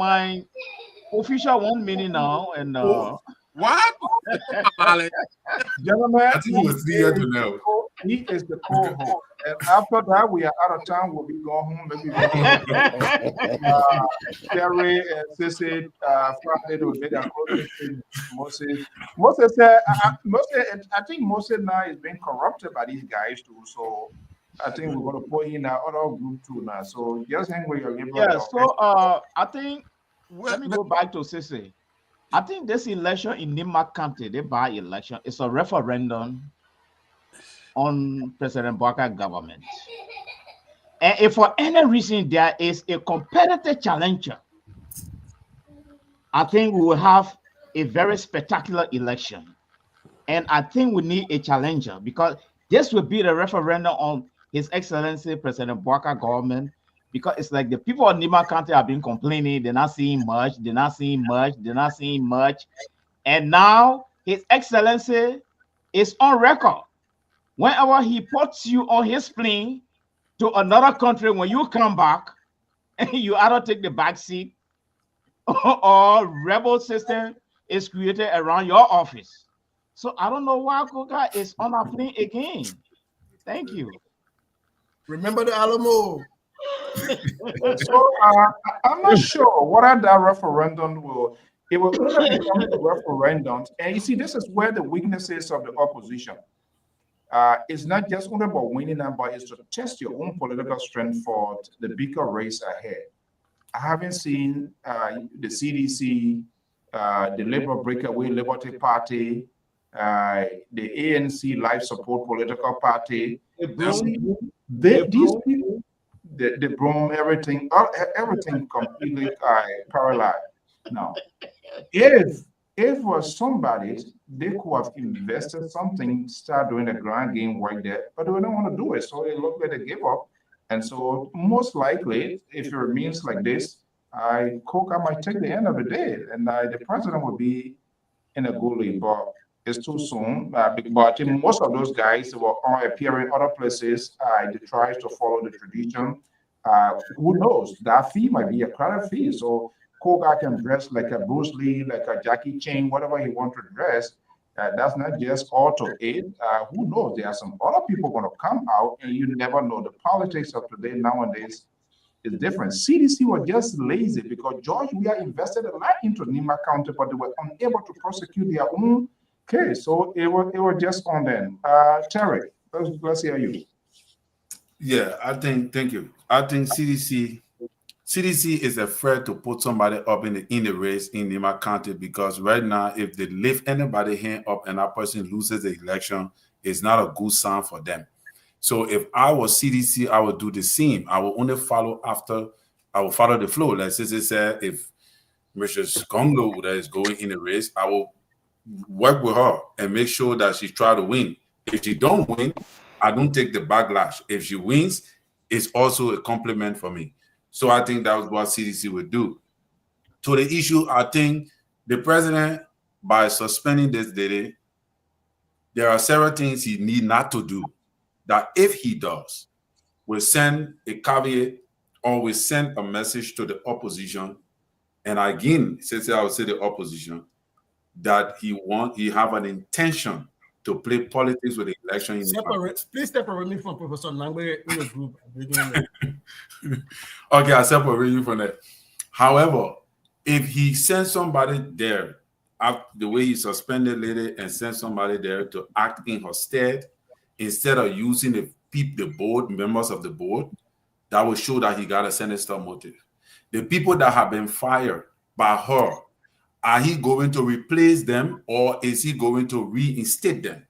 official 1 minute now, and what? Gentlemen, I think we'll see you now. He is the co-host, and after that, we are out of town. We'll be going home. Maybe Terry and Sissy Friday will make their closing. Moses said, I think Moses now is being corrupted by these guys too. So I think we're going to put in our other group too now. So just hang with your liberal. Yeah. So I think. Let me go back to Sissy. I think this election in Nima County, the by-election, is a referendum on President Barker government. And if for any reason there is a competitive challenger, I think we will have a very spectacular election. And I think we need a challenger because this will be the referendum on His Excellency President Barker government. Because it's like the people of Nima County have been complaining, they're not seeing much, they're not seeing much. And now His Excellency is on record. Whenever he puts you on his plane to another country, when you come back, you either take the back seat or rebel system is created around your office. So I don't know why Koka is on our plane again. Thank you. Remember the Alamo. So I'm not sure what that referendum will. It will only become a referendum. And you see, this is where the weaknesses of the opposition. It's not just only about winning, but it's to test your own political strength for the bigger race ahead. I haven't seen the CDC, the Labour Breakaway Liberty Party, the ANC Life Support Political Party. These people, they broom everything completely paralyzed. Now, if it was somebody, they could have invested something, start doing the ground game work there, but they don't want to do it. So it looked like they gave up. And so most likely, if it remains like this, Coca might take the end of the day, and the president will be in a good lead. But it's too soon. But I think most of those guys were appearing other places. They try to follow the tradition. Who knows? That fee might be a credit fee. So Koga can dress like a Bruce Lee, like a Jackie Chan, whatever he wants to dress. That's not just auto aid. Who knows? There are some other people going to come out, and you never know. The politics of today nowadays is different. CDC was just lazy because George Weah invested a lot into Nima County, but they were unable to prosecute their own case. So it was just on them. Terry, let's hear you. Yeah, thank you. I think CDC is afraid to put somebody up in the race in Nima County because right now, if they lift anybody hand up and that person loses the election, it's not a good sign for them. So if I was CDC, I would do the same. I will only follow the flow. Like Sissy said, if Mrs. Congo that is going in the race, I will work with her and make sure that she try to win. If she don't win, I don't take the backlash. If she wins, it's also a compliment for me. So I think that was what CDC would do. To the issue, I think the president, by suspending this day, there are several things he need not to do that if he does, will send a caveat or will send a message to the opposition. And again, since I would say the opposition, that he have an intention to play politics with the election. Please separate me from Professor Nangwe in the group. Okay, I separate you from that. However, if he sends somebody there, the way he suspended lady and sent somebody there to act in her stead, instead of using the board, members of the board, that will show that he got a sinister motive. The people that have been fired by her, are he going to replace them or is he going to reinstate them?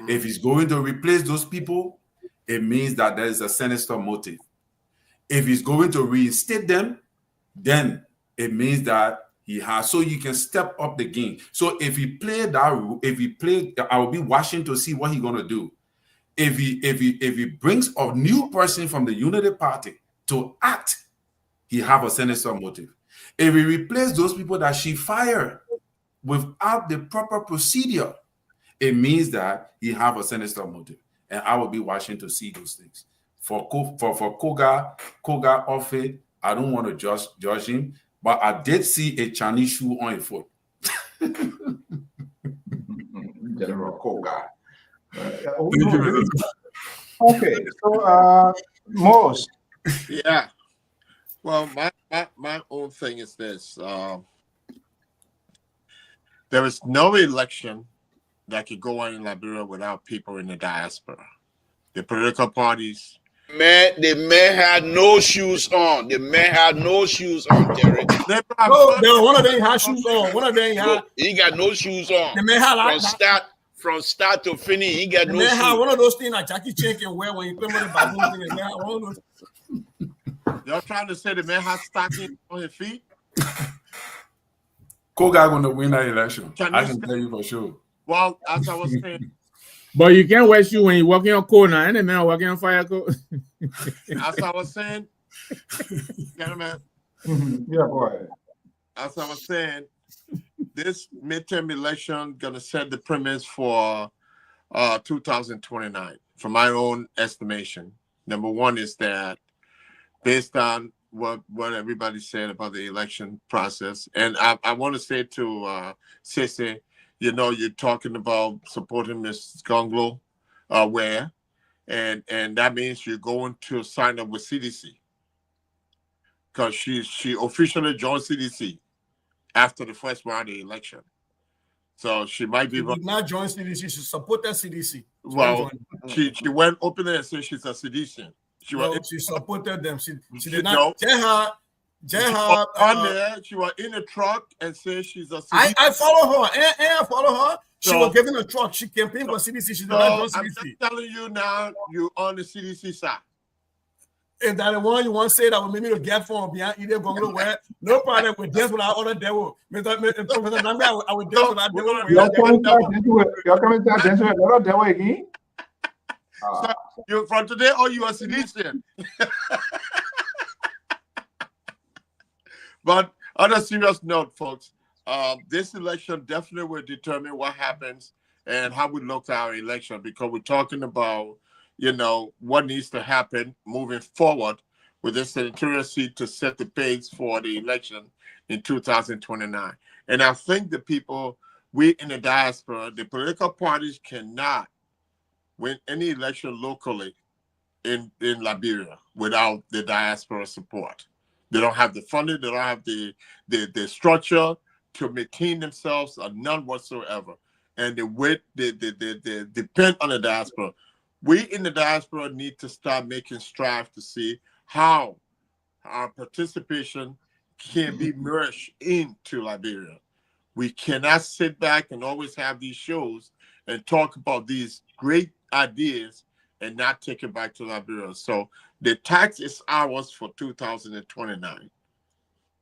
If he's going to replace those people, it means that there is a sinister motive. If he's going to reinstate them, then it means that he has, so you can step up the game. So if he played that, I will be watching to see what he's gonna do. If he brings a new person from the Unity Party to act, he have a sinister motive. If he replaces those people that she fired without the proper procedure, it means that he have a sinister motive. And I will be watching to see those things. For Koga off it, I don't want to judge him, but I did see a Chinese shoe on his foot. General Koga. Okay, so Mose. Yeah. Well, my own thing is this. There is no election that could go on in Liberia without people in the diaspora. The political parties. The man had no shoes on. The man had no shoes on, Terry. No, one of them had shoes on. One of them had. He got no shoes on. The man had from start to finish. He got no shoes. The man had one of those things that Jackie Chan can wear when you put on the baboon thing. The man had one of those. Y'all trying to say the man has stockings on his feet? Koga gonna win that election. I can tell you for sure. Well, as I was saying. But you can't wear shoes when you're walking on cold now. Any man walking on fire cold. As I was saying, gentlemen. Yeah, go ahead. As I was saying, this midterm election gonna set the premise for 2029. From my own estimation, number one is that based on what everybody said about the election process, and I want to say to Sissy, you know, you're talking about supporting Ms. Gonglo, where, and that means you're going to sign up with CDC because she officially joined CDC after the first round of the election. So she might be. She did not join CDC. She supported CDC. Well, she went openly and said she's a sedition. She supported them. She did No. not. Jeha, on there, she was in a truck and said she's a CDC. I follow her. And I follow her. She So- was given a truck. She campaigned for CDC. She did not join So I'm just CDC. telling you now, you're on the CDC side. If that the one you want to say that will make me to get from beyond either going to where no problem with this without other devil. Mr. Nambi, I would dance without devil. You're coming to another devil again? So you from today on, you are sedition. But on a serious note, folks, this election definitely will determine what happens and how we look at our election, because we're talking about, you know, what needs to happen moving forward with this senatorial seat to set the pace for the election in 2029. And I think the people, we in the diaspora, the political parties cannot win any election locally in Liberia without the diaspora support. They don't have the funding, they don't have the structure to maintain themselves, or none whatsoever. And they depend on the diaspora. We in the diaspora need to start making strides to see how our participation can be merged into Liberia. We cannot sit back and always have these shows and talk about these great ideas and not take it back to Liberia. So the tax is ours for 2029.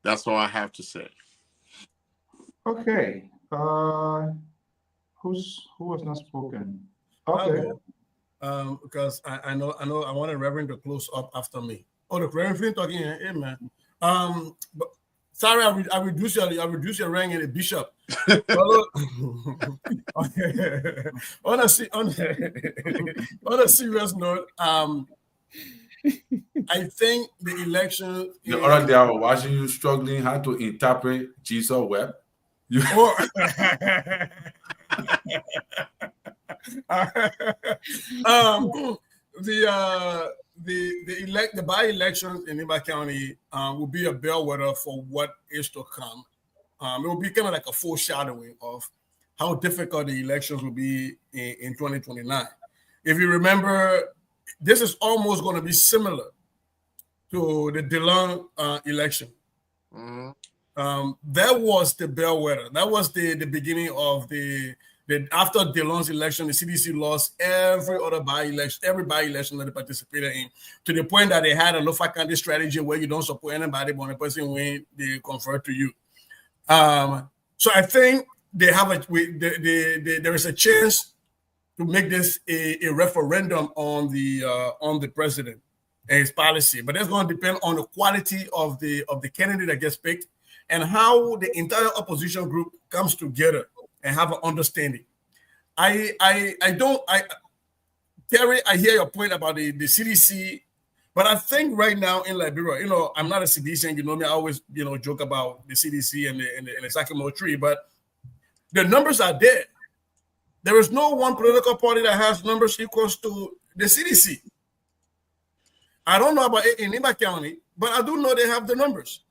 That's all I have to say. Okay. Who has not spoken? Okay. Because I know I want the Reverend to close up after me. Oh, the Reverend talking here, hey, man. But sorry, I reduce your rank in the bishop. Okay. on a serious note, I think the election. The other day I was watching you struggling how to interpret Jesus wept. The by-elections in Niba County will be a bellwether for what is to come. It will be kind of like a foreshadowing of how difficult the elections will be in 2029. If you remember, this is almost going to be similar to the Dillon election. Mm-hmm. That was the bellwether. That was the beginning of the after Dillon's election, the CDC lost every by-election that they participated in, to the point that they had a Lofa County strategy where you don't support anybody, but when a person wins, they convert to you. So I think they have there is a chance to make this a referendum on the president and his policy, but that's going to depend on the quality of the candidate that gets picked and how the entire opposition group comes together and have an understanding. Terry, I hear your point about the CDC, but I think right now in Liberia, I'm not a CDC, and me, I always, joke about the CDC and the Sakimo tree, but the numbers are there. There is no one political party that has numbers equals to the CDC. I don't know about it in Niba County, but I do know they have the numbers.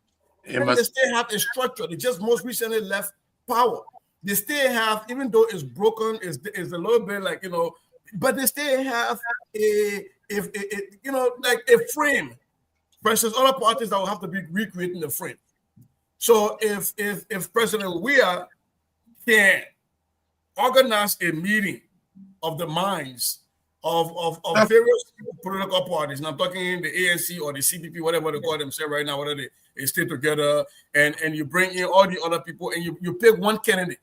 They still have a structure. They just most recently left power. They still have, even though it's broken, is a little bit like, but they still have a frame versus other parties that will have to be recreating the frame. So if President Weah can organize a meeting of the minds of various political parties, and I'm talking the ANC or the CPP, whatever they call themselves right now, whether they stay together and you bring in all the other people and you pick one candidate.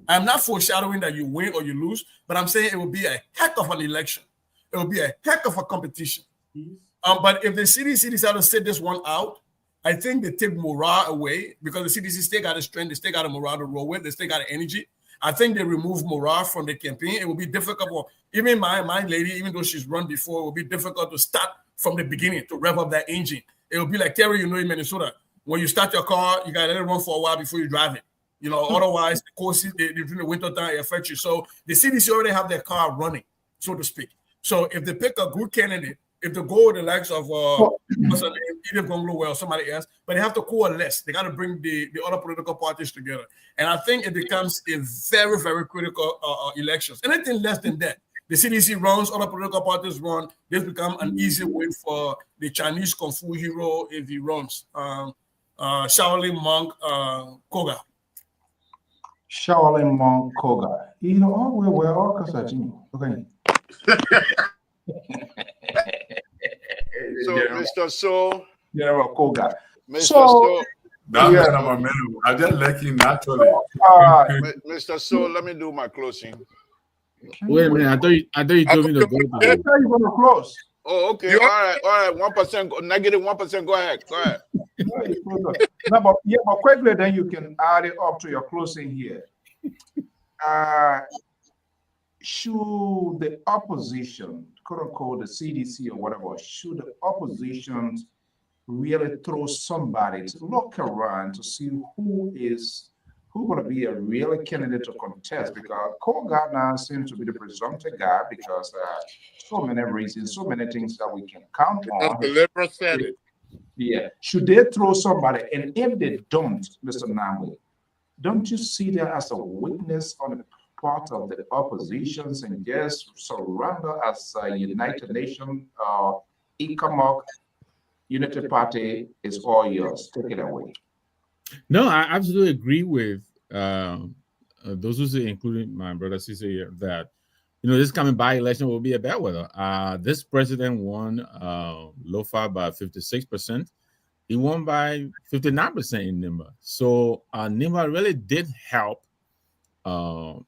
I'm not foreshadowing that you win or you lose, but I'm saying it will be a heck of an election. It will be a heck of a competition. But if the CDC decide to sit this one out, I think they take morale away because the CDC still got a strength, they still got a morale to roll with, they still got energy. I think they remove morale from the campaign. It will be difficult for even my lady, even though she's run before, it will be difficult to start from the beginning to rev up that engine. It will be like Terry, in Minnesota. When you start your car, you got to let it run for a while before you drive it. Otherwise, the courses during the winter time it affects you. So the CDC already have their car running, so to speak. So if they pick a good candidate if they go with the likes of Edith Gonglo or somebody else, but they have to coalesce. They got to bring the other political parties together. And I think it becomes a very, very critical elections. Anything less than that, the CDC runs, other political parties run, this become an easy win for the Chinese Kung Fu hero if he runs. Shaolin monk Koga. Shaolin monk Koga. You know, we're all Kasajini. Okay. So, Mr. So, Koga. Mr. So, That's my minimum. I just like him naturally. Mr. So, let me do my closing. Wait a minute. I thought you told me to go. I thought you were going to close. Oh, okay. All right. 1%, negative 1%. Go ahead. No, but quickly, then you can add it up to your closing here. Should the opposition, quote unquote, the CDC or whatever, should the opposition really throw somebody to look around to see who going to be a real candidate to contest? Because Koga now seems to be the presumptive guy because so many reasons, so many things that we can count on. The Liberal said it. Yeah. Should they throw somebody? And if they don't, Mr. Namwe, don't you see that as a weakness on the part of the oppositions and just surrender as a United Nations ECOMOG Unity Party is all yours? Take it away. No, I absolutely agree with those who say, including my brother Cisse here, that this coming by-election will be a bellwether. This president won Lofa by 56%. He won by 59% in Nimba. So Nimba really did help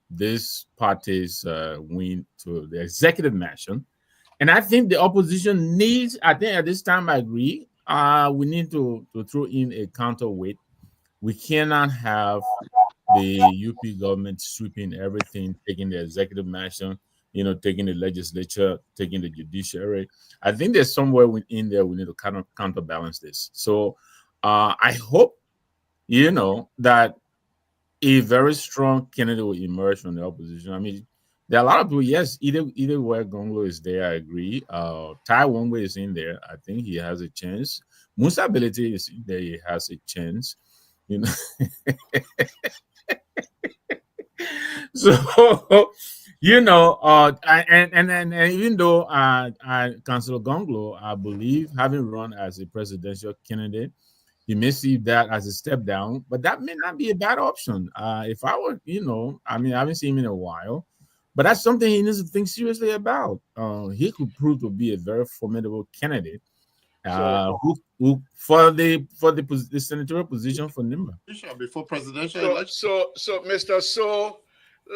this party's win to the executive mansion. And I think the opposition needs, I think at this time I agree, we need to throw in a counterweight. We cannot have the UP government sweeping everything, taking the executive mansion, taking the legislature, taking the judiciary. I think there's somewhere in there we need to kind of counterbalance this. So I hope, that a very strong candidate will emerge from the opposition. I mean, there are a lot of people, yes, either where Gonglo is there, I agree. Tai Wongwe is in there. I think he has a chance. Musa Ability is in there. He has a chance. So, and even though Councillor Gonglo, I believe, having run as a presidential candidate, he may see that as a step down, but that may not be a bad option. If I were, I haven't seen him in a while, but that's something he needs to think seriously about. He could prove to be a very formidable candidate. Who for the senatorial position for Nimba before presidential election. So Mr. So,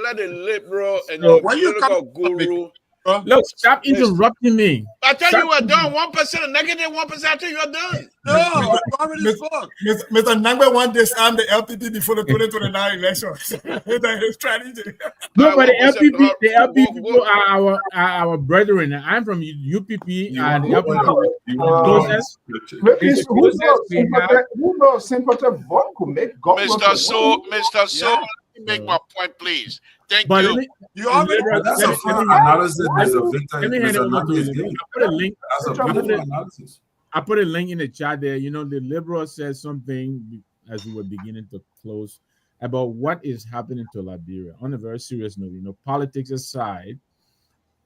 let the liberal and So, the guru. Look, stop interrupting me. I tell you, we're done. 1%, negative 1% after you're done. No, I'm already spoke. Mr. Nangwe want this time the LPP before the 2029 elections. That's his strategy. No, but the LPP people are our brethren. I'm from UPP, and the LPP who knows sympathetic vote could make government. Mr. So, let me make my point, please. Thank you. You already That's a full analysis. Let me hand it over to you. I put a link. That's a beautiful analysis. I put a link in the chat there. The liberal said something as we were beginning to close about what is happening to Liberia. On a very serious note, politics aside,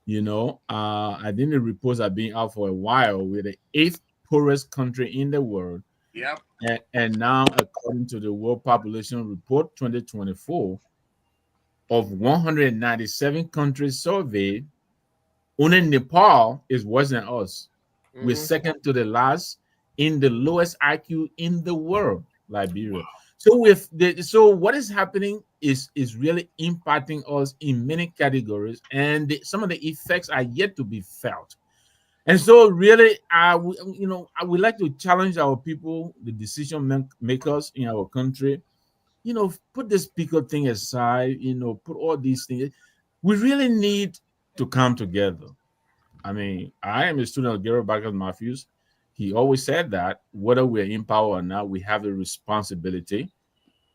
I think the reports are being out for a while. We're the 8th poorest country in the world. Yep. And now, according to the World Population Report 2024, of 197 countries surveyed, only Nepal is worse than us. We're second to the last in the lowest IQ in the world, Liberia. So what is happening is really impacting us in many categories, and some of the effects are yet to be felt. And so really, I would like to challenge our people, the decision makers in our country, put the speaker thing aside, put all these things. We really need to come together. I mean, I am a student of Gary Barker Matthews. He always said that whether we're in power or not, we have a responsibility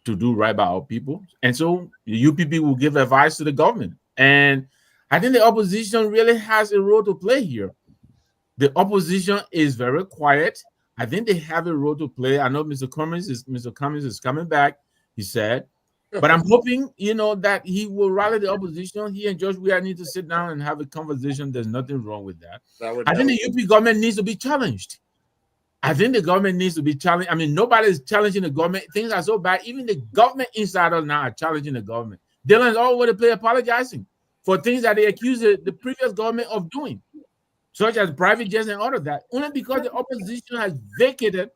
to do right by our people. And so the UPP will give advice to the government. And I think the opposition really has a role to play here. The opposition is very quiet. I think they have a role to play. I know Mr. Cummings is coming back, he said. But I'm hoping, that he will rally the opposition. He and George Weah need to sit down and have a conversation. There's nothing wrong with that. I think the UP government needs to be challenged. I think the government needs to be challenged. I mean, nobody's challenging the government. Things are so bad. Even the government insiders now are challenging the government. Dylan's all over the place apologizing for things that they accuse the previous government of doing, such as private jets and all of that, only because the opposition has vacated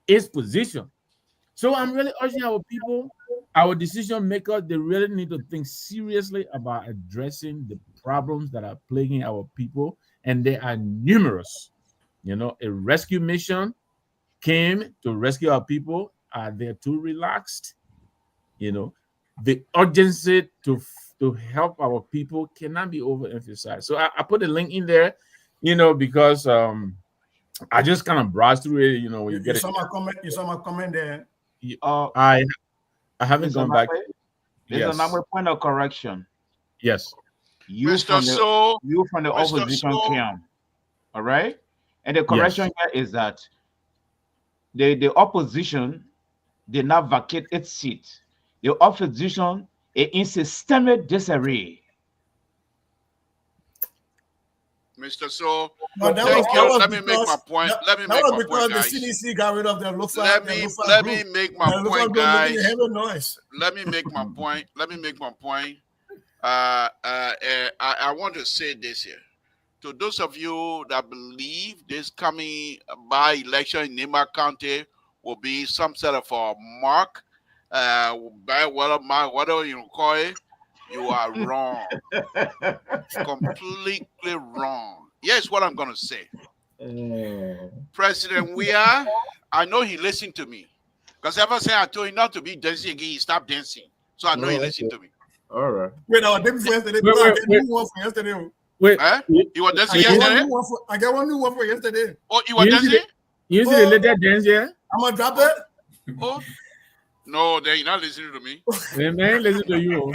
its position. So I'm really urging our people, our decision makers, they really need to think seriously about addressing the problems that are plaguing our people, and they are numerous. A rescue mission came to rescue our people. Are they too relaxed? The urgency to help our people cannot be overemphasized. So I put a link in there, because I just kind of browse through it. When you get it. You saw my comment there. I haven't gone back. There's another point of correction. Yes. You from the opposition camp. All right? And the correction here is that the opposition did not vacate its seat. The opposition is in systemic disarray. Mr. So, But let me make my point. Let me make my point, guys. The CDC got rid of their local. Let me make my point, guys. Noise. Let me make my point. I want to say this here. To those of you that believe this coming by-election in Nima County will be some sort of a mark, by whatever you call it, you are wrong. Completely wrong. Here's what I'm going to say. President Weah, I know he listened to me. Because ever since I told him not to be dancing again, he stopped dancing. So I know he listened to me. All right. Wait, our day before yesterday. Yesterday. Wait. You were dancing yesterday? I got one new one for yesterday. Oh, you were dancing? You see the latest dance, yeah? I'm going to drop it. Oh. No, they're not listening to me. They may listen to you.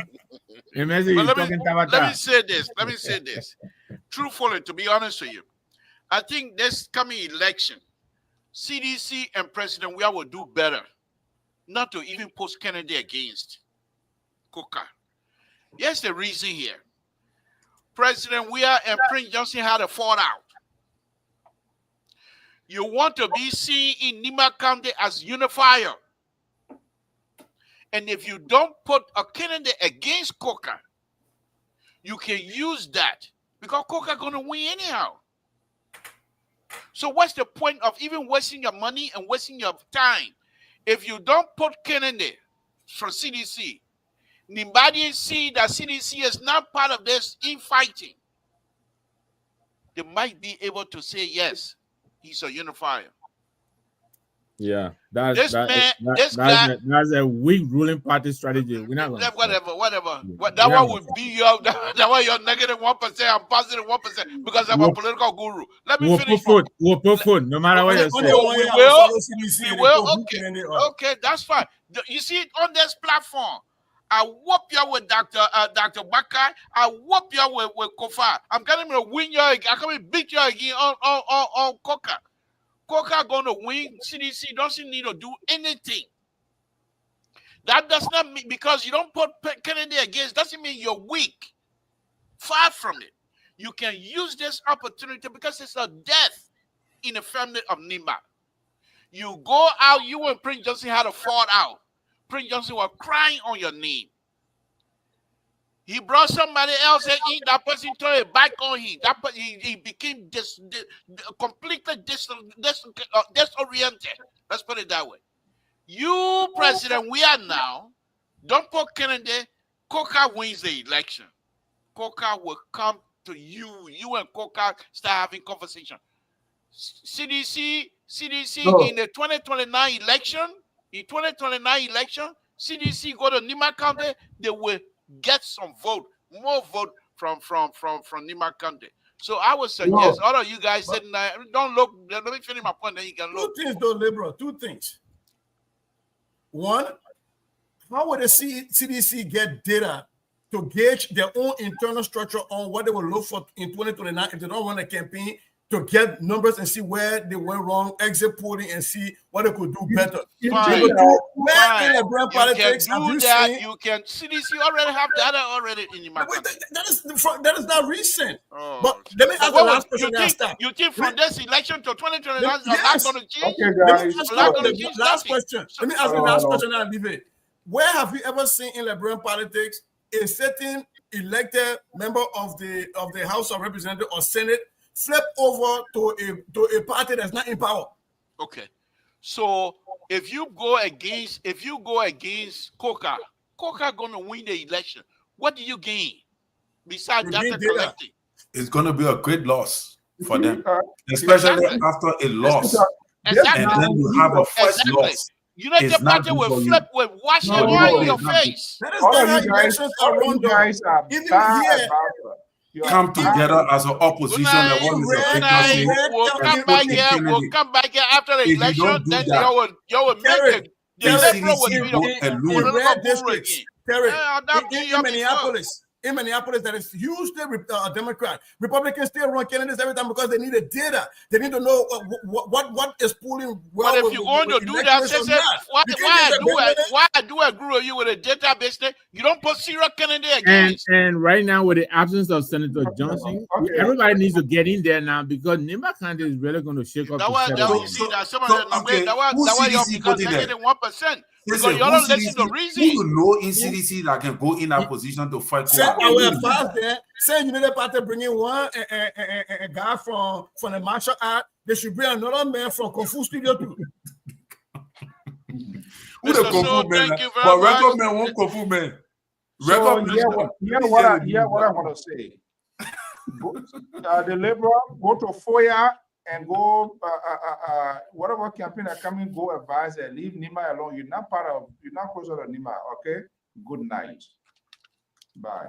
Let me say this. Truthfully, to be honest with you, I think this coming election, CDC and President Weah will do better not to even post Kennedy against Coca. Here's the reason here. President Weah and Prince Johnson had a fallout. You want to be seen in Nima County as unifier. And if you don't put a candidate against Coca, you can use that because Coca going to win anyhow. So what's the point of even wasting your money and wasting your time? If you don't put candidate for CDC, Nimbadi see that CDC is not part of this infighting, they might be able to say, yes, he's a unifier. Yeah, that's a weak ruling party strategy. We're not going whatever. That one would be your that one you're negative 1%, I'm positive 1% because I'm a political guru. Let me finish. We'll put food, no matter what you say. We will. Okay, that's fine. You see it on this platform. I whoop you with Dr. Bakai. I whoop you with Kofa. I'm coming to win you. I'm coming to beat you again on Coca. Coca going to win. CDC doesn't need to do anything. That does not mean because you don't put Kennedy against doesn't mean you're weak. Far from it. You can use this opportunity because it's a death in the family of Nima. You go out, you and Prince Johnson had a fall out. Prince Johnson was crying on your name. He brought somebody else and that person turned it back on him. He became completely disoriented. Let's put it that way. You, President, we are now. Don't put Kennedy. Coca wins the election. Coca will come to you. You and Coca start having conversation. CDC in the 2029 election. In 2029 election, CDC go to Nima County. They will get some vote, more vote from Nima County. So I would suggest all of you guys sitting there, don't look. Let me finish my point. Then you can look. Two things, though, liberal. Two things. One, how would the CDC get data to gauge their own internal structure on what they will look for in 2029 if they don't run a campaign to get numbers and see where they went wrong, exit polling, and see what they could do better. Fine. Number two, where Fine. in LeBron You politics can have do you that. seen? You can CDC already have data already in your Wait, that is not recent. Oh, but let me ask the last question. You think from this election to 2020 that's yes. not going to change? Okay, Let guys. me ask you the last question. Let me ask you the last question and I'll leave it. Where have you ever seen in LeBron politics a certain elected member of the House of Representatives or Senate flip over to a party that's not in power? Okay, so if you go against Coca gonna win the election, what do you gain besides data collecting? It's going to be a great loss for them, especially after a loss. Exactly. And then you have a first loss. United Party will flip with washing oil in your face. That is not how elections are run, though. Even here, come together as an opposition. We'll come back here after the election. Then you will make the liberal will in Minneapolis, that is hugely Democrat. Republicans still run candidates every time because they need the data. They need to know what is pulling well. But if you're going to do that, why do I agree with you with a database? You don't put serial candidate again. And right now, with the absence of Senator Johnson, everybody needs to get in there now because Nima County is really going to shake up. That's why you're getting 1%. Because you don't listen to reason. You know in CDC that can go in a position to fight. Say United Party bringing one a guy from the martial art. They should bring another man from Kung Fu Studio too. Who the Kung Fu man? But record man won't Kung Fu man. What I want to say. The Liberal go to FOIA and go whatever campaign are coming, go advise and leave Nima alone. You're not closer to Nima, okay? Good night. Bye.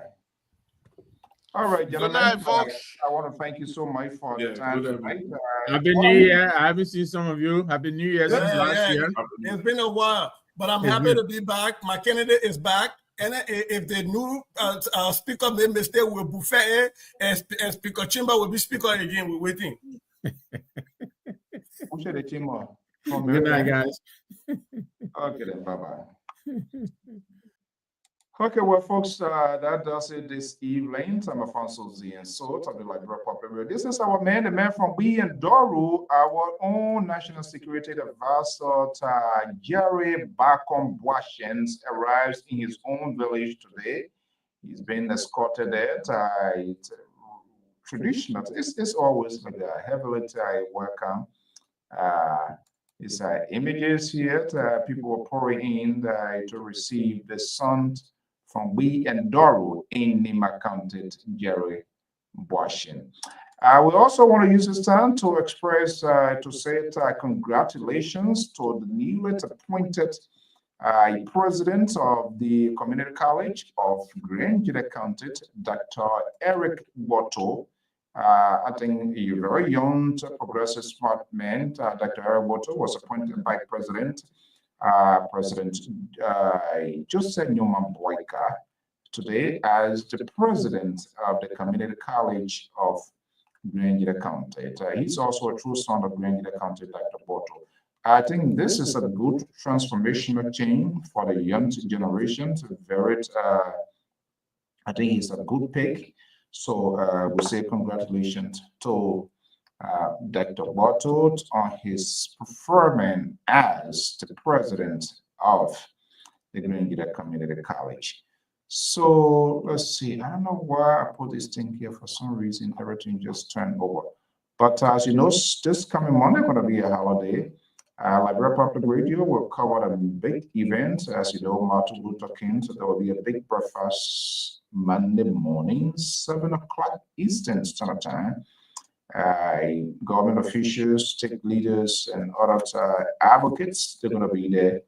All right, gentlemen. Good night, folks. I want to thank you so much for the time tonight. Happy New Year. I haven't seen some of you. Happy New Year since last year. It's been a while, but I'm happy to be back. My candidate is back. And if the new speaker made mistake with Buffet and Speaker Chimba will be speaker again, we're waiting. Good night, guys. Okay, then, bye-bye. Okay, well, folks, that does it this evening. I'm Afonso Z and Salt of the Liberal Public Radio. This is our man, the man from We and Doru, our own national security advisor, Jerry Bacon Boashens, arrives in his own village today. He's been escorted there. It's traditional. It's always like a heavily welcome. It's images here. People are pouring in to receive the son from We and Doru in Nima County, Jerry Boashens. We also want to use this time to express, to say congratulations to the newly appointed president of the Community College of Grangeda County, Dr. Eric Boto. I think a very young, progressive, smart man, Dr. Eric Boto, was appointed by President Joseph Newman Boyka today as the president of the Community College of Grangeda County. He's also a true son of Grangeda County, Dr. Boto. I think this is a good transformational change for the young generation. I think he's a good pick. So we say congratulations to Dr. Boto on his performance as the president of the Grangeda Community College. So let's see. I don't know why I put this thing here. For some reason, everything just turned over. But as you know, this coming Monday going to be a holiday. Liberal Public Radio will cover a big event. As you know, Martin Luther King, so there will be a big breakfast Monday morning, 7 o'clock Eastern Standard Time. Government officials, state leaders, and other advocates, they're going to be there,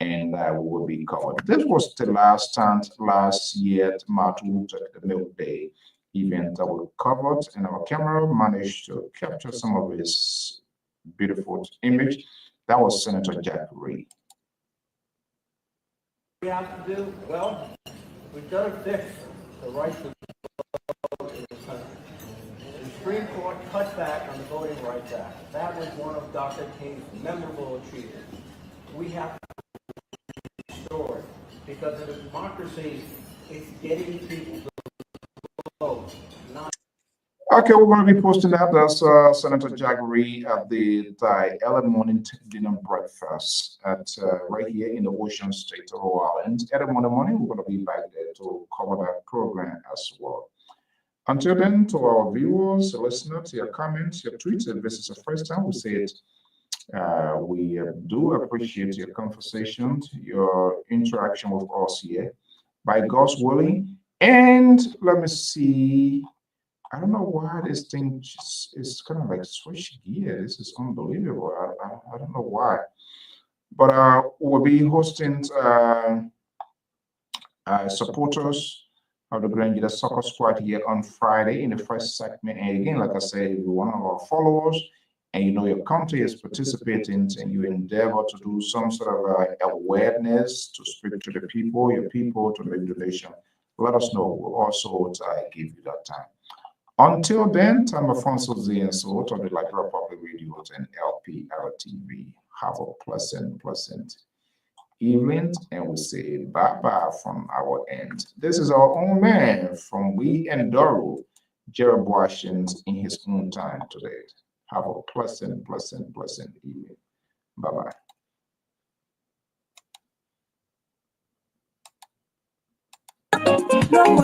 and we will be covered. This was the last year at Martin Luther the Milk Day event that we covered, and our camera managed to capture some of his beautiful image. That was Senator Jack Reed. We have to do, well, we've got to fix the right to vote in this country. The Supreme Court want cutback on the Voting Rights Act. That was one of Dr. King's memorable achievements. We have to restore it because in a democracy, it's getting people to vote, not. Okay, we're going to be posting that. That's Senator Jaggery at the early morning dinner breakfast at right here in the Ocean State of Rhode Island. Early morning, we're going to be back there to cover that program as well. Until then, to our viewers, listeners, your comments, your tweets, if this is the first time we say it, we do appreciate your conversations, your interaction with us here. By God's willing, and let me see. I don't know why this thing just is kind of like switch gear. This is unbelievable. I don't know why. But we'll be hosting supporters of the Grand Soccer Squad here on Friday in the first segment. And again, like I said, if you're one of our followers and you know your country is participating and you endeavor to do some sort of awareness to speak to the people, your people, to the regulation, let us know. We'll also give you that time. Until then, I'm Alfonso Z and so to the Liberia Public Radio and Lpr-Tv. Have a pleasant evening, and we'll say bye-bye from our end. This is our own man from We Enduro, Jared Washington, in his own time today. Have a pleasant evening. Bye-bye. Don't